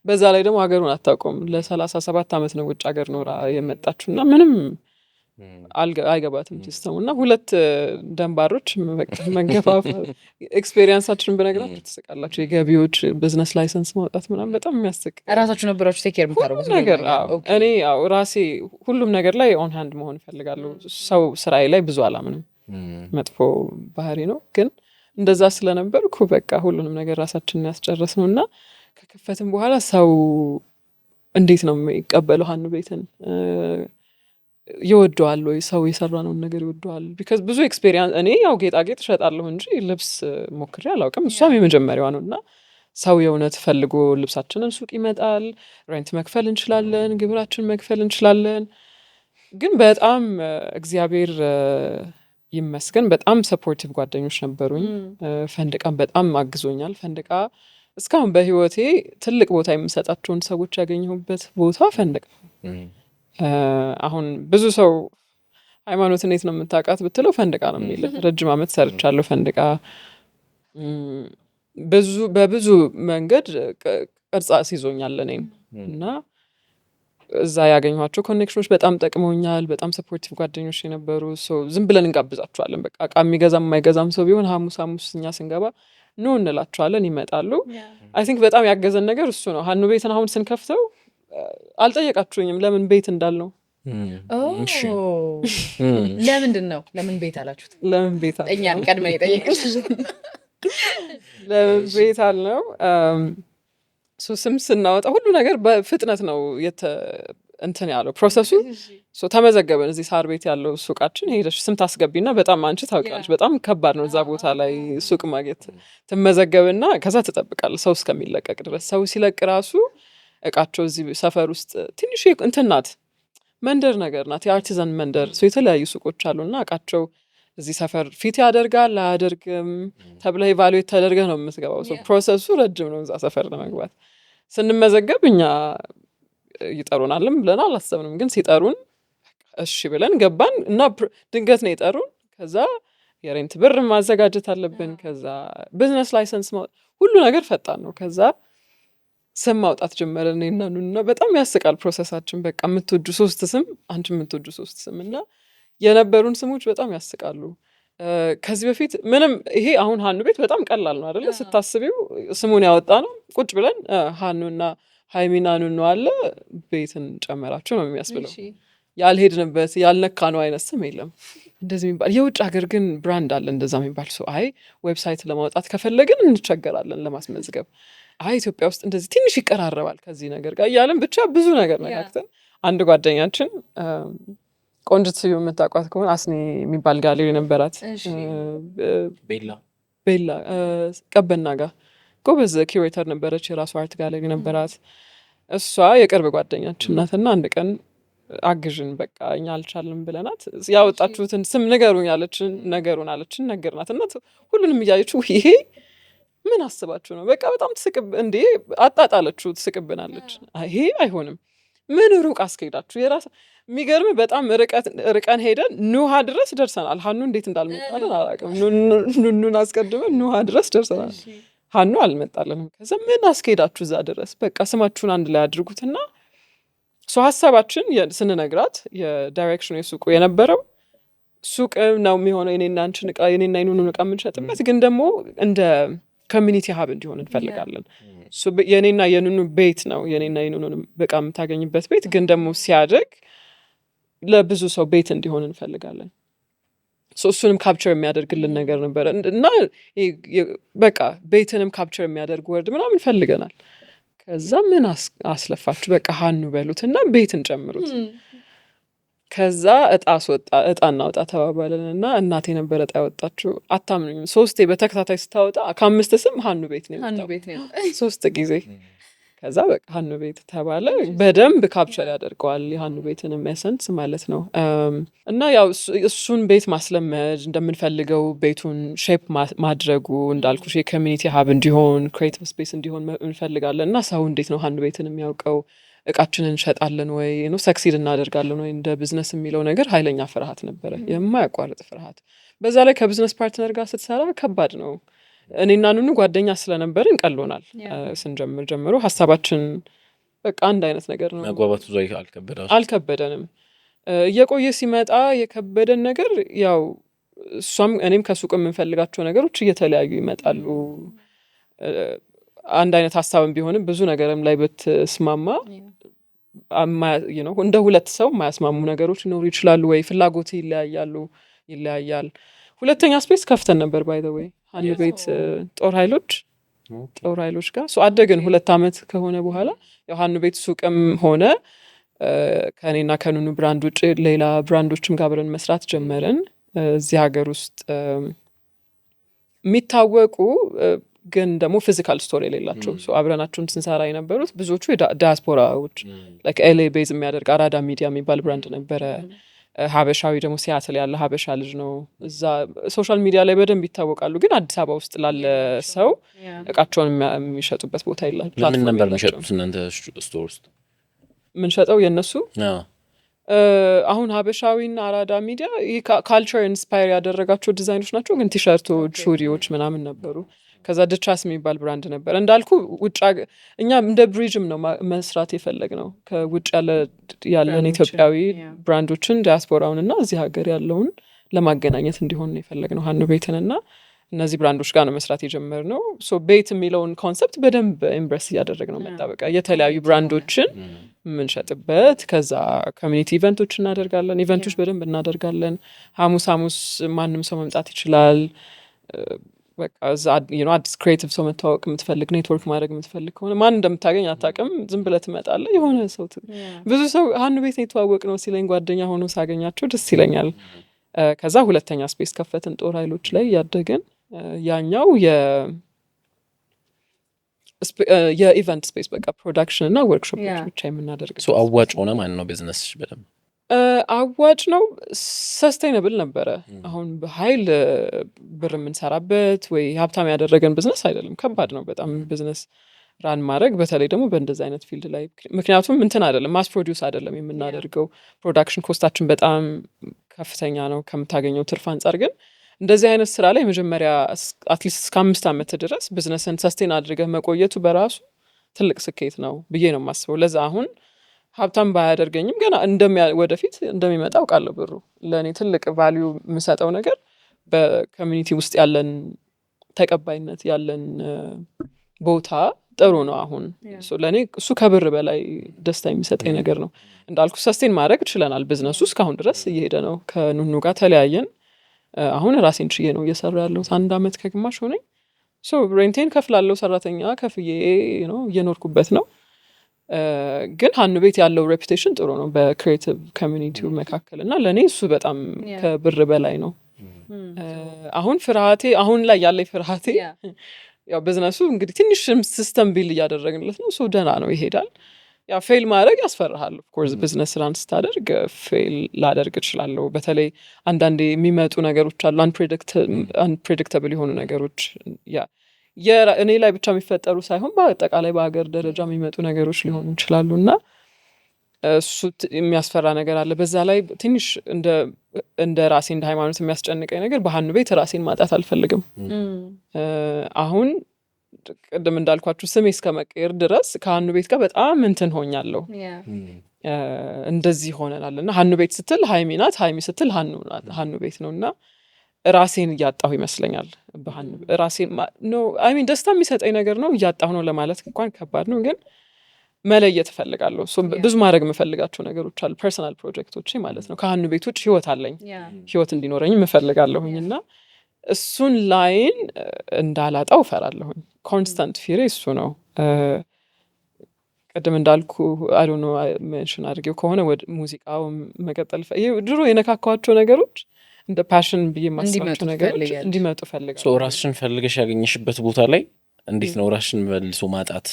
በዛ ላይ ደግሞ ሀገሩን አታውቀውም። ለ37 ዓመት ነው ውጭ ሀገር ኖራ የመጣችሁ እና ምንም አይገባትም ሲስተሙ። እና ሁለት ደንባሮች መገፋፋ ኤክስፔሪንሳችንን ብነግራችሁ ትስቃላችሁ። የገቢዎች ቢዝነስ ላይሰንስ ማውጣት ምናምን በጣም የሚያስቅ። ራሳችሁ ነበራችሁ ቴክ ኬር የምታደርጉት ነገር? እኔ ራሴ ሁሉም ነገር ላይ ኦን ሃንድ መሆን እፈልጋለሁ። ሰው ስራዬ ላይ ብዙ አላምንም፣ መጥፎ ባህሪ ነው። ግን እንደዛ ስለነበርኩ በቃ ሁሉንም ነገር ራሳችንን ያስጨረስ ነው። እና ከከፈትም በኋላ ሰው እንዴት ነው የሚቀበለው ሀኑ ቤትን? ይወደዋል ወይ? ሰው የሰራነውን ነገር ይወደዋል? ቢካዝ ብዙ ኤክስፔሪንስ እኔ ያው ጌጣጌጥ እሸጣለሁ እንጂ ልብስ ሞክሬ አላውቅም። እሷም የመጀመሪያዋ ነው። እና ሰው የእውነት ፈልጎ ልብሳችንን ሱቅ ይመጣል፣ ሬንት መክፈል እንችላለን፣ ግብራችን መክፈል እንችላለን። ግን በጣም እግዚአብሔር ይመስገን በጣም ሰፖርቲቭ ጓደኞች ነበሩኝ። ፈንድቃም በጣም አግዞኛል። ፈንድቃ እስካሁን በህይወቴ ትልቅ ቦታ የምሰጣቸውን ሰዎች ያገኘሁበት ቦታ ፈንድቃ። አሁን ብዙ ሰው ሃይማኖት እንዴት ነው የምታውቃት ብትለው ፈንድቃ ነው የሚል። ረጅም ዓመት ሰርቻለሁ ፈንድቃ። በብዙ መንገድ ቅርጻ ሲዞኛል እኔም እና እዛ ያገኘኋቸው ኮኔክሽኖች በጣም ጠቅመውኛል። በጣም ሰፖርቲቭ ጓደኞች የነበሩ ሰው ዝም ብለን እንጋብዛቸዋለን። በቃ እቃ የሚገዛም የማይገዛም ሰው ቢሆን ሐሙስ እኛ ስንገባ ኖ እንላቸዋለን፣ ይመጣሉ። አይ ቲንክ በጣም ያገዘን ነገር እሱ ነው። ሀኑ ቤትን አሁን ስንከፍተው አልጠየቃችሁኝም ለምን ቤት እንዳልነው? ለምንድን ነው ለምን ቤት አላችሁት? ለምን ቤት አልነው? እኛን ቀድመን የጠየቅን ለምን ቤት አልነው? ስም ስናወጣ ሁሉ ነገር በፍጥነት ነው እንትን ያለው ፕሮሰሱ። ተመዘገብን። እዚህ ሳር ቤት ያለው ሱቃችን ሄደሽ ስም ታስገቢና በጣም አንቺ ታውቂያለሽ፣ በጣም ከባድ ነው እዛ ቦታ ላይ ሱቅ ማግኘት። ትመዘገብና ከዛ ትጠብቃለህ ሰው እስከሚለቀቅ ድረስ። ሰው ሲለቅ ራሱ እቃቸው እዚህ ሰፈር ውስጥ ትንሽ እንትን ናት፣ መንደር ነገር ናት፣ የአርቲዛን መንደር። የተለያዩ ሱቆች አሉና እቃቸው እዚህ ሰፈር ፊት ያደርጋል አያደርግም ተብለህ ኢቫሉዌት ተደርገህ ነው የምትገባው። ፕሮሰሱ ረጅም ነው እዛ ሰፈር ለመግባት። ስንመዘገብ እኛ ይጠሩናልም ብለን አላሰብንም፣ ግን ሲጠሩን እሺ ብለን ገባን እና ድንገት ነው የጠሩን። ከዛ የሬንት ብር ማዘጋጀት አለብን። ከዛ ቢዝነስ ላይሰንስ ሁሉ ነገር ፈጣን ነው። ከዛ ስም ማውጣት ጀመረን እና በጣም ያስቃል ፕሮሰሳችን። በቃ የምትወጁ 3 ስም፣ አንቺ የምትወጁ 3 ስም እና የነበሩን ስሞች በጣም ያስቃሉ። ከዚህ በፊት ምንም ይሄ አሁን ሀኑ ቤት በጣም ቀላል ነው አይደለ? ስታስቢው ስሙን ያወጣ ነው ቁጭ ብለን ሀኑና ሃይሚና ኑኑ አለ ቤትን ጨመራችሁ ነው የሚያስብለው። ያልሄድንበት ያልነካነው አይነት ስም የለም እንደዚህ የሚባል። የውጭ ሀገር ግን ብራንድ አለ እንደዛ የሚባል ሰው። አይ ዌብሳይት ለማውጣት ከፈለግን እንቸገራለን ለማስመዝገብ። አይ ኢትዮጵያ ውስጥ እንደዚህ ትንሽ ይቀራረባል ከዚህ ነገር ጋር እያለን ብቻ ብዙ ነገር ነካክተን አንድ ጓደኛችን ቆንጅት ስዩ የምታውቋት ከሆነ አስኒ የሚባል ጋሌሪ ነበራት። ቤላ ቀበና ጋር ጎበዝ ኪሬተር ነበረች። የራሱ አርት ጋሌሪ ነበራት። እሷ የቅርብ ጓደኛችን ናትና አንድ ቀን አግዥን በቃ እኛ አልቻልም ብለናት ያወጣችሁትን ስም ንገሩኝ አለችን። ነገርናት እና ሁሉንም እያየችው ይሄ ምን አስባችሁ ነው? በቃ በጣም ትስቅብ እንዴ አጣጣለችው፣ ትስቅብናለች። ይሄ አይሆንም ምን ሩቅ አስከሄዳችሁ የራስ የሚገርም በጣም ርቀን ሄደን ኑሃ ድረስ ደርሰናል። ሀኑ እንዴት እንዳልመጣለን አላውቅም። ኑኑን አስቀድመን ኑሃ ድረስ ደርሰናል። ሀኑ አልመጣለንም። ከዛ ምን አስከሄዳችሁ እዛ ድረስ? በቃ ስማችሁን አንድ ላይ አድርጉትና ሀሳባችን ስንነግራት የዳይሬክሽኑ የሱቁ የነበረው ሱቅ ነው የሚሆነው የኔና አንቺን ዕቃ የኔና የኑኑን ዕቃ የምንሸጥበት፣ ግን ደግሞ እንደ ኮሚኒቲ ሀብ እንዲሆን እንፈልጋለን። የኔና የኑኑ ቤት ነው የኔና የኑኑን ዕቃ የምታገኝበት ቤት፣ ግን ደግሞ ሲያድግ ለብዙ ሰው ቤት እንዲሆን እንፈልጋለን። እሱንም ካፕቸር የሚያደርግልን ነገር ነበረ እና በቃ ቤትንም ካፕቸር የሚያደርግ ወርድ ምናምን ፈልገናል። ከዛ ምን አስለፋችሁ በቃ ሀኑ በሉት እና ቤትን ጨምሩት። ከዛ እጣ እናውጣ ተባባልን እና እናቴ ነበረ እጣ ያወጣችው። አታምኑኝም 3 በተከታታይ ስታወጣ ከ5 ስም ሀኑ ቤት ነው የመጣው 3 ጊዜ። ከዛ በቃ ሀኑ ቤት ተባለ። በደንብ ካፕቸር ያደርገዋል የሀኑ ቤትን ኤሰንስ ማለት ነው። እና ያው እሱን ቤት ማስለመድ እንደምንፈልገው ቤቱን ሼፕ ማድረጉ እንዳልኩሽ የኮሚኒቲ ሀብ እንዲሆን ክሬቲቭ ስፔስ እንዲሆን እንፈልጋለን። እና ሰው እንዴት ነው ሀኑ ቤትን የሚያውቀው? እቃችንን እንሸጣለን ወይ ነው ሰክሲድ እናደርጋለን ወይ እንደ ቢዝነስ የሚለው ነገር ኃይለኛ ፍርሃት ነበረ፣ የማያቋርጥ ፍርሃት። በዛ ላይ ከቢዝነስ ፓርትነር ጋር ስትሰራ ከባድ ነው። እኔና ኑኑ ጓደኛ ስለነበርን ቀሎናል። ስንጀምር ጀምሮ ሀሳባችን በቃ አንድ አይነት ነገር ነው። መግባባቱ አልከበደንም። እየቆየ ሲመጣ የከበደን ነገር ያው እሷም እኔም ከሱቅ የምንፈልጋቸው ነገሮች እየተለያዩ ይመጣሉ። አንድ አይነት ሀሳብም ቢሆንም ብዙ ነገርም ላይ ብትስማማ እንደ ሁለት ሰው የማያስማሙ ነገሮች ሊኖሩ ይችላሉ፣ ወይ ፍላጎት ይለያያል። ሁለተኛ ስፔስ ከፍተን ነበር ባይ ዘ ዌይ ሀኑ ቤት ጦር ኃይሎች ጋር አደግን። 2 ዓመት ከሆነ በኋላ ያው ሀኑ ቤት ሱቅም ሆነ ከኔና ከኑኑ ብራንድ ውጭ ሌላ ብራንዶችም ጋር አብረን መስራት ጀመርን። እዚህ ሀገር ውስጥ የሚታወቁ ግን ደግሞ ፊዚካል ስቶር የሌላቸው አብረናቸውን ስንሰራ የነበሩት ብዙዎቹ ዲያስፖራዎች ላይክ ኤልኤ ቤዝ የሚያደርግ አራዳ ሚዲያ የሚባል ብራንድ ነበረ። ሀበሻዊ ደግሞ ሲያትል ያለ ሀበሻ ልጅ ነው። እዛ ሶሻል ሚዲያ ላይ በደንብ ይታወቃሉ፣ ግን አዲስ አበባ ውስጥ ላለ ሰው እቃቸውን የሚሸጡበት ቦታ የላቸው። ለምን ነበር የሚሸጡት እናንተ ስቶር ውስጥ? የምንሸጠው የእነሱ አሁን ሀበሻዊና አራዳ ሚዲያ ካልቸር ኢንስፓየር ያደረጋቸው ዲዛይኖች ናቸው፣ ግን ቲሸርቶች፣ ሹሪዎች ምናምን ነበሩ። ከዛ ድቻስ የሚባል ብራንድ ነበር። እንዳልኩ ውጭ እኛ እንደ ብሪጅም ነው መስራት የፈለግ ነው። ከውጭ ያለን ኢትዮጵያዊ ብራንዶችን ዲያስፖራውን እና እዚህ ሀገር ያለውን ለማገናኘት እንዲሆን ነው የፈለግ ነው ሀኑ ቤትን እና እነዚህ ብራንዶች ጋር ነው መስራት የጀመርነው። ቤት የሚለውን ኮንሰፕት በደንብ ኢምብረስ እያደረግ ነው መጣ። በቃ የተለያዩ ብራንዶችን የምንሸጥበት። ከዛ ኮሚኒቲ ኢቨንቶች እናደርጋለን። ኢቨንቶች በደንብ እናደርጋለን። ሐሙስ ማንም ሰው መምጣት ይችላል። በቃ አዲስ ክሬቲቭ ሰው መተዋወቅ የምትፈልግ ኔትወርክ ማድረግ የምትፈልግ ከሆነ ማን እንደምታገኝ አታውቅም። ዝም ብለህ ትመጣለህ። የሆነ ሰው ብዙ ሰው ሀኑ ቤት የተዋወቅ ነው ሲለኝ ጓደኛ ሆኖ ሳገኛቸው ደስ ይለኛል። ከዛ ሁለተኛ ስፔስ ከፈትን ጦር ኃይሎች ላይ ያደግን። ያኛው የኢቨንት ስፔስ በቃ ፕሮዳክሽን እና ወርክሾፖች ብቻ የምናደርግ። አዋጭ ሆነ ማለት ነው ቢዝነስ በደንብ አዋጭ ነው። ሰስቴይነብል ነበረ። አሁን በኃይል ብር የምንሰራበት ወይ ሀብታም ያደረገን ቢዝነስ አይደለም። ከባድ ነው በጣም ቢዝነስ ራን ማድረግ፣ በተለይ ደግሞ በእንደዚህ አይነት ፊልድ ላይ። ምክንያቱም እንትን አይደለም ማስ ፕሮዲውስ አይደለም የምናደርገው። ፕሮዳክሽን ኮስታችን በጣም ከፍተኛ ነው ከምታገኘው ትርፍ አንጻር። ግን እንደዚህ አይነት ስራ ላይ መጀመሪያ አትሊስት እስከ 5 ዓመት ድረስ ቢዝነስን ሰስቴን አድርገህ መቆየቱ በራሱ ትልቅ ስኬት ነው ብዬ ነው የማስበው። ለዛ አሁን ሀብታም ባያደርገኝም ገና ወደፊት እንደሚመጣ አውቃለሁ። ብሩ ለእኔ ትልቅ ቫሊዩ የምሰጠው ነገር በኮሚኒቲ ውስጥ ያለን ተቀባይነት ያለን ቦታ ጥሩ ነው። አሁን ለእኔ እሱ ከብር በላይ ደስታ የሚሰጠኝ ነገር ነው። እንዳልኩ ሰስቴን ማድረግ ችለናል። ቢዝነሱ እስካሁን ድረስ እየሄደ ነው። ከኑኑ ጋር ተለያየን። አሁን ራሴን ችዬ ነው እየሰራ ያለሁት። 1 ዓመት ከግማሽ ሆነኝ። ሬንቴን ከፍላለሁ፣ ሰራተኛ ከፍዬ ነው እየኖርኩበት ነው። ግን ሀኑ ቤት ያለው ሬፑቴሽን ጥሩ ነው በክሬቲቭ ኮሚኒቲው መካከል እና ለእኔ እሱ በጣም ከብር በላይ ነው። አሁን ላይ ያለኝ ፍርሃቴ ያው ቢዝነሱ እንግዲህ ትንሽ ሲስተም ቢል እያደረግንለት ነው። ሰው ደህና ነው ይሄዳል። ያው ፌል ማድረግ ያስፈራሃል። ኦፍኮርስ ቢዝነስ ራን ስታደርግ ፌል ላደርግ እችላለሁ። በተለይ አንዳንዴ የሚመጡ ነገሮች አሉ፣ አንፕሬዲክተብል የሆኑ ነገሮች እኔ ላይ ብቻ የሚፈጠሩ ሳይሆን በአጠቃላይ በሀገር ደረጃ የሚመጡ ነገሮች ሊሆኑ ይችላሉ እና እሱ የሚያስፈራ ነገር አለ። በዛ ላይ ትንሽ እንደ ራሴ እንደ ሃይማኖት የሚያስጨንቀኝ ነገር በሀኑ ቤት ራሴን ማጣት አልፈልግም። አሁን ቅድም እንዳልኳችሁ ስሜ እስከ መቀየር ድረስ ከሀኑ ቤት ጋር በጣም እንትን ሆኛለሁ። እንደዚህ ሆነናል እና ሀኑ ቤት ስትል ሀይሚ ናት፣ ሀይሚ ስትል ሀኑ ቤት ነው እና ራሴን እያጣሁ ይመስለኛል። ራሴን አይ ሚን ደስታ የሚሰጠኝ ነገር ነው፣ እያጣሁ ነው ለማለት እንኳን ከባድ ነው፣ ግን መለየት እፈልጋለሁ። ብዙ ማድረግ የምፈልጋቸው ነገሮች አሉ፣ ፐርሰናል ፕሮጀክቶች ማለት ነው። ከሀኑ ቤት ውጭ ህይወት አለኝ፣ ህይወት እንዲኖረኝ እፈልጋለሁኝ እና እሱን ላይን እንዳላጣው እፈራለሁኝ። ኮንስታንት ፊሬ እሱ ነው። ቅድም እንዳልኩ አይ ዶንት ኖ ሜንሽን አድርጌው ከሆነ ወደ ሙዚቃው መቀጠል ድሮ የነካካዋቸው ነገሮች እንደ ፓሽን ብዬ የማስባቸው ነገሮች እንዲመጡ ፈልጋለሁ። ራስሽን ፈልገሽ ያገኘሽበት ቦታ ላይ እንዴት ነው ራስሽን መልሶ ማጣት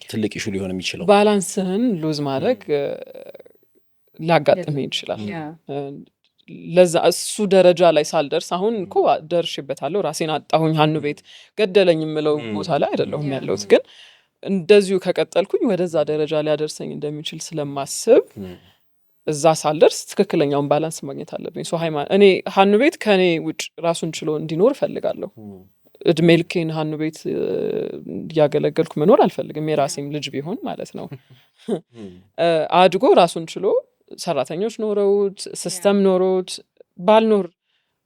ትልቅ ኢሹ ሊሆን የሚችለው? ባላንስህን ሉዝ ማድረግ ሊያጋጥምህ ይችላል። ለዛ እሱ ደረጃ ላይ ሳልደርስ አሁን እኮ ደርሼበታለሁ፣ ራሴን አጣሁኝ፣ ሀኑ ቤት ገደለኝ የምለው ቦታ ላይ አይደለሁም ያለሁት። ግን እንደዚሁ ከቀጠልኩኝ ወደዛ ደረጃ ሊያደርሰኝ እንደሚችል ስለማስብ እዛ ሳልደርስ ትክክለኛውን ባላንስ ማግኘት አለብኝ። እኔ ሀኑ ቤት ከእኔ ውጭ ራሱን ችሎ እንዲኖር እፈልጋለሁ። እድሜ ልኬን ሀኑ ቤት እያገለገልኩ መኖር አልፈልግም። የራሴም ልጅ ቢሆን ማለት ነው አድጎ ራሱን ችሎ ሰራተኞች ኖረውት ሲስተም ኖሮት ባልኖር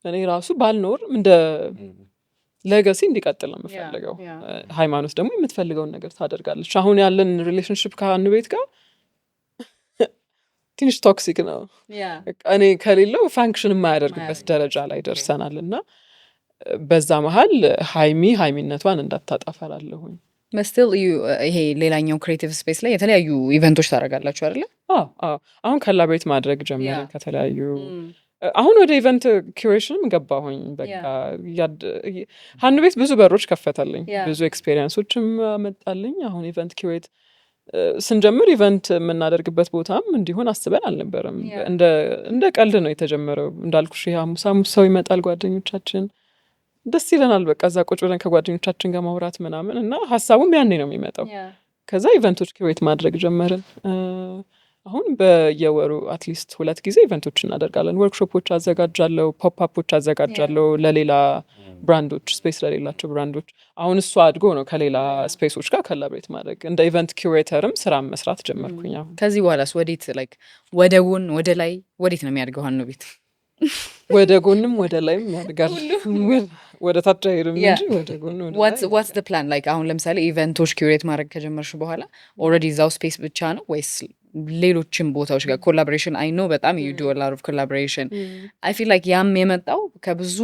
እኔ ራሱ ባልኖር እንደ ሌጋሲ እንዲቀጥል ነው የምፈልገው። ሃይማኖት ደግሞ የምትፈልገውን ነገር ታደርጋለች። አሁን ያለን ሪሌሽንሽፕ ከሀኑ ቤት ጋር ትንሽ ቶክሲክ ነው። እኔ ከሌለው ፋንክሽን የማያደርግበት ደረጃ ላይ ደርሰናል እና በዛ መሀል ሃይሚነቷን እንዳታጠፈራለሁኝ። መስቲል ይሄ ሌላኛው ክሬቲቭ ስፔስ ላይ የተለያዩ ኢቨንቶች ታደርጋላችሁ አይደለ? አሁን ኮላቦሬት ማድረግ ጀመርን ከተለያዩ አሁን ወደ ኢቨንት ኪሬሽንም ገባሁኝ። በቃ ሀኑ ቤት ብዙ በሮች ከፈተልኝ፣ ብዙ ኤክስፔሪንሶችም አመጣልኝ። አሁን ኢቨንት ኪሬት ስንጀምር ኢቨንት የምናደርግበት ቦታም እንዲሆን አስበን አልነበረም። እንደ ቀልድ ነው የተጀመረው። እንዳልኩሽ ሐሙስ ሰው ይመጣል፣ ጓደኞቻችን ደስ ይለናል። በቃ እዛ ቁጭ ብለን ከጓደኞቻችን ጋር ማውራት ምናምን እና ሀሳቡም ያኔ ነው የሚመጣው። ከዛ ኢቨንቶች ክሬት ማድረግ ጀመርን። አሁን በየወሩ አትሊስት 2 ጊዜ ኢቨንቶች እናደርጋለን። ወርክሾፖች አዘጋጃለሁ፣ ፖፕአፖች አዘጋጃለሁ ለሌላ ብራንዶች፣ ስፔስ ለሌላቸው ብራንዶች። አሁን እሱ አድጎ ነው ከሌላ ስፔሶች ጋር ኮላቦሬት ማድረግ እንደ ኢቨንት ኪሬተርም ስራ መስራት ጀመርኩኝ። አሁን ከዚህ በኋላስ ወዴት ላይክ ወደ ጎን ወደ ላይ ወዴት ነው የሚያድገው ሀኑ ቤት? ወደ ጎንም ወደ ላይም ያድጋል። ወደ ታች አይሄድም እንጂ ወደ ጎን ወደ ላይ። ዋትስ ዘ ፕላን? ላይክ አሁን ለምሳሌ ኢቨንቶች ኪሬት ማድረግ ከጀመርሽ በኋላ ኦልሬዲ እዛው ስፔስ ብቻ ነው ወይስ ሌሎችም ቦታዎች ጋር ኮላቦሬሽን? አይ ኖ በጣም ዩ ዱ አ ሎት ኦፍ ኮላቦሬሽን። አይ ፊል ላይክ ያም የመጣው ከብዙ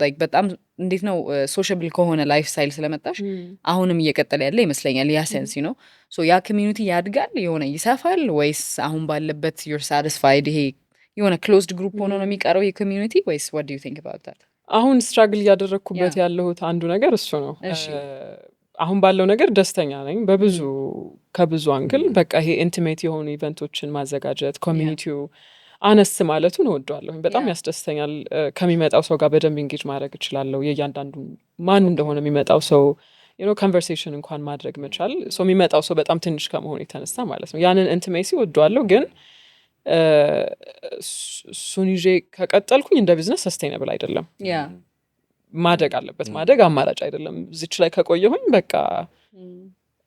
ላይክ በጣም እንዴት ነው ሶሻብል ከሆነ ላይፍ ስታይል ስለመጣሽ አሁንም እየቀጠለ ያለ ይመስለኛል። ያ ሴንስ ነው። ሶ ያ ኮሚዩኒቲ ያድጋል የሆነ ይሰፋል ወይስ አሁን ባለበት ዩር ሳቲስፋይድ? ይሄ የሆነ ክሎዝድ ግሩፕ ሆኖ ነው የሚቀረው ይሄ ኮሚዩኒቲ ወይስ what do you think about that? አሁን ስትራግል እያደረግኩበት ያለሁት አንዱ ነገር እሱ ነው። አሁን ባለው ነገር ደስተኛ ነኝ ከብዙ አንግል። በቃ ይሄ ኢንቲሜት የሆኑ ኢቨንቶችን ማዘጋጀት ኮሚኒቲው አነስ ማለቱን እወደዋለሁ። በጣም ያስደስተኛል። ከሚመጣው ሰው ጋር በደንብ ኢንጌጅ ማድረግ እችላለሁ። የእያንዳንዱ ማን እንደሆነ የሚመጣው ሰው ኮንቨርሴሽን እንኳን ማድረግ መቻል። ሰው የሚመጣው ሰው በጣም ትንሽ ከመሆኑ የተነሳ ማለት ነው። ያንን ኢንቲሜሲ እወደዋለሁ። ግን እሱን ይዤ ከቀጠልኩኝ እንደ ቢዝነስ ሰስቴይነብል አይደለም። ማደግ አለበት። ማደግ አማራጭ አይደለም። እዚች ላይ ከቆየሁኝ በቃ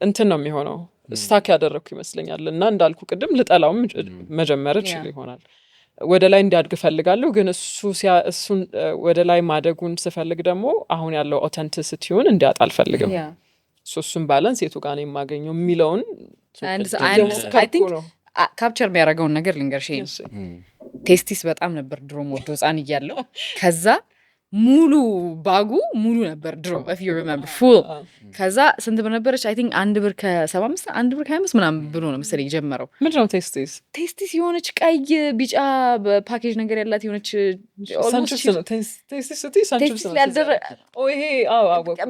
እንትን ነው የሚሆነው። ስታክ ያደረግኩ ይመስለኛል። እና እንዳልኩ ቅድም ልጠላውም መጀመር እችል ይሆናል። ወደ ላይ እንዲያድግ እፈልጋለሁ። ግን እሱን ወደ ላይ ማደጉን ስፈልግ ደግሞ አሁን ያለው ኦተንቲሲቲውን እንዲያጣ አልፈልግም። እሱን ባላንስ የቱ ጋር ነው የማገኘው የሚለውን ካፕቸር የሚያደርገውን ነገር ልንገርሽ። ቴስቲስ በጣም ነበር ድሮ ወዶ ህፃን እያለሁ። ከዛ ሙሉ ባጉ ሙሉ ነበር ድሮ if you remember full። ከዛ ስንት ብር ነበረች? አይ ቲንክ 1 ብር ከ75 1 ብር ከ25 ምናምን ብሎ ነው መሰለኝ የጀመረው። ምንድን ነው ቴስቲስ? የሆነች ቀይ ቢጫ ፓኬጅ ነገር ያላት የሆነች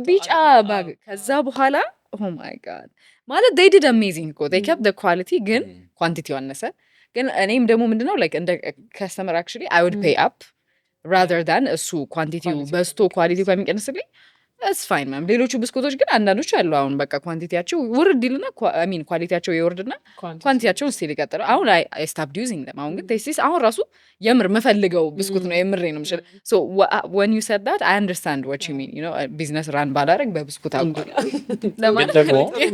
ቢጫ ባግ። ከዛ በኋላ ኦ ማይ ጋድ ማለት they did amazing እኮ they kept the quality ግን ኳንቲቲው አነሰ። ግን እኔም ደግሞ ምንድነው like እንደ ከስተመር actually I would pay up rather than እሱ ኳንቲቲው በስቶ ኳሊቲው ከሚቀንስልኝ that's fine ማም ሌሎቹ ብስኩቶች ግን አንዳንዶች አሉ አሁን በቃ ኳንቲቲያቸው ውርድ ይልና I mean ኳሊቲያቸው ይወርድና ኳንቲቲያቸው ስቲል ይቀጥላል አሁን I stopped using them አሁን ግን ቴስቲስ አሁን ራሱ የምር መፈልገው ብስኩት ነው የምሬ ነው ምሽል so when you said that I understand what you mean you know business run ባላረግ በብስኩት አቋም ለማለት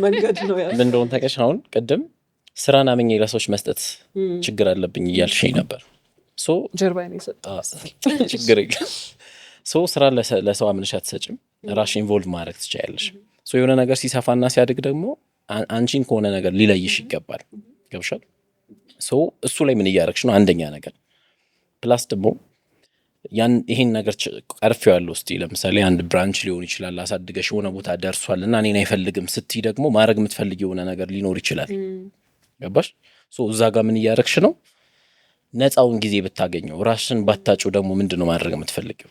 መንገድ ነው ያ ምን እንደሆነ ታውቂያለሽ አሁን ቅድም ስራን አመኘ ለሰዎች መስጠት ችግር አለብኝ እያልሽኝ ነበር ሶ ጀርባዬን ይሰጣ ችግር የለም ሶ ስራ ለሰው አምነሽ አትሰጭም ራሽ ኢንቮልቭ ማድረግ ትችያለሽ ሶ የሆነ ነገር ሲሰፋና ሲያድግ ደግሞ አንቺን ከሆነ ነገር ሊለይሽ ይገባል ገብሻል ሶ እሱ ላይ ምን እያደረግሽ ነው አንደኛ ነገር ፕላስ ደግሞ ያን ይሄን ነገር ቀርፌዋለሁ እስቲ ለምሳሌ አንድ ብራንች ሊሆን ይችላል አሳድገሽ የሆነ ቦታ ደርሷልና እኔን አይፈልግም ስትይ ደግሞ ማድረግ የምትፈልጊው የሆነ ነገር ሊኖር ይችላል ገባሽ ሶ እዛ ጋር ምን እያደረግሽ ነው ነፃውን ጊዜ ብታገኘው ራስሽን ባታጩ ደግሞ ምንድነው ማድረግ የምትፈልጊው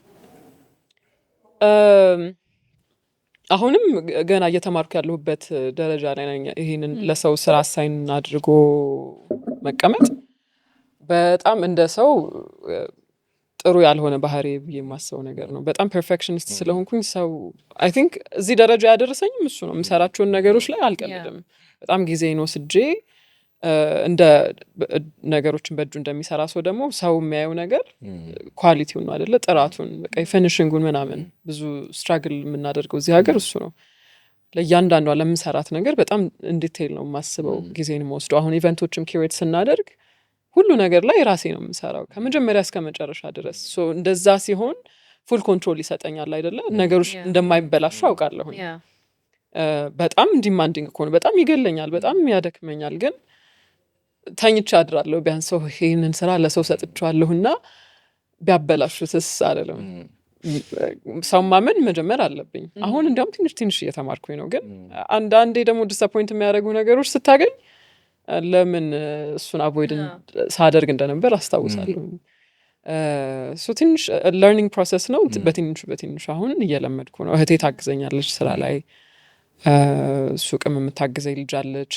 አሁንም ገና እየተማርኩ ያለሁበት ደረጃ ላይ ነኝ ይሄንን ለሰው ስራ አሳይን አድርጎ መቀመጥ በጣም እንደ ሰው ጥሩ ያልሆነ ባህሪ ብዬ የማስበው ነገር ነው በጣም ፐርፌክሽኒስት ስለሆንኩኝ ሰው I think እዚህ ደረጃ ያደረሰኝም እሱ ነው የምሰራቸውን ነገሮች ላይ አልቀልድም በጣም ጊዜን ወስጄ እንደ ነገሮችን በእጁ እንደሚሰራ ሰው ደግሞ ሰው የሚያየው ነገር ኳሊቲውን ነው አይደለ ጥራቱን በቃ ፊኒሺንጉን ምናምን ብዙ ስትራግል የምናደርገው እዚህ ሀገር እሱ ነው ለእያንዳንዷ ለምሰራት ነገር በጣም ዲቴይል ነው የማስበው ጊዜን የምወስደው አሁን ኢቨንቶችም ኪሬት ስናደርግ ሁሉ ነገር ላይ ራሴ ነው የምሰራው ከመጀመሪያ እስከ መጨረሻ ድረስ ሶ እንደዛ ሲሆን ፉል ኮንትሮል ይሰጠኛል አይደለ ነገሮች እንደማይበላሹ አውቃለሁኝ በጣም ዲማንዲንግ እኮ ነው በጣም ይገለኛል በጣም ያደክመኛል ግን ተኝቼ አድራለሁ ቢያንስ ሰው ይሄንን ስራ ለሰው ሰጥቻለሁና ቢያበላሹትስ አይደለም ሰው ማመን መጀመር አለብኝ አሁን እንዲያውም ትንሽ እየተማርኩኝ ነው ግን አንዳንዴ ደግሞ ዲስአፖይንት የሚያደርጉ ነገሮች ስታገኝ ለምን እሱን አቮይድ ሳደርግ እንደነበር አስታውሳለሁ ሶ ትንሽ ለርኒንግ ፕሮሰስ ነው በትንሹ አሁን እየለመድኩ ነው እህቴ ታግዘኛለች ስራ ላይ ሱቅም የምታግዘኝ ልጅ አለች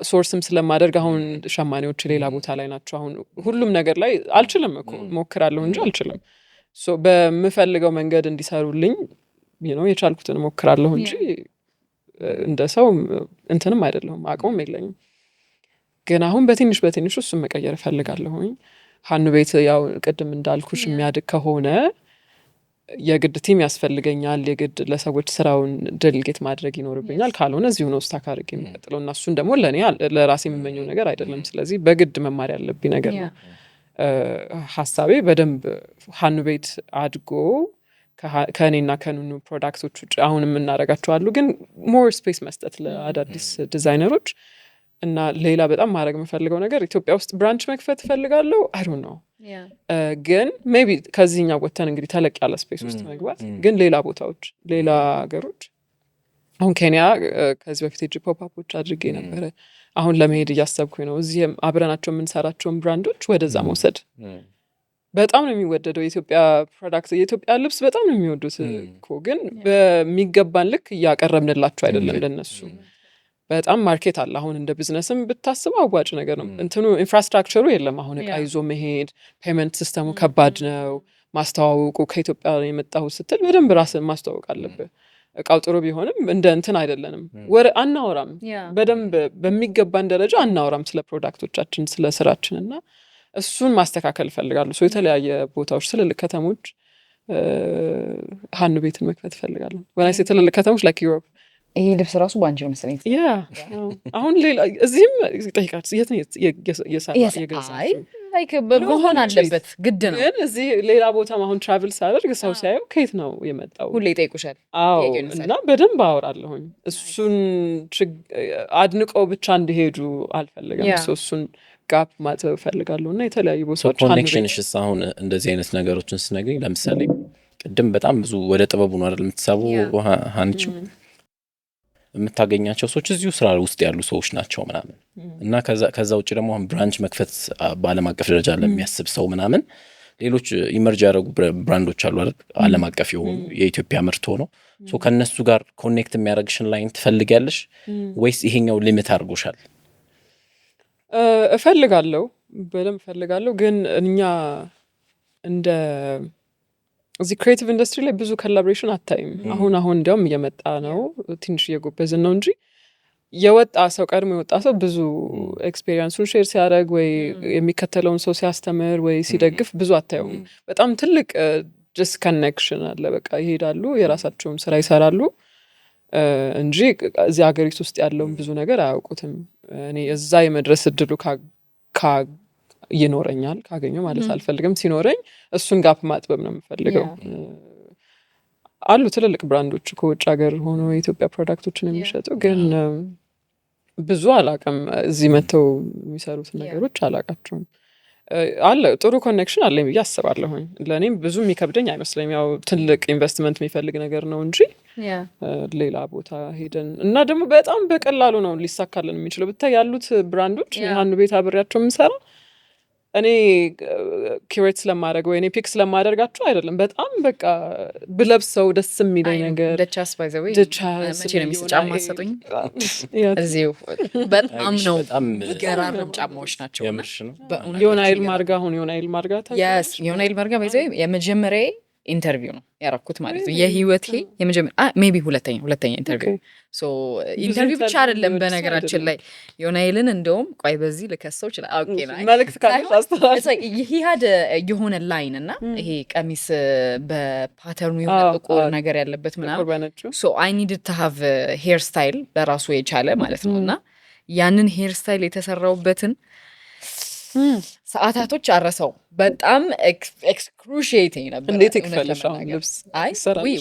ሶርስም ስለማደርግ አሁን ሸማኔዎች ሌላ ቦታ ላይ ናቸው አሁን ሁሉም ነገር ላይ አልችልም እኮ ሞክራለሁ እንጂ አልችልም ሶ በምፈልገው መንገድ እንዲሰሩልኝ የቻልኩትን ሞክራለሁ እንጂ እንደ ሰው እንትንም አይደለሁም አቅሙም የለኝም ግን አሁን በትንሹ እሱን መቀየር እፈልጋለሁኝ ሀኑ ቤት ያው ቅድም እንዳልኩሽ የሚያድግ ከሆነ የግድ ቲም ያስፈልገኛል የግድ ለሰዎች ስራውን ዴሊጌት ማድረግ ይኖርብኛል ካልሆነ እዚሁ ነው ስታክ አድርጌ የምቀጥለው እና እሱን ደግሞ ለራሴ የምመኘው ነገር አይደለም ስለዚህ በግድ መማር ያለብኝ ነገር ነው ሀሳቤ በደንብ ሀኑ ቤት አድጎ ከእኔና ከኑኑ ፕሮዳክቶች ውጭ አሁን የምናደርጋቸው አሉ ግን ሞር ስፔስ መስጠት ለአዳዲስ ዲዛይነሮች እና ሌላ በጣም ማድረግ የምፈልገው ነገር ኢትዮጵያ ውስጥ ብራንች መክፈት እፈልጋለሁ I don't know ግን ሜቢ ከዚህኛው ወተን እንግዲህ ተለቅ ያለ ስፔስ ውስጥ መግባት ግን ሌላ ቦታዎች ሌላ ሀገሮች አሁን ኬንያ ከዚህ በፊት ሄጄ ፖፕአፖች አድርጌ ነበረ አሁን ለመሄድ እያሰብኩኝ ነው እዚህም አብረናቸው የምንሰራቸውን ብራንዶች ወደዛ መውሰድ በጣም ነው የሚወደደው የኢትዮጵያ ፕሮዳክት የኢትዮጵያ ልብስ በጣም ነው የሚወዱት እኮ ግን በሚገባን ልክ እያቀረብንላቸው አይደለም ለነሱ በጣም ማርኬት አለ አሁን እንደ ቢዝነስም ብታስበው አዋጭ ነገር ነው እንትኑ ኢንፍራስትራክቸሩ የለም አሁን እቃ ይዞ መሄድ ፔመንት ሲስተሙ ከባድ ነው ማስተዋወቁ ከኢትዮጵያ የመጣው ስትል በደንብ ራስን ማስተዋወቅ አለብህ እቃው ጥሩ ቢሆንም እንደ እንትን አይደለንም ወረ አናወራም በደንብ በሚገባን ደረጃ አናወራም ስለ ፕሮዳክቶቻችን ስለ ስራችንና እሱን ማስተካከል እፈልጋለሁ ሶ የተለያየ ቦታዎች ትልልቅ ከተሞች ሀኑ ቤትን መክፈት እፈልጋለሁ ወላሂ ትልልቅ ከተሞች ላይክ ዩሮፕ ይሄ ልብስ ራሱ ባንቺ ነው መሰለኝ አሁን ሌላ እዚህም ጠይቃት የት ነው የገዛችው ላይክ በመሆን አለበት ግድ ነው ግን እዚህ ሌላ ቦታም አሁን ትራቭል ሳደርግ ሰው ሲያየው ከየት ነው የመጣው ሁሌ ይጠይቁሻል እና በደንብ አወራለሁኝ እሱን አድንቀው ብቻ እንዲሄዱ አልፈልግም እሱን ጋፕ ማጥበብ እፈልጋለሁ እና የተለያዩ ቦታዎች ኮኔክሽንሽስ አሁን እንደዚህ አይነት ነገሮችን ስነግረኝ ለምሳሌ ቅድም በጣም ብዙ ወደ ጥበቡ ነው አይደል የምትሳበው ሀንቺ የምታገኛቸው ሰዎች እዚሁ ስራ ውስጥ ያሉ ሰዎች ናቸው ምናምን እና ከዛ ውጭ ደግሞ አሁን ብራንች መክፈት በዓለም አቀፍ ደረጃ ለሚያስብ ሰው ምናምን ሌሎች ኢመርጅ ያደረጉ ብራንዶች አሉ አይደል ዓለም አቀፍ የሆኑ የኢትዮጵያ ምርት ሆነው ሶ ከነሱ ጋር ኮኔክት የሚያደርግሽን ላይን ትፈልጊያለሽ ወይስ ይሄኛው ሊሚት አድርጎሻል እፈልጋለሁ በደንብ እፈልጋለሁ ግን እኛ እንደ እዚህ ክሬቲቭ ኢንዱስትሪ ላይ ብዙ ኮላቦሬሽን አታይም። አሁን እንዲያውም እየመጣ ነው፣ ትንሽ እየጎበዝን ነው እንጂ የወጣ ሰው ቀድሞ የወጣ ሰው ብዙ ኤክስፔሪንሱን ሼር ሲያደርግ ወይ የሚከተለውን ሰው ሲያስተምር ወይ ሲደግፍ ብዙ አታየውም። በጣም ትልቅ ዲስኮኔክሽን አለ። በቃ ይሄዳሉ፣ የራሳቸውን ስራ ይሰራሉ እንጂ እዚህ ሀገሪቱ ውስጥ ያለውን ብዙ ነገር አያውቁትም። እኔ እዛ የመድረስ እድሉ ይኖረኛል ካገኘው ማለት አልፈልግም። ሲኖረኝ እሱን ጋፕ ማጥበብ ነው የምፈልገው። አሉ ትልልቅ ብራንዶች ከውጭ ሀገር ሆኖ የኢትዮጵያ ፕሮዳክቶችን የሚሸጡ ግን ብዙ አላቅም። እዚህ መጥተው የሚሰሩትን ነገሮች አላቃቸውም። አለ ጥሩ ኮኔክሽን አለኝ ብዬ አስባለሁኝ። ለእኔም ብዙ የሚከብደኝ አይመስለኝም። ያው ትልቅ ኢንቨስትመንት የሚፈልግ ነገር ነው እንጂ ሌላ ቦታ ሄደን እና ደግሞ በጣም በቀላሉ ነው ሊሳካልን የሚችለው። ብታይ ያሉት ብራንዶች ሀኑ ቤት አብሬያቸው የምሰራ እኔ ኪሬት ስለማድረግ ወይ እኔ ፒክ ስለማደርጋቸው አይደለም። በጣም በቃ ብለብሰው ደስ የሚለኝ ነገር ደቻስ ባይ ዘ ዌይ መቼ ነው የሚስ ጫማ አሰጡኝ እዚሁ በጣም ነው ገራርም ጫማዎች ናቸው። ዮናይል ማርጋ አሁን ዮናይል ማርጋ yes ዮናይል ማርጋ ባይ ዘ ዌይ የመጀመሪያ ኢንተርቪው ነው ያረኩት ማለት ነው። የህይወቴ የመጀመሪያ ሜቢ ሁለተኛ ኢንተርቪው ሶ ኢንተርቪው ብቻ አይደለም በነገራችን ላይ ዮናይልን እንደውም ቆይ በዚህ ልከሰው ይችላል አውቄ ነው መልክት ካለሽ አስተዋጽኦ ይሄ የሆነ ላይን እና ይሄ ቀሚስ በፓተርኑ የሆነ ጥቁር ነገር ያለበት ምናምን ሶ አይ ኒድድ ቱ ሃቭ ሄር ስታይል በራሱ የቻለ ማለት ነው እና ያንን ሄር ስታይል የተሰራውበትን ሰዓታቶች አረሰው በጣም ኤክስክሩሺየቲንግ ነበር። እንዴት ይክፈልሽ አሁን ልብስ ወይ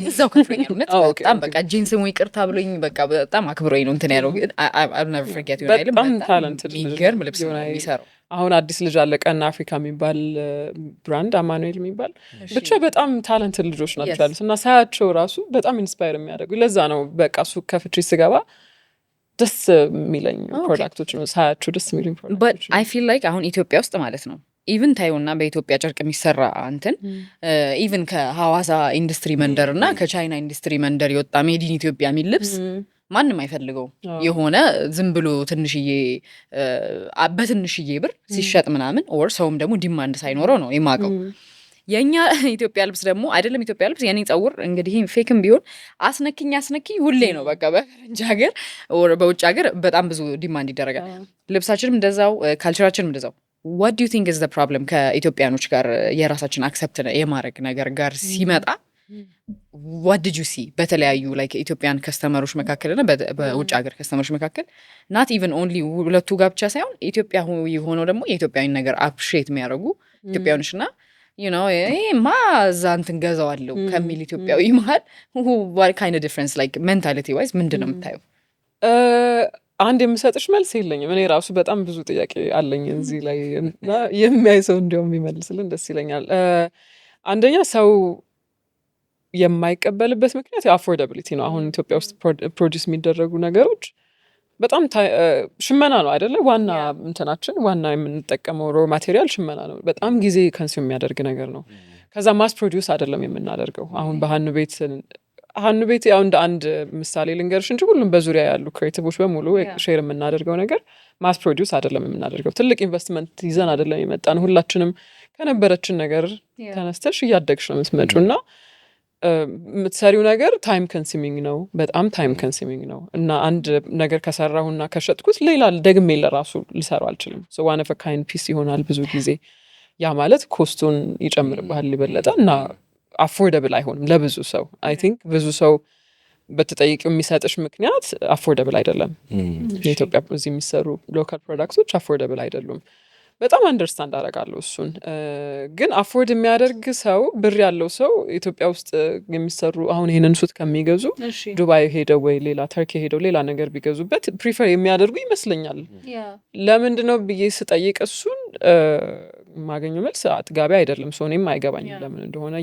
እዛው ከፍለኛል እውነት በጣም በቃ ጂንስ ወይ ይቅርታ ብሎኝ በቃ በጣም አክብሮኝ ነው እንትን ያለው። I'll never forget you በጣም ታለንትድ የሚገርም ልብስ ነው የሚሰራው። አሁን አዲስ ልጅ አለ ቀን አፍሪካ የሚባል ብራንድ አማኑኤል የሚባል ብቻ በጣም ታለንትድ ልጆች ናቸው ያሉት እና ሳያቸው ራሱ በጣም ኢንስፓየር የሚያደርጉ። ለዛ ነው በቃ ሱቅ ከፍቼ ስገባ ደስ የሚለኝ ፕሮዳክቶች ነው ሳያቸው ደስ የሚለኝ ፕሮዳክቶች። but I feel like አሁን ኢትዮጵያ ውስጥ ማለት ነው ኢቭን ታዩና በኢትዮጵያ ጨርቅ የሚሰራ እንትን ኢቭን ከሐዋሳ ኢንዱስትሪ መንደር እና ከቻይና ኢንዱስትሪ መንደር የወጣ ሜድ ኢን ኢትዮጵያ የሚል ልብስ ማንም አይፈልገው። የሆነ ዝም ብሎ ትንሽዬ በትንሽዬ ብር ሲሸጥ ምናምን ኦር ሰውም ደግሞ ዲማንድ ሳይኖረው ነው የማቀው። የኛ ኢትዮጵያ ልብስ ደግሞ አይደለም ኢትዮጵያ ልብስ የኔ ጸጉር እንግዲህ ፌክም ቢሆን አስነኪኝ ሁሌ ነው በቃ በፈረንጅ ሀገር ኦር በውጭ ሀገር በጣም ብዙ ዲማንድ ይደረጋል። ልብሳችንም እንደዛው ካልቸራችንም እንደዛው። what do you think is the problem ከኢትዮጵያኖች ጋር የራሳችን አክሰፕት የማድረግ ነገር ጋር ሲመጣ what did you see በተለያዩ like ኢትዮጵያን ከስተመሮች መካከል እና በውጭ ሀገር ከስተመሮች መካከል not even only ሁለቱ ጋር ብቻ ሳይሆን ኢትዮጵያ ሆኖ ደግሞ የኢትዮጵያዊን ነገር አፕሪሺየት የሚያደርጉ ኢትዮጵያኖች እና you know እዛ እንትን ገዛዋለሁ ከሚል ኢትዮጵያዊ መሀል what kind of difference like mentality wise ምንድን ነው የምታየው? አንድ የምሰጥሽ መልስ የለኝም። እኔ ራሱ በጣም ብዙ ጥያቄ አለኝ እዚህ ላይ እና የሚያይ ሰው እንዲያውም የሚመልስልን ደስ ይለኛል። አንደኛ ሰው የማይቀበልበት ምክንያት የአፎርዳቢሊቲ ነው። አሁን ኢትዮጵያ ውስጥ ፕሮዲስ የሚደረጉ ነገሮች በጣም ሽመና ነው አይደለ? ዋና እንትናችን ዋና የምንጠቀመው ሮ ማቴሪያል ሽመና ነው። በጣም ጊዜ ከንሱም የሚያደርግ ነገር ነው። ከዛ ማስ ፕሮዲውስ አይደለም የምናደርገው። አሁን በሀኑ ቤት ያው እንደ አንድ ምሳሌ ልንገርሽ እንጂ ሁሉም በዙሪያ ያሉ ክሬቲቮች በሙሉ ሼር የምናደርገው ነገር ማስ ፕሮዲውስ አይደለም የምናደርገው። ትልቅ ኢንቨስትመንት ይዘን አይደለም የመጣን። ሁላችንም ከነበረችን ነገር ተነስተሽ እያደግሽ ነው የምትመጪው እና የምትሰሪው ነገር ታይም ኮንሱሚንግ ነው፣ በጣም ታይም ኮንሱሚንግ ነው እና አንድ ነገር ከሰራሁና ከሸጥኩት ሌላ ደግሜ ለራሱ ልሰራው አልችልም። ሶ ዋን ኦፍ ካይንድ ፒስ ይሆናል ብዙ ጊዜ። ያ ማለት ኮስቱን ይጨምርብሃል ሊበለጠ እና አፎርደብል አይሆንም ለብዙ ሰው። አይ ቲንክ ብዙ ሰው በተጠይቂው የሚሰጥሽ ምክንያት አፎርደብል አይደለም። የኢትዮጵያ እዚህ የሚሰሩ ሎካል ፕሮዳክቶች አፎርደብል አይደሉም። በጣም አንደርስታንድ አደርጋለሁ እሱን። ግን አፎርድ የሚያደርግ ሰው ብር ያለው ሰው ኢትዮጵያ ውስጥ የሚሰሩ አሁን ይሄንን ሱት ከሚገዙ ዱባይ ሄደው ወይ ሌላ ተርኪ ሄደው ሌላ ነገር ቢገዙበት ፕሪፈር የሚያደርጉ ይመስለኛል። ለምንድን ነው ብዬ ስጠይቅ እሱን ማገኘው መልስ አጥጋቢ አይደለም። ሰው እኔም አይገባኝም ለምን እንደሆነ።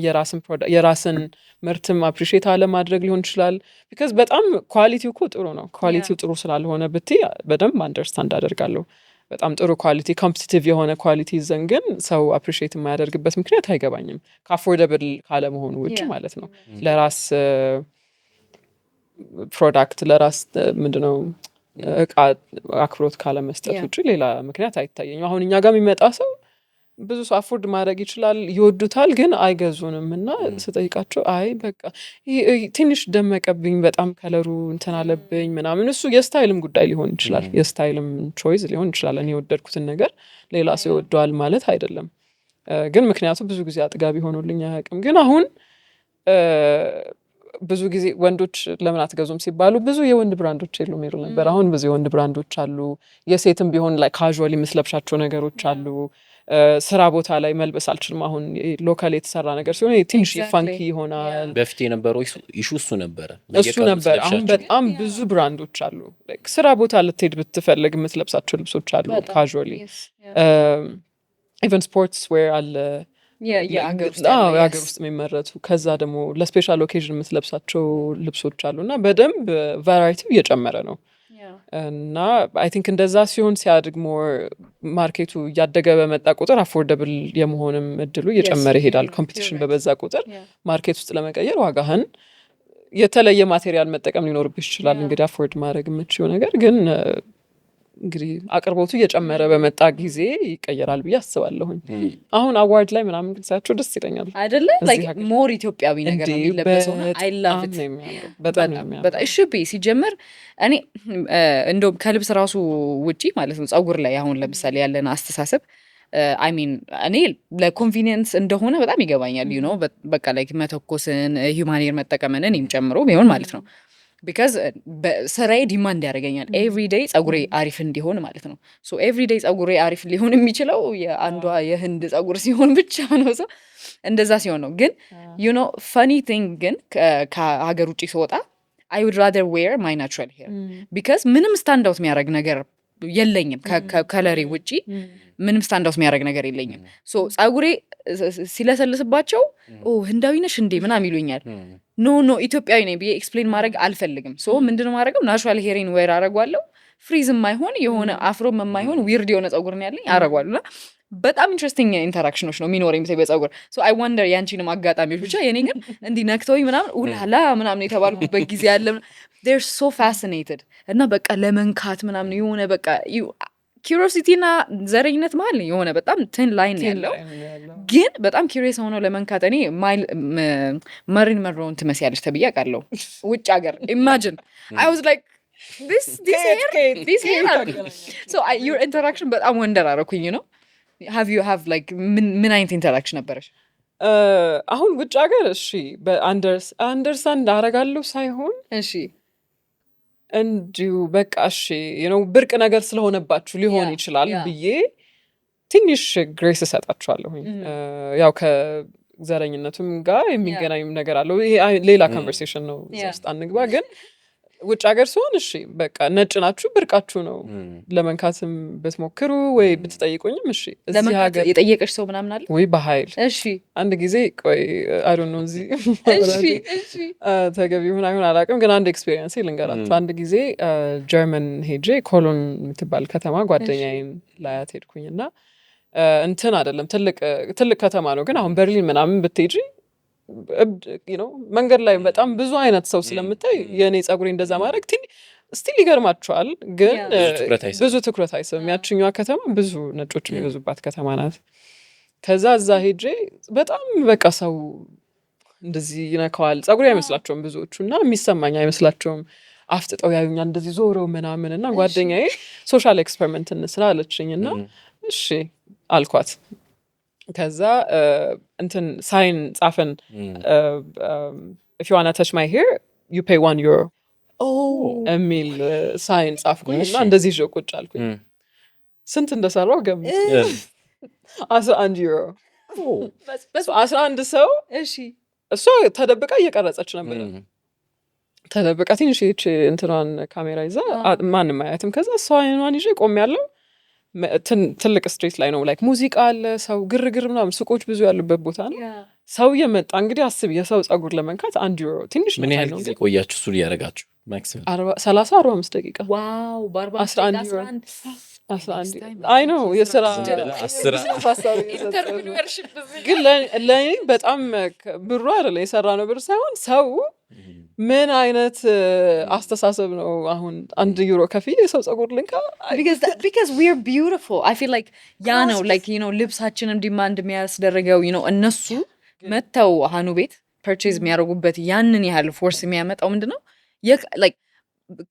የራስን ምርትም አፕሪሺየት አለማድረግ ሊሆን ይችላል። ቢካዝ በጣም ኳሊቲው እኮ ጥሩ ነው። ኳሊቲው ጥሩ ስላልሆነ ብትይ በደንብ አንደርስታንድ አደርጋለሁ። በጣም ጥሩ ኳሊቲ ኮምፒቲቲቭ የሆነ ኳሊቲ ይዘን ግን ሰው አፕሪሺየት የማያደርግበት ምክንያት አይገባኝም። ከአፎርደብል ካለመሆኑ ውጭ ማለት ነው። ለራስ ፕሮዳክት ለራስ ምንድነው እቃ አክብሮት ካለመስጠት ውጭ ሌላ ምክንያት አይታየኝም። አሁን እኛ ጋር የሚመጣ ሰው ብዙ ሰው አፎርድ ማድረግ ይችላል ይወዱታል ግን አይገዙንም እና ስጠይቃቸው አይ በቃ ትንሽ ደመቀብኝ በጣም ከለሩ እንትን አለብኝ ምናምን እሱ የስታይልም ጉዳይ ሊሆን ይችላል የስታይልም ቾይስ ሊሆን ይችላል እኔ የወደድኩትን ነገር ሌላ ሰው ይወደዋል ማለት አይደለም ግን ምክንያቱ ብዙ ጊዜ አጥጋቢ ሆኖልኝ አያውቅም ግን አሁን ብዙ ጊዜ ወንዶች ለምን አትገዙም ሲባሉ ብዙ የወንድ ብራንዶች የሉም ይሉ ነበር አሁን ብዙ የወንድ ብራንዶች አሉ የሴትም ቢሆን ላይ ካዥዋሊ የምትለብሻቸው ነገሮች አሉ ስራ ቦታ ላይ መልበስ አልችልም አሁን ሎካል የተሰራ ነገር ሲሆን ትንሽ ፋንኪ ይሆናል በፊት የነበረው ኢሹ እሱ ነበር አሁን በጣም ብዙ ብራንዶች አሉ ስራ ቦታ ልትሄድ ብትፈልግ የምትለብሳቸው ልብሶች አሉ ካዥዋሊ ኢቨን ስፖርትስ ዌር አለ የሀገር ውስጥ የሚመረቱ ከዛ ደግሞ ለስፔሻል ኦኬዥን የምትለብሳቸው ልብሶች አሉ እና በደንብ ቫራይቲው እየጨመረ ነው እና አይ ቲንክ እንደዛ ሲሆን ሲያድግ ሞር ማርኬቱ እያደገ በመጣ ቁጥር አፎርደብል የመሆንም እድሉ እየጨመረ ይሄዳል ኮምፒቲሽን በበዛ ቁጥር ማርኬት ውስጥ ለመቀየር ዋጋህን የተለየ ማቴሪያል መጠቀም ሊኖርብሽ ይችላል እንግዲህ አፎርድ ማድረግ የምትችው ነገር ግን እንግዲህ አቅርቦቱ እየጨመረ በመጣ ጊዜ ይቀየራል ብዬ አስባለሁኝ አሁን አዋርድ ላይ ምናምን ግን ሳያቸው ደስ ይለኛል አይደለ ላይክ ሞር ኢትዮጵያዊ ነገር ነው የሚለበሰው አይ ላቭ ኢት በጣም እሺ ሲጀመር እኔ እንደውም ከልብስ ራሱ ውጪ ማለት ነው ጸጉር ላይ አሁን ለምሳሌ ያለን አስተሳሰብ አይ ሚን እኔ ለኮንቪኒየንስ እንደሆነ በጣም ይገባኛል ዩ ኖ በቃ ላይክ መተኮስን ሂውማን ሄር መጠቀምን እኔም ጨምሮ ቢሆን ማለት ነው because ስራዬ ዲማንድ ያደርገኛል ኤቭሪዴይ ጸጉሬ አሪፍ እንዲሆን ማለት ነው ሶ ኤቭሪዴይ ጸጉሬ አሪፍ ሊሆን የሚችለው የአንዷ የህንድ ጸጉር ሲሆን ብቻ ነው ሰው እንደዛ ሲሆን ነው ግን you know funny thing ግን ከሀገር ውጪ ስወጣ I would rather wear my natural hair because ምንም ስታንድ አውት የሚያደርግ ነገር የለኝም ከከለሬ ውጪ ምንም ስታንድ አውት የሚያደርግ ነገር የለኝም ሶ ጸጉሬ ሲለሰልስባቸው ህንዳዊ ነሽ እንዴ ምናምን ይሉኛል ኖ ኢትዮጵያዊ ነኝ ብዬ ኤክስፕሌን ማድረግ አልፈልግም ሶ ምንድነው ማድረገው ናቹራል ሄሬን ዌር አረጋለሁ ፍሪዝ የማይሆን የሆነ አፍሮ የማይሆን ዊርድ የሆነ ጸጉር ነው ያለኝ አረጋለሁና በጣም ኢንትረስቲንግ ኢንተራክሽኖች ነው የሚኖረኝ በጸጉር ሶ አይ ወንደር ያንቺንም አጋጣሚዎች ብቻ የኔ ግን እንዲ ነክተውኝ ምናምን ኡላላ ምናምን የተባልኩበት ጊዜ አለ they're so fascinated እና በቃ ለመንካት ምናምን የሆነ በቃ ኪዩሪዮሲቲ እና ዘረኝነት መሀል የሆነ በጣም ትን ላይን ያለው ግን በጣም ኪዩሪየስ ሆነው ለመንካት እኔ መሪን መሮን ትመስያለሽ ተብዬ አውቃለሁ ውጭ ሀገር ኢማጂን I was like this hair so your interaction በጣም ወንደር አደረኩኝ you know have like ምን አይነት ኢንተራክሽን ነበረሽ አሁን ውጭ ሀገር እሺ አንደርስታንድ አደርጋለሁ ሳይሆን እሺ እንዲሁ በቃ እሺ ብርቅ ነገር ስለሆነባችሁ ሊሆን ይችላል ብዬ ትንሽ ግሬስ እሰጣችኋለሁኝ ያው ከዘረኝነቱም ጋር የሚገናኝም ነገር አለው ይሄ ሌላ ኮንቨርሴሽን ነው ውስጥ አንግባ ግን ውጭ ሀገር ሲሆን እሺ በቃ ነጭ ናችሁ ብርቃችሁ ነው ለመንካትም ብትሞክሩ ወይ ብትጠይቁኝም እሺ እዚህ ሀገር የጠየቀሽ ሰው ምናምን አለ ወይ በኃይል እሺ አንድ ጊዜ ቆይ I don't know እዚህ እሺ ተገቢ ይሁን አላውቅም ግን አንድ ኤክስፒሪየንስ ልንገራችሁ አንድ ጊዜ ጀርመን ሄጄ ኮሎን የምትባል ከተማ ጓደኛዬን ላያት ሄድኩኝና እንትን አይደለም ትልቅ ከተማ ነው ግን አሁን በርሊን ምናምን ብትሄጂ መንገድ ላይ በጣም ብዙ አይነት ሰው ስለምታይ የኔ ጸጉሬ እንደዛ ማድረግ ስቲል ይገርማቸዋል ግን ብዙ ትኩረት አይስብም ያችኛዋ ከተማ ብዙ ነጮች የሚበዙባት ከተማ ናት ከዛ እዛ ሄጄ በጣም በቃ ሰው እንደዚህ ይነካዋል ጸጉሬ አይመስላቸውም ብዙዎቹ እና የሚሰማኝ አይመስላቸውም አፍጥጠው ያዩኛል እንደዚህ ዞረው ምናምን እና ጓደኛዬ ሶሻል ኤክስፐሪመንት እንስራ አለችኝ እና እሺ አልኳት ከዛ እንትን ሳይን ጻፈን if you want to touch my hair you pay €1 የሚል ሳይን ጻፍኩኝ እና እንደዚህ ይዤ ቁጭ አልኩኝ ስንት እንደሰራው ገምት €11 11 ሰው እሺ እሷ ተደብቃ እየቀረጸች ነበር ተደብቃ ትንሽ እንትኗን ካሜራ ይዛ ማንም አያትም ከዛ እሷ አይኗን ይዤ ቆሜያለሁ ትልቅ ስትሪት ላይ ነው ላይክ ሙዚቃ አለ ሰው ግርግር ምናምን ሱቆች ብዙ ያሉበት ቦታ ነው ሰው የመጣ እንግዲህ አስብ የሰው ጸጉር ለመንካት €1 ትንሽ ምን ያህል ጊዜ ቆያችሁ እሱን ያደረጋችሁ ማክሲመም 30-45 ደቂቃ ዋው €11 አይ ነው የስራ 10 ግን ለኔ በጣም ብሩ አይደለ የሰራ ነው ብር ሳይሆን ሰው ምን አይነት አስተሳሰብ ነው? አሁን €1 ከፍዬ የሰው ጸጉር ልንካ? because we're beautiful. I feel like ያ ነው like ልብሳችንን ዲማንድ የሚያስደርገው እነሱ መተው ሀኑ ቤት ፐርቼዝ የሚያደርጉበት ያንን ያህል ፎርስ የሚያመጣው ምንድነው like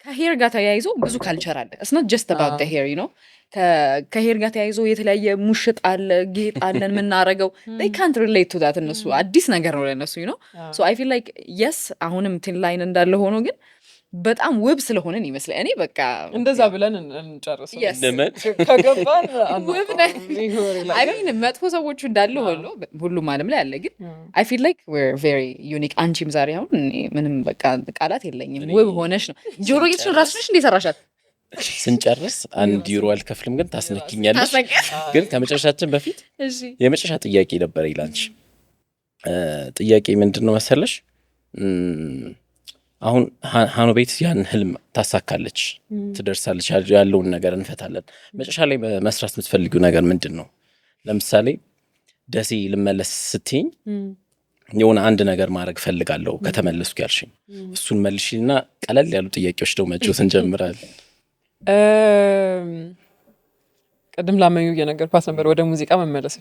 ከሄር ጋር ተያይዞ ብዙ ካልቸር አለ። it's not just about the hair ከሄር ጋር ተያይዞ የተለያየ ሙሽጥ አለ፣ ጌጥ አለን የምናረገው they can't relate to that እነሱ አዲስ ነገር ነው ለነሱ so I feel like yes አሁንም ቲን ላይን እንዳለ ሆኖ ግን በጣም ውብ ስለሆነን ይመስላል። እኔ በቃ እንደዛ ብለን እንጨርሰው ከገባን ውብ ነን። I mean መጥፎ ሰዎቹ እንዳሉ ሁሉም ዓለም ላይ አለ፣ ግን I feel like we're very unique። አንቺም ዛሬ አሁን ምንም በቃ ቃላት የለኝም ውብ ሆነሽ ነው። ጆሮ ጌጥሽን ራስሽ እንዴ ሰራሻት? ስንጨርስ €1 አልከፍልም ግን ታስነኪኛለሽ። ግን ከመጨረሻችን በፊት የመጨረሻ ጥያቄ ነበር ይላንቺ። ጥያቄ ምንድነው መሰለሽ? አሁን ሀኑ ቤት ያን ህልም ታሳካለች፣ ትደርሳለች፣ ያለውን ነገር እንፈታለን። መጨረሻ ላይ መስራት የምትፈልጊው ነገር ምንድነው? ለምሳሌ ደሴ ልመለስ ስትይኝ የሆነ አንድ ነገር ማድረግ ፈልጋለሁ ከተመለስኩ ያልሽኝ፣ እሱን መልሽና ቀለል ያሉ ጥያቄዎች ደግሞ መጆት እንጀምራለን። ቅድም ላመዩ እየነገርኳት ነበር ወደ ሙዚቃ መመለስ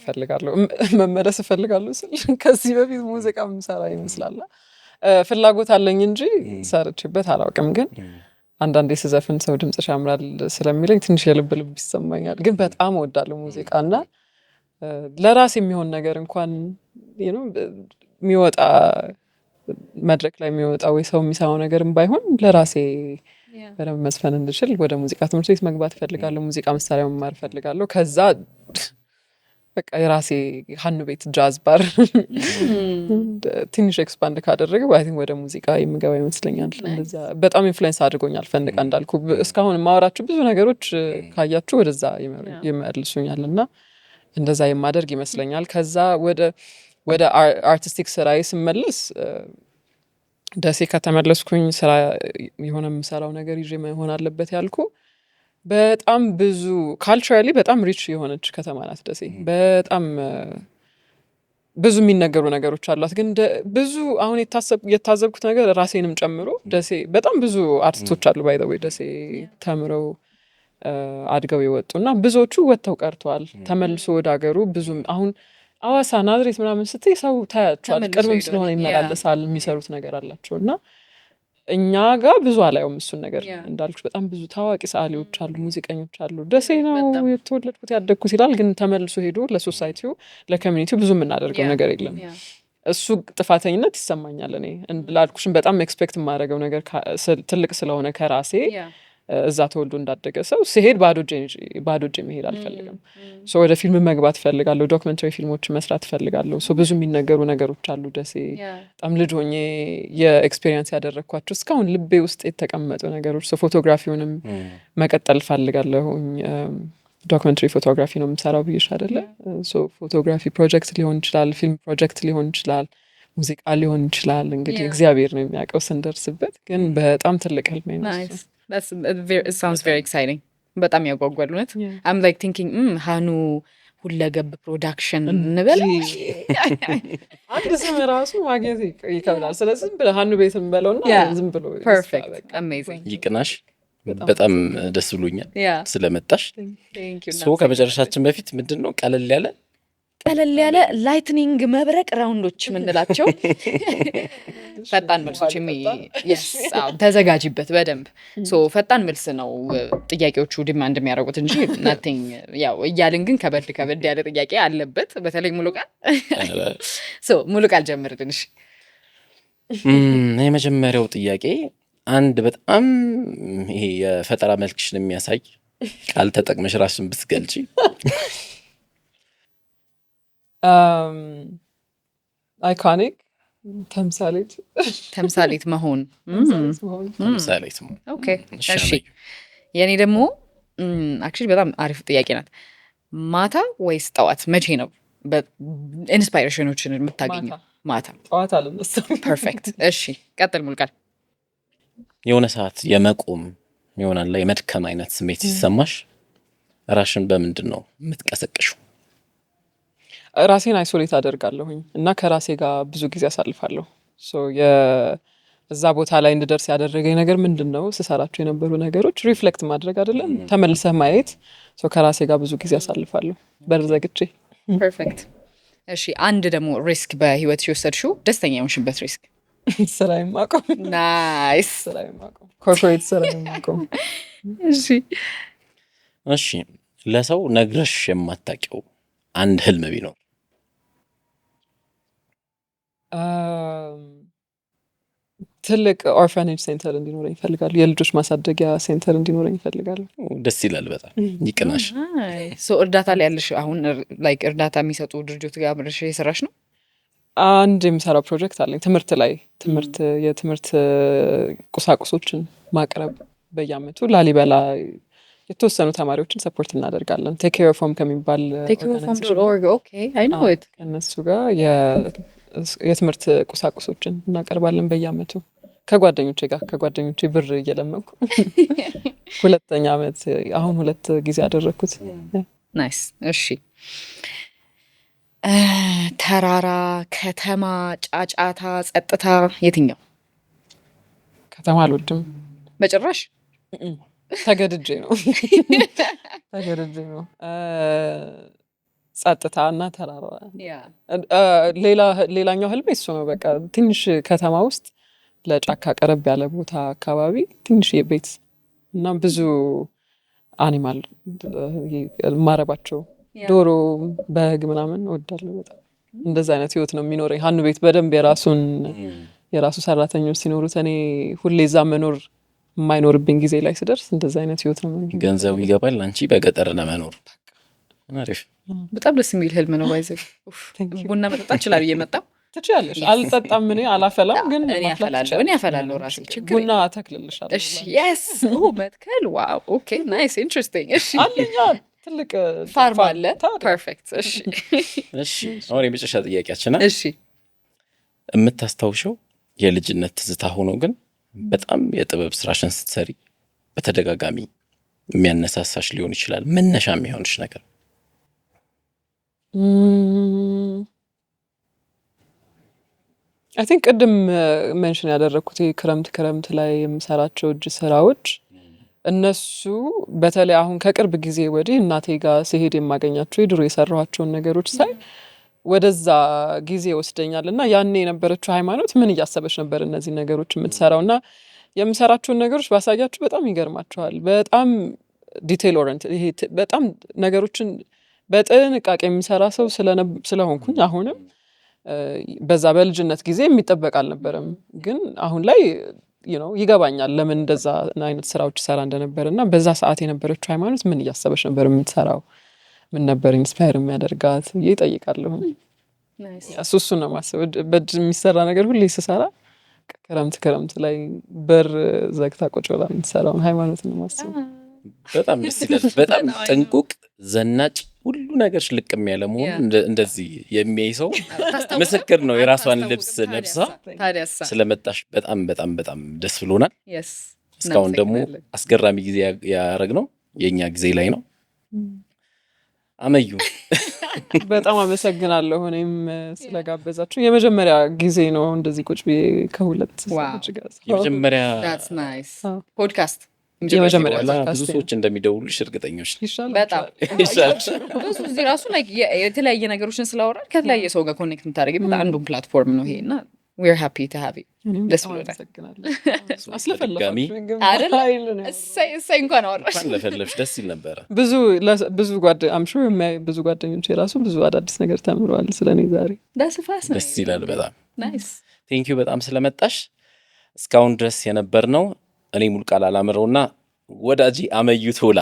እፈልጋለሁ ስል ከዚህ በፊት ሙዚቃ ምሰራ ይመስላል። ፍላጎት አለኝ እንጂ ሰርቼበት አላውቅም። ግን አንዳንዴ ስዘፍን ሰው ድምጽሽ ያምራል ስለሚለኝ ትንሽ የልብ ይሰማኛል። ግን በጣም እወዳለሁ ሙዚቃ እና ለራሴ የሚሆን ነገር እንኳን የሚወጣ መድረክ ላይ የሚወጣ ወይ ሰው የሚሰማው ነገርም ባይሆን ለራሴ በደንብ መስፈን እንድችል ወደ ሙዚቃ ትምህርት ቤት መግባት እፈልጋለሁ። ሙዚቃ መሳሪያ መማር እፈልጋለሁ። ከዛ በቃ የራሴ ሀኑ ቤት ጃዝ ባር ትንሽ ኤክስፓንድ ካደረገ አይ ቲንክ ወደ ሙዚቃ የምገባ ይመስለኛል። እንደዛ በጣም ኢንፍሉዌንስ አድርጎኛል። ፈንድቃ እንዳልኩ እስካሁን ማወራችሁ ብዙ ነገሮች ካያችሁ ወደዛ ይመልሱኛል እና እንደዛ የማደርግ ይመስለኛል። ከዛ ወደ አርቲስቲክ ስራዬ ስመለስ ደሴ ከተመለስኩኝ ስራ የሆነ የምሰራው ነገር ይዤ መሆን አለበት ያልኩ በጣም ብዙ ካልቸራሊ በጣም ሪች የሆነች ከተማ ናት ደሴ። በጣም ብዙ የሚነገሩ ነገሮች አሏት። ግን ብዙ አሁን የታዘብኩት ነገር ራሴንም ጨምሮ ደሴ በጣም ብዙ አርቲስቶች አሉ ባይ ዘ ዌይ ደሴ ተምረው አድገው የወጡና ብዙዎቹ ወጥተው ቀርተዋል ተመልሶ ወደ ሀገሩ። ብዙ አሁን አዋሳ ናዝሬት ምናምን ስትይ ሰው ታያቸዋል፣ ቅርብም ስለሆነ ይመላለሳል፣ የሚሰሩት ነገር አላቸው እና እኛ ጋር ብዙ አላየውም እሱን ነገር። እንዳልኩሽ በጣም ብዙ ታዋቂ ሰዓሊዎች አሉ፣ ሙዚቀኞች አሉ። ደሴ ነው የተወለድኩት ያደግኩት ይላል፣ ግን ተመልሶ ሄዶ ለሶሳይቲው ለኮሚኒቲው ብዙ የምናደርገው ነገር የለም። እሱ ጥፋተኝነት ይሰማኛል። እኔ ላልኩሽም በጣም ኤክስፔክት የማደርገው ነገር ትልቅ ስለሆነ ከራሴ እዛ ተወልዶ እንዳደገ ሰው ሲሄድ ባዶ እጄ መሄድ አልፈልግም። ወደ ፊልም መግባት እፈልጋለሁ፣ ዶክመንታሪ ፊልሞች መስራት እፈልጋለሁ። ብዙ የሚነገሩ ነገሮች አሉ ደሴ። በጣም ልጅ ሆኜ የኤክስፔሪንስ ያደረግኳቸው እስካሁን ልቤ ውስጥ የተቀመጡ ነገሮች። ፎቶግራፊውንም መቀጠል እፈልጋለሁኝ። ዶክመንታሪ ፎቶግራፊ ነው የምሰራው ብዬሽ አይደለ? ፎቶግራፊ ፕሮጀክት ሊሆን ይችላል፣ ፊልም ፕሮጀክት ሊሆን ይችላል፣ ሙዚቃ ሊሆን ይችላል። እንግዲህ እግዚአብሔር ነው የሚያውቀው ስንደርስበት። ግን በጣም ትልቅ ህልሜ ነው። It sounds very exciting. በጣም ያጓጓል እውነት። I'm like thinking ሀኑ ሁለገብ ፕሮዳክሽን እንበል አንድ ስም ራሱ ማግኘት ይከብዳል። ስለዚህ ዝም ብለህ ሀኑ ቤት እንበለውና ዝም ብሎ perfect amazing ይቅናሽ። በጣም ደስ ብሎኛል ስለመጣሽ። ከመጨረሻችን በፊት ምንድነው ቀለል ያለ ላይትኒንግ መብረቅ ራውንዶች ምንላቸው ፈጣን መልሶች ተዘጋጅበት በደንብ። ፈጣን መልስ ነው ጥያቄዎቹ ዲማንድ የሚያደርጉት እንጂ nothing ያው እያልን ግን ከበድ ያለ ጥያቄ አለበት። በተለይ ሙሉቃል ጀምርልንሽ። የመጀመሪያው ጥያቄ አንድ በጣም ይሄ የፈጠራ መልክሽን የሚያሳይ ቃል ተጠቅመሽ ራስሽን ብትገልጪ። አይኮኒክ ተምሳሌት መሆን። ኦኬ እሺ። የኔ ደግሞ አክቹዋሊ በጣም አሪፍ ጥያቄ ናት። ማታ ወይስ ጠዋት? መቼ ነው ኢንስፓይሬሽኖችን የምታገኘው? ማታ። ጠዋት አልነሳም። ፐርፌክት። እሺ ቀጥል ሙሉቃል። የሆነ ሰዓት የመቆም ይሆናል ላይ የመድከም አይነት ስሜት ሲሰማሽ ራስሽን በምንድን ነው የምትቀሰቅሽው? ራሴን አይሶሌት አደርጋለሁኝ እና ከራሴ ጋር ብዙ ጊዜ አሳልፋለሁ። እዛ ቦታ ላይ እንድደርስ ያደረገኝ ነገር ምንድነው? ስሰራቸው የነበሩ ነገሮች ሪፍሌክት ማድረግ አይደለም ተመልሰህ ማየት። ከራሴ ጋር ብዙ ጊዜ አሳልፋለሁ በር ዘግቼ። ፐርፌክት። እሺ አንድ ደግሞ ሪስክ በህይወት የወሰድሽው ደስተኛ የሆንሽበት ሪስክ? ስራዬን ማቆም። ናይስ። ስራዬን ማቆም፣ ኮርፖሬት ስራዬን ማቆም። እሺ ለሰው ነግረሽ የማታውቂው አንድ ህልም ቢኖር? ትልቅ ኦርፋኔጅ ሴንተር እንዲኖረኝ እፈልጋለሁ። የልጆች ማሳደጊያ ሴንተር እንዲኖረኝ እፈልጋለሁ። ደስ ይላል በጣም ይቅናሽ። እርዳታ ላይ ያለሽ አሁን ላይክ እርዳታ የሚሰጡ ድርጅት ጋር አብረሽ የሰራሽ ነው? አንድ የምሰራው ፕሮጀክት አለኝ የትምህርት ቁሳቁሶችን ማቅረብ በየአመቱ ላሊበላ የተወሰኑ ተማሪዎችን ሰፖርት እናደርጋለን። ቴክ ኬር ኦፍ ሆም ከሚባል ከእነሱ ጋር የትምህርት ቁሳቁሶችን እናቀርባለን በየአመቱ ከጓደኞቼ ብር እየለመንኩ 2ኛ አመት አሁን 2 ጊዜ ያደረኩት። ናይስ። እሺ ተራራ፣ ከተማ፣ ጫጫታ፣ ጸጥታ የትኛው? ከተማ አልወድም በጭራሽ። ተገድጄ ነው ጸጥታ እና ተራራ። ሌላኛው ህልሜ እሱ ነው። በቃ ትንሽ ከተማ ውስጥ ለጫካ ቀረብ ያለ ቦታ አካባቢ ትንሽ የቤት እና ብዙ አኒማል ማረባቸው ዶሮ፣ በግ ምናምን እወዳለሁ በጣም። እንደዛ አይነት ህይወት ነው የሚኖረኝ። ሀኑ ቤት በደንብ የራሱ ሰራተኞች ሲኖሩት እኔ ሁሌ እዛ መኖር የማይኖርብኝ ጊዜ ላይ ስደርስ እንደዛ አይነት ህይወት ነው። ገንዘቡ ይገባል፣ አንቺ በገጠር ለመኖር አሪፍ። በጣም ደስ የሚል ህልም ነው። ባይዘግ ቡና መጠጣት ይችላል እየመጣው ትችያለሽ። አልጠጣም፣ እኔ አላፈላም፣ ግን እኔ አፈላለሁ ራሴ። ችግር ቡና ተክልልሻለሁ። እሺ yes መትከል ዋው ኦኬ ናይስ ኢንትረስቲንግ። እሺ አለኛ ትልቅ ፋርም አለ። ፐርፌክት። እሺ አሁን የመጨረሻ ጥያቄያችን እሺ የምታስታውሸው የልጅነት ትዝታ ሆኖ ግን በጣም የጥበብ ስራሽን ስትሰሪ በተደጋጋሚ የሚያነሳሳሽ ሊሆን ይችላል፣ መነሻ የሚሆንሽ ነገር? አይ ቲንክ ቅድም ሜንሽን ያደረኩት ክረምት ላይ የምሰራቸው እጅ ስራዎች እነሱ በተለይ አሁን ከቅርብ ጊዜ ወዲህ እናቴ ጋር ሲሄድ የማገኛቸው የድሮ የሰራኋቸውን ነገሮች ሳይ ወደዛ ጊዜ ወስደኛል። እና ያኔ የነበረችው ሃይማኖት ምን እያሰበች ነበር እነዚህ ነገሮች የምትሰራው? እና የምሰራቸውን ነገሮች ባሳያችሁ በጣም ይገርማችኋል። በጣም ዲቴል ኦሪየንትድ፣ ይሄ በጣም ነገሮችን በጥንቃቄ የሚሰራ ሰው ስለሆንኩኝ አሁንም በዛ በልጅነት ጊዜ የሚጠበቅ አልነበረም። ግን አሁን ላይ ይገባኛል ለምን እንደዛ አይነት ስራዎች ሰራ እንደነበር። እና በዛ ሰዓት የነበረችው ሃይማኖት ምን እያሰበች ነበር የምትሰራው? ምን ነበር ኢንስፓየር የሚያደርጋት ይጠይቃለሁ። እሱ ነው ማሰብ። በእጅ የሚሰራ ነገር ሁሌ ስሰራ ክረምት ላይ በር ዘግታ ቁጭ ብላ የምትሰራውን ሃይማኖት ነው ማሰብ። በጣም ደስ ይላል። በጣም ጥንቁቅ፣ ዘናጭ፣ ሁሉ ነገር ሽልቅም ያለ መሆኑ እንደዚህ የሚያይ ሰው ምስክር ነው። የራሷን ልብስ ለብሳ ስለመጣሽ በጣም በጣም በጣም ደስ ብሎናል። እስካሁን ደግሞ አስገራሚ ጊዜ ያደረግነው የኛ ጊዜ ላይ ነው። አመዩ በጣም አመሰግናለሁ። እኔም ስለጋበዛችሁ የመጀመሪያ ጊዜ ነው እንደዚህ ቁጭ ብዬ ከሁለት ሰዎች ጋር የመጀመሪያ ፖድካስት የመጀመሪያ ብዙ ሰዎች እንደሚደውሉሽ እርግጠኞች በጣም ብዙ እዚህ ራሱ የተለያየ ነገሮችን ስላወራል ከተለያየ ሰው ጋር ኮኔክት የምታደርጊበት አንዱን ፕላትፎርም ነው ይሄ እና we're happy to have you። ደስ ብሎናል። አስለፈለፋችሁ እሰይ እንኳን አወራሽ ለፈለፍሽ ደስ ይል ነበረ። ብዙ ብዙ ጓደኞች የራሱ ብዙ አዳዲስ ነገር ተምረዋል ስለኔ ዛሬ። ደስ ይላል በጣም ናይስ። ቴንክ ዩ በጣም ስለመጣሽ። እስካሁን ድረስ የነበርነው እኔ ሙሉቃል አላምረውና ወዳጄ አመዩ ቶላ።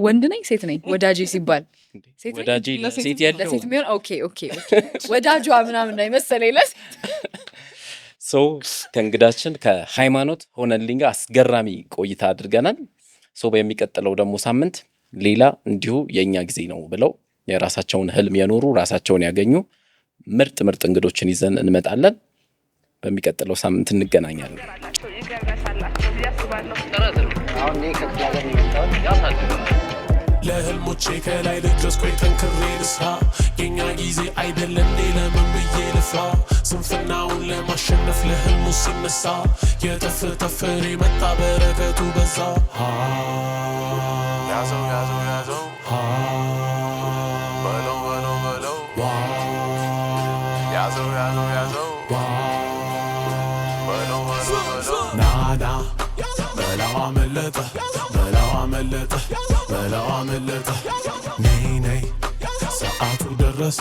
ወንድ ነኝ ሴት ነኝ? ወዳጄ ሲባል ወዳጄ ሴት ያለው ለሴት የሚሆን ኦኬ ወዳጇ ምናምን ነው መሰለኝ ለሴት። ሶ ከእንግዳችን ከሃይማኖት ሆነልኝ ጋር አስገራሚ ቆይታ አድርገናል። ሶ በሚቀጥለው ደግሞ ሳምንት ሌላ እንዲሁ የኛ ጊዜ ነው ብለው የራሳቸውን ህልም የኖሩ ራሳቸውን ያገኙ ምርጥ እንግዶችን ይዘን እንመጣለን። በሚቀጥለው ሳምንት እንገናኛለን። ለህልሞቼ ከላይ ልድረስ ቆይ ጠንክሬ ልስራ። የኛ ጊዜ አይደለም ለምን ብዬ ልፍራ? ስንፍናውን ለማሸነፍ ለህልሙ ሲነሳ የተፈተፈረ መጣ በረከቱ በዛ ያዘው ያዘው ያዘው በለው በለው በለው ያዘው ያዘው ያዘው በለው በለው በለው ናና በላው አመለጠ በላው አመለጠ በላው አመለጠ ነይ ነይ ሰዓቱ ደረሰ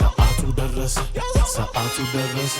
ሰዓቱ ደረሰ ሰዓቱ ደረሰ